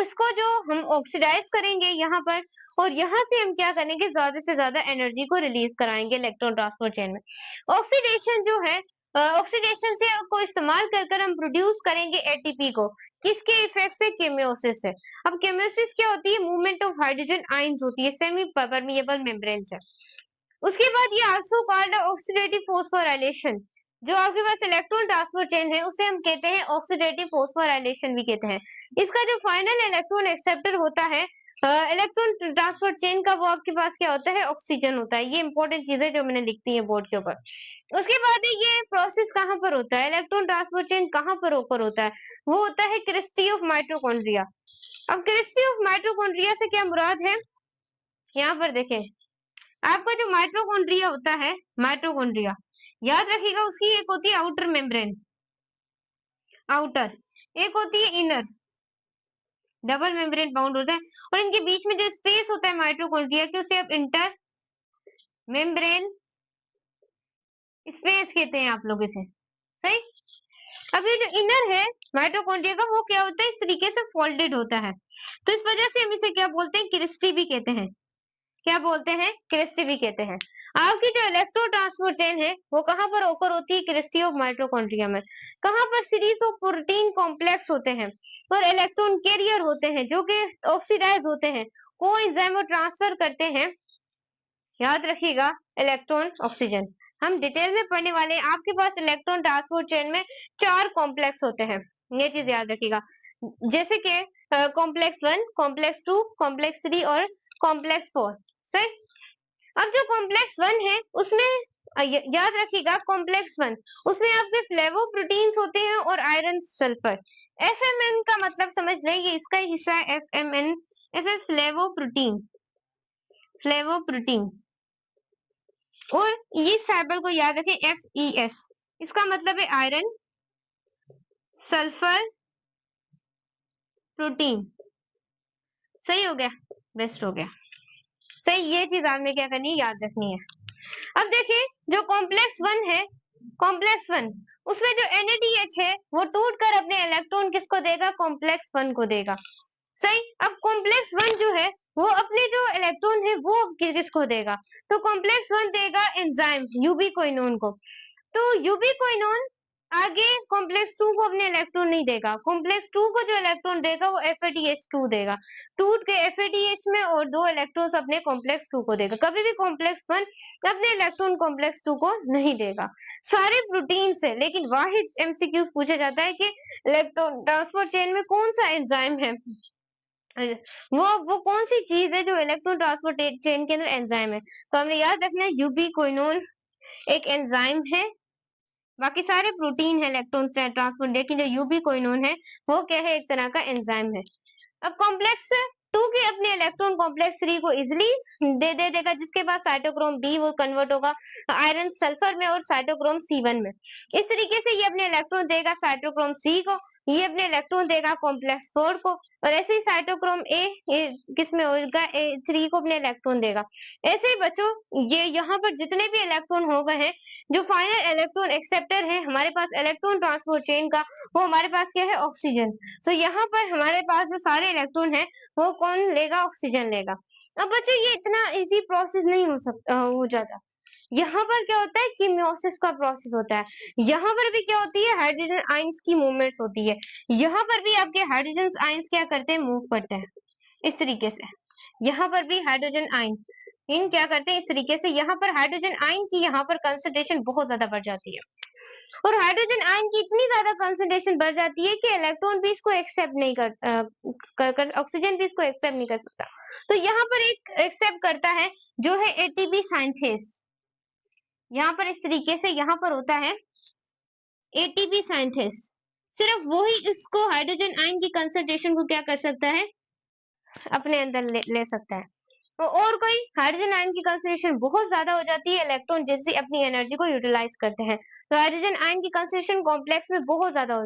इसको जो हम ऑक्सीडाइज करेंगे यहाँ पर और यहाँ से हम क्या करेंगे, ज्यादा से ज्यादा एनर्जी को रिलीज कराएंगे इलेक्ट्रॉन ट्रांसपोर्ट चेन में। ऑक्सीडेशन जो है, ऑक्सीडेशन से को इस्तेमाल कर हम प्रोड्यूस करेंगे एटीपी को, किसके इफेक्ट से, केमियोसिस से। अब केमियोसिस क्या होती है, मूवमेंट ऑफ हाइड्रोजन आयंस होती है सेमी परमिएबल मेम्ब्रेन से। उसके बाद ये आल्सो कॉल्ड ऑक्सीडेटिव फोस्फोराइलेशन, जो आपके पास इलेक्ट्रॉन ट्रांसपोर्ट चेन है उसे हम कहते हैं ऑक्सीडेटिव फोस्फोराइलेशन भी कहते हैं। इसका जो फाइनल इलेक्ट्रॉन एक्सेप्टर होता है इलेक्ट्रॉन ट्रांसपोर्ट चेन का, वो आपके पास क्या होता है, ऑक्सीजन होता है। ये इंपॉर्टेंट चीजें जो मैंने लिखती है बोर्ड के ऊपर। उसके बाद ये प्रोसेस कहाँ पर होता है, इलेक्ट्रॉन ट्रांसपोर्ट चेन कहाँ पर ओकर होता है, वो होता है क्रिस्टी ऑफ माइटोकॉन्ड्रिया। अब क्रिस्टी ऑफ माइटोकॉन्ड्रिया से क्या मुराद है, यहाँ पर देखें, आपका जो माइटोकॉन्ड्रिया होता है, माइटोकॉन्ड्रिया याद रखिएगा, उसकी एक होती है आउटर मेम्ब्रेन, आउटर, एक होती है इनर, डबल मेम्ब्रेन बाउंड होता है, और इनके बीच में जो स्पेस होता है माइटोकॉन्ड्रिया के, उसे आप इंटर मेम्ब्रेन स्पेस कहते हैं आप लोग इसे, सही। अब ये जो इनर है माइटोकॉन्ड्रिया का, वो क्या होता है, इस तरीके से फोल्डेड होता है, तो इस वजह से हम इसे क्या बोलते हैं, क्रिस्टी भी कहते हैं। क्या बोलते हैं, क्रिस्टी भी कहते हैं। आपकी जो इलेक्ट्रो ट्रांसपोर्ट चेन है वो कहाँ पर ओकर होती है, क्रिस्टी ऑफ माइटोकॉन्ड्रिया में। कहाँ पर, सीरीज ऑफ प्रोटीन कॉम्प्लेक्स होते हैं और इलेक्ट्रॉन कैरियर होते हैं, जो कि ऑक्सीडाइज होते हैं, कोएंजाइम ट्रांसफर करते हैं, याद रखिएगा, इलेक्ट्रॉन ऑक्सीजन। हम डिटेल में पढ़ने वाले हैं। आपके पास इलेक्ट्रॉन ट्रांसपोर्ट चेन में 4 कॉम्प्लेक्स होते हैं, ये चीज याद रखिएगा, जैसे कि कॉम्प्लेक्स 1, कॉम्प्लेक्स 2, कॉम्प्लेक्स 3 और कॉम्प्लेक्स 4, सही। अब जो कॉम्प्लेक्स 1 है उसमें याद रखिएगा, कॉम्प्लेक्स 1 उसमें आपके फ्लेवोप्रोटीन्स होते हैं और आयरन सल्फर। FMN का मतलब समझ लें, ये इसका ही हिस्सा है, FMN, फ्लेवोप्रोटीन, फ्लेवोप्रोटीन। और ये साइबर को याद रखें, FES, इसका मतलब है आयरन, सल्फर, प्रोटीन। सही हो गया, बेस्ट हो गया। सही, ये चीज आपने क्या करनी है, याद रखनी है। अब देखिए जो कॉम्प्लेक्स वन है, कॉम्प्लेक्स वन, उसमें जो NADH है वो टूट कर अपने इलेक्ट्रॉन किसको देगा, कॉम्प्लेक्स वन को देगा। सही। अब कॉम्प्लेक्स वन जो है वो अपने जो इलेक्ट्रॉन है वो किसको देगा, तो कॉम्प्लेक्स वन देगा एंजाइम यूबीक्विनोन को। तो यूबीक्विनोन आगे कॉम्प्लेक्स टू को अपने इलेक्ट्रॉन नहीं देगा, कॉम्प्लेक्स टू को जो इलेक्ट्रॉन देगा वो FADH2 देगा, टूट के FADH में और 2 इलेक्ट्रॉन्स अपने कॉम्प्लेक्स टू को देगा। कभी भी कॉम्प्लेक्स वन अपने इलेक्ट्रॉन कॉम्प्लेक्स टू को नहीं देगा। सारे प्रोटीन से, लेकिन वाहिद MCQs पूछा जाता है कि इलेक्ट्रॉन ट्रांसपोर्ट चेन में कौन सा एंजाइम है, वो कौन सी चीज है जो इलेक्ट्रॉन ट्रांसपोर्ट चेन के अंदर एंजाइम है। तो हमने याद रखना है यूबीक्विनोन एक एंजाइम है, बाकी सारे प्रोटीन है इलेक्ट्रॉन ट्रांसपोर्ट, लेकिन जो यूबीक्विनोन है वो क्या है, एक तरह का एंजाइम है। अब कॉम्प्लेक्स टू के अपने इलेक्ट्रॉन कॉम्प्लेक्स थ्री को इजिली दे देगा, जिसके पास साइटोक्रोम बी वो कन्वर्ट होगा आयरन सल्फर में और साइटोक्रोम C1 में। इस तरीके से ये अपने इलेक्ट्रॉन देगा साइटोक्रोम सी को, ये अपने इलेक्ट्रॉन देगा कॉम्प्लेक्स 4 को, और ऐसे ही साइटोक्रोम ए किसमें होगा, A3 को अपने इलेक्ट्रॉन देगा। ऐसे ही बच्चों ये यहाँ पर जितने भी इलेक्ट्रॉन हो गए हैं, जो फाइनल इलेक्ट्रॉन एक्सेप्टर है हमारे पास इलेक्ट्रॉन ट्रांसपोर्ट चेन का, वो हमारे पास क्या है, ऑक्सीजन। तो यहाँ पर हमारे पास जो सारे इलेक्ट्रॉन है वो कौन लेगा, ऑक्सीजन लेगा। अब बच्चों ये इतना इजी प्रोसेस नहीं हो सकता, हो जाता। यहाँ पर क्या होता है कि मियोसिस का प्रोसेस होता है, यहाँ पर भी क्या होती है, हाइड्रोजन आयंस की मूवमेंट्स होती है, यहाँ पर भी आपके हाइड्रोजन आयंस क्या करते हैं, मूव करते हैं इस तरीके से। यहाँ पर भी हाइड्रोजन आयन इन क्या करते हैं इस तरीके से, यहाँ पर हाइड्रोजन आयन की यहाँ पर कंसंट्रेशन बहुत ज्यादा बढ़ जाती है, और हाइड्रोजन आयन की इतनी ज्यादा कंसंट्रेशन बढ़ जाती है कि इलेक्ट्रॉन भी इसको एक्सेप्ट नहीं ऑक्सीजन भी इसको एक्सेप्ट नहीं कर सकता। तो यहाँ पर एक एक्सेप्ट करता है जो है ATP साइंथेस, यहाँ पर इस तरीके से यहाँ पर होता है ATP साइंथेस, सिर्फ वो ही इसको हाइड्रोजन आयन की कंसंट्रेशन को क्या कर सकता है, अपने अंदर ले सकता है। तो और कोई, हाइड्रोजन आयन की कंसंट्रेशन बहुत ज्यादा हो जाती है, इलेक्ट्रॉन जैसे अपनी एनर्जी को यूटिलाइज करते हैं, तो हाइड्रोजन आयन की कंसंट्रेशन कॉम्प्लेक्स में बहुत ज्यादा हो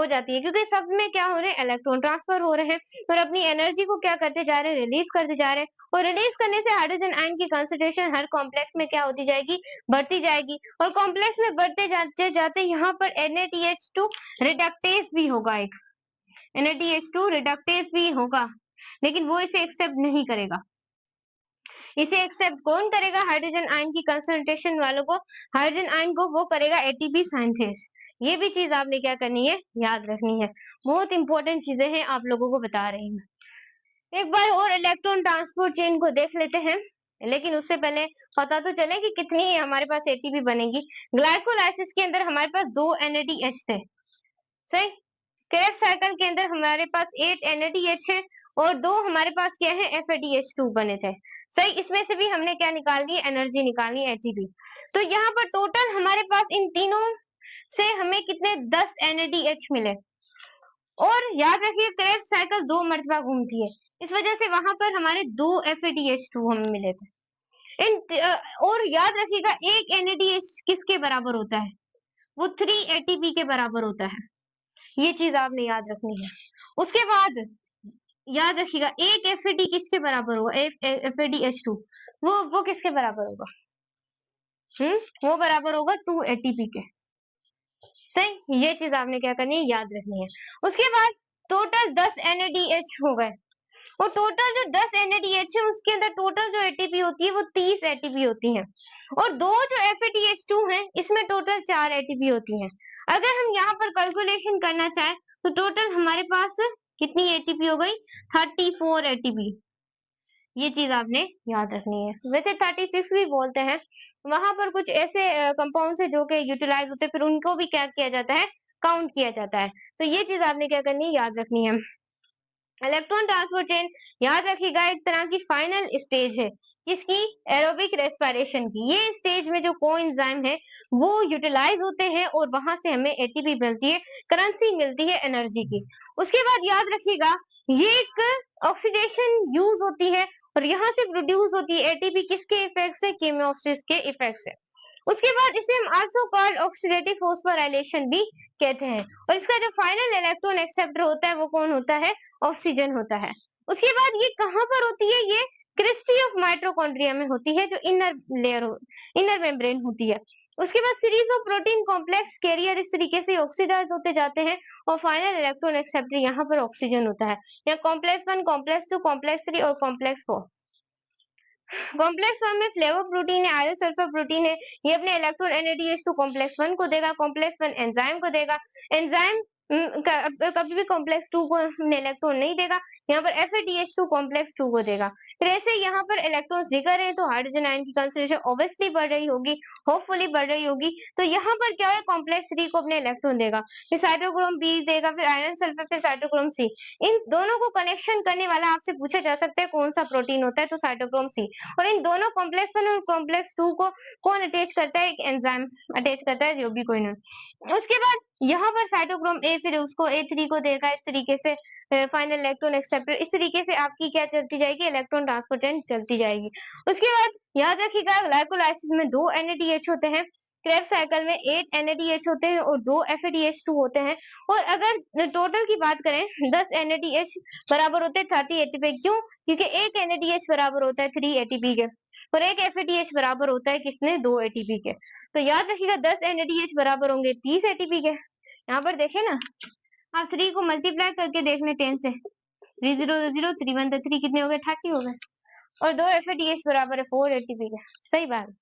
जाती है, क्योंकि सब में क्या हो रहे हैं, इलेक्ट्रॉन ट्रांसफर हो रहे हैं और अपनी एनर्जी को क्या करते जा रहे हैं, रिलीज करते जा रहे हैं, और रिलीज करने से हाइड्रोजन आयन की कंसंट्रेशन हर कॉम्प्लेक्स में क्या होती जाएगी, बढ़ती जाएगी, और कॉम्प्लेक्स में बढ़ते जाते जाते यहाँ पर NADH2 रिडक्टेस भी होगा, एक NADH2 रिडक्टेस भी होगा, लेकिन वो इसे एक्सेप्ट नहीं करेगा। इसे एक्सेप्ट कौन करेगा, हाइड्रोजन आयन की कंसंट्रेशन वालों को, हाइड्रोजन आयन को वो करेगा ATP साइंथेस। ये भी चीज आपने क्या करनी है, याद रखनी है, बहुत इंपॉर्टेंट चीजें हैं आप लोगों को बता रही हूँ। एक बार और इलेक्ट्रॉन ट्रांसपोर्ट चेन को देख लेते हैं, लेकिन उससे पहले पता तो चले कि कितनी हमारे पास ATP बनेगी। ग्लाइकोलाइसिस के अंदर हमारे पास 2 NADH थे, सही। क्रेब्स साइकिल के अंदर हमारे पास 8 NADH है और 2 हमारे पास क्या है, FADH2 बने थे, सही। इसमें से भी हमने क्या निकालनी है, एनर्जी निकालनी है, ATP। तो यहाँ पर टोटल हमारे पास इन तीनों से हमें कितने 10 NADH मिले, और याद रखिए क्रेब्स साइकिल 2 मरतबा घूमती है, इस वजह से वहां पर हमारे 2 FADH2 हमें मिले थे। और याद रखिएगा एक NADH किसके बराबर होता है, वो 3 ATP के बराबर होता है, ये चीज आपने याद रखनी है। उसके बाद याद रखिएगा एक FAD किसके बराबर होगा, FADH2, वो किसके बराबर होगा, वो बराबर होगा 2 ATP के, सही। ये चीज आपने क्या करनी है, याद रखनी है। उसके बाद टोटल 10 NADH हो गए, और टोटल जो 10 NADH है उसके अंदर टोटल जो ATP होती है वो 30 ATP होती है, और दो जो FADH2 है इसमें टोटल 4 ATP होती है। अगर हम यहाँ पर कैलकुलेशन करना चाहें तो टोटल हमारे पास कितनी ATP हो गई, 34 ATP। ये चीज आपने याद रखनी है। वैसे 36 भी बोलते हैं, वहां पर कुछ ऐसे कंपाउंड है जो कि यूटिलाइज होते हैं, फिर उनको भी क्या किया जाता है, काउंट किया जाता है। तो ये चीज आपने क्या करनी है, याद रखनी है। इलेक्ट्रॉन ट्रांसपोर्ट चेन याद रखिएगा एक तरह की फाइनल स्टेज है, किसकी, एरोबिक रेस्पिरेशन की। ये स्टेज में जो कोएंजाइम है वो यूटिलाइज होते हैं और वहां से हमें ATP मिलती है, करेंसी मिलती है एनर्जी की। उसके बाद याद रखिएगा ये एक ऑक्सीडेशन यूज होती है और यहाँ से प्रोड्यूस होती है ATP, किसके इफेक्ट से, कीमोसिस के इफेक्ट से। उसके बाद इसे हम आल्सो कॉल्ड ऑक्सीडेटिव फॉस्फोराइलेशन भी कहते हैं। और इसका जो फाइनल इलेक्ट्रॉन एक्सेप्टर होता है वो कौन होता है? ऑक्सीजन होता है। उसके बाद ये कहाँ पर होती है? ये क्रिस्टी ऑफ माइटोकॉन्ड्रिया में होती है, जो इनर मेम्ब्रेन होती है। उसके बाद series of protein complex carrier इस तरीके से ऑक्सीडाइज होते जाते हैं और फाइनल इलेक्ट्रॉन एक्सेप्टर यहाँ पर ऑक्सीजन होता है। यहाँ कॉम्प्लेक्स 1, कॉम्प्लेक्स 2, कॉम्प्लेक्स 3 और कॉम्प्लेक्स 4। कॉम्प्लेक्स फॉर्म में फ्लेवो प्रोटीन है, आयरन सल्फर प्रोटीन है। ये अपने इलेक्ट्रॉन NADH2 कॉम्प्लेक्स 1 को देगा, कॉम्प्लेक्स 1 एंजाइम को देगा। एंजाइम कभी भी कॉम्प्लेक्स 2 को इलेक्ट्रॉन नहीं देगा। यहाँ पर FADH2 कॉम्प्लेक्स 2 को देगा। फिर ऐसे यहाँ पर इलेक्ट्रॉन्स दिखा रहे हैं तो हाइड्रोजन आयन की कंसंट्रेशन ऑब्वियसली बढ़ रही होगी, होपफुली बढ़ रही होगी। तो यहाँ पर क्या है? कॉम्प्लेक्स 3 को अपने इलेक्ट्रॉन देगा, फिर साइटोक्रोम B देगा, फिर आयरन सल्फर, फिर साइटोक्रोम C। इन दोनों को कनेक्शन करने वाला आपसे पूछा जा सकता है कौन सा प्रोटीन होता है, तो साइटोक्रोम C। और इन दोनों कॉम्प्लेक्स 1 और कॉम्प्लेक्स 2 को कौन अटैच करता है? एक एंजाइम अटैच करता है, जो भी कोई ना। उसके बाद यहाँ पर साइटोक्रोम A फिर उसको A3 को देगा। इस तरीके से फाइनल इलेक्ट्रॉन एक्सेप्टर, इस तरीके से आपकी क्या चलती जाएगी? इलेक्ट्रॉन ट्रांसफर चेन चलती जाएगी। उसके बाद याद रखिएगा ग्लाइकोलाइसिस में 2 NADH होते हैं, क्रेब्स साइकिल में 8 NADH होते हैं और 2 FADH2 होते हैं। और अगर टोटल की बात करें 10 NADH बराबर होते हैं 30 ATP। क्यों? क्योंकि एक NADH बराबर होता है 3 ATP के और एक FADH बराबर होता है किसने? 2 ATP के। तो याद रखिएगा 10 NADH बराबर होंगे 30 ATP के। यहाँ पर देखें ना, आप 3 को मल्टीप्लाई करके देख लें 10 से, 3 0 0 3 1 3 कितने हो गए? 30 हो गए। और 2 FADH बराबर है 4 ATP के। सही बात।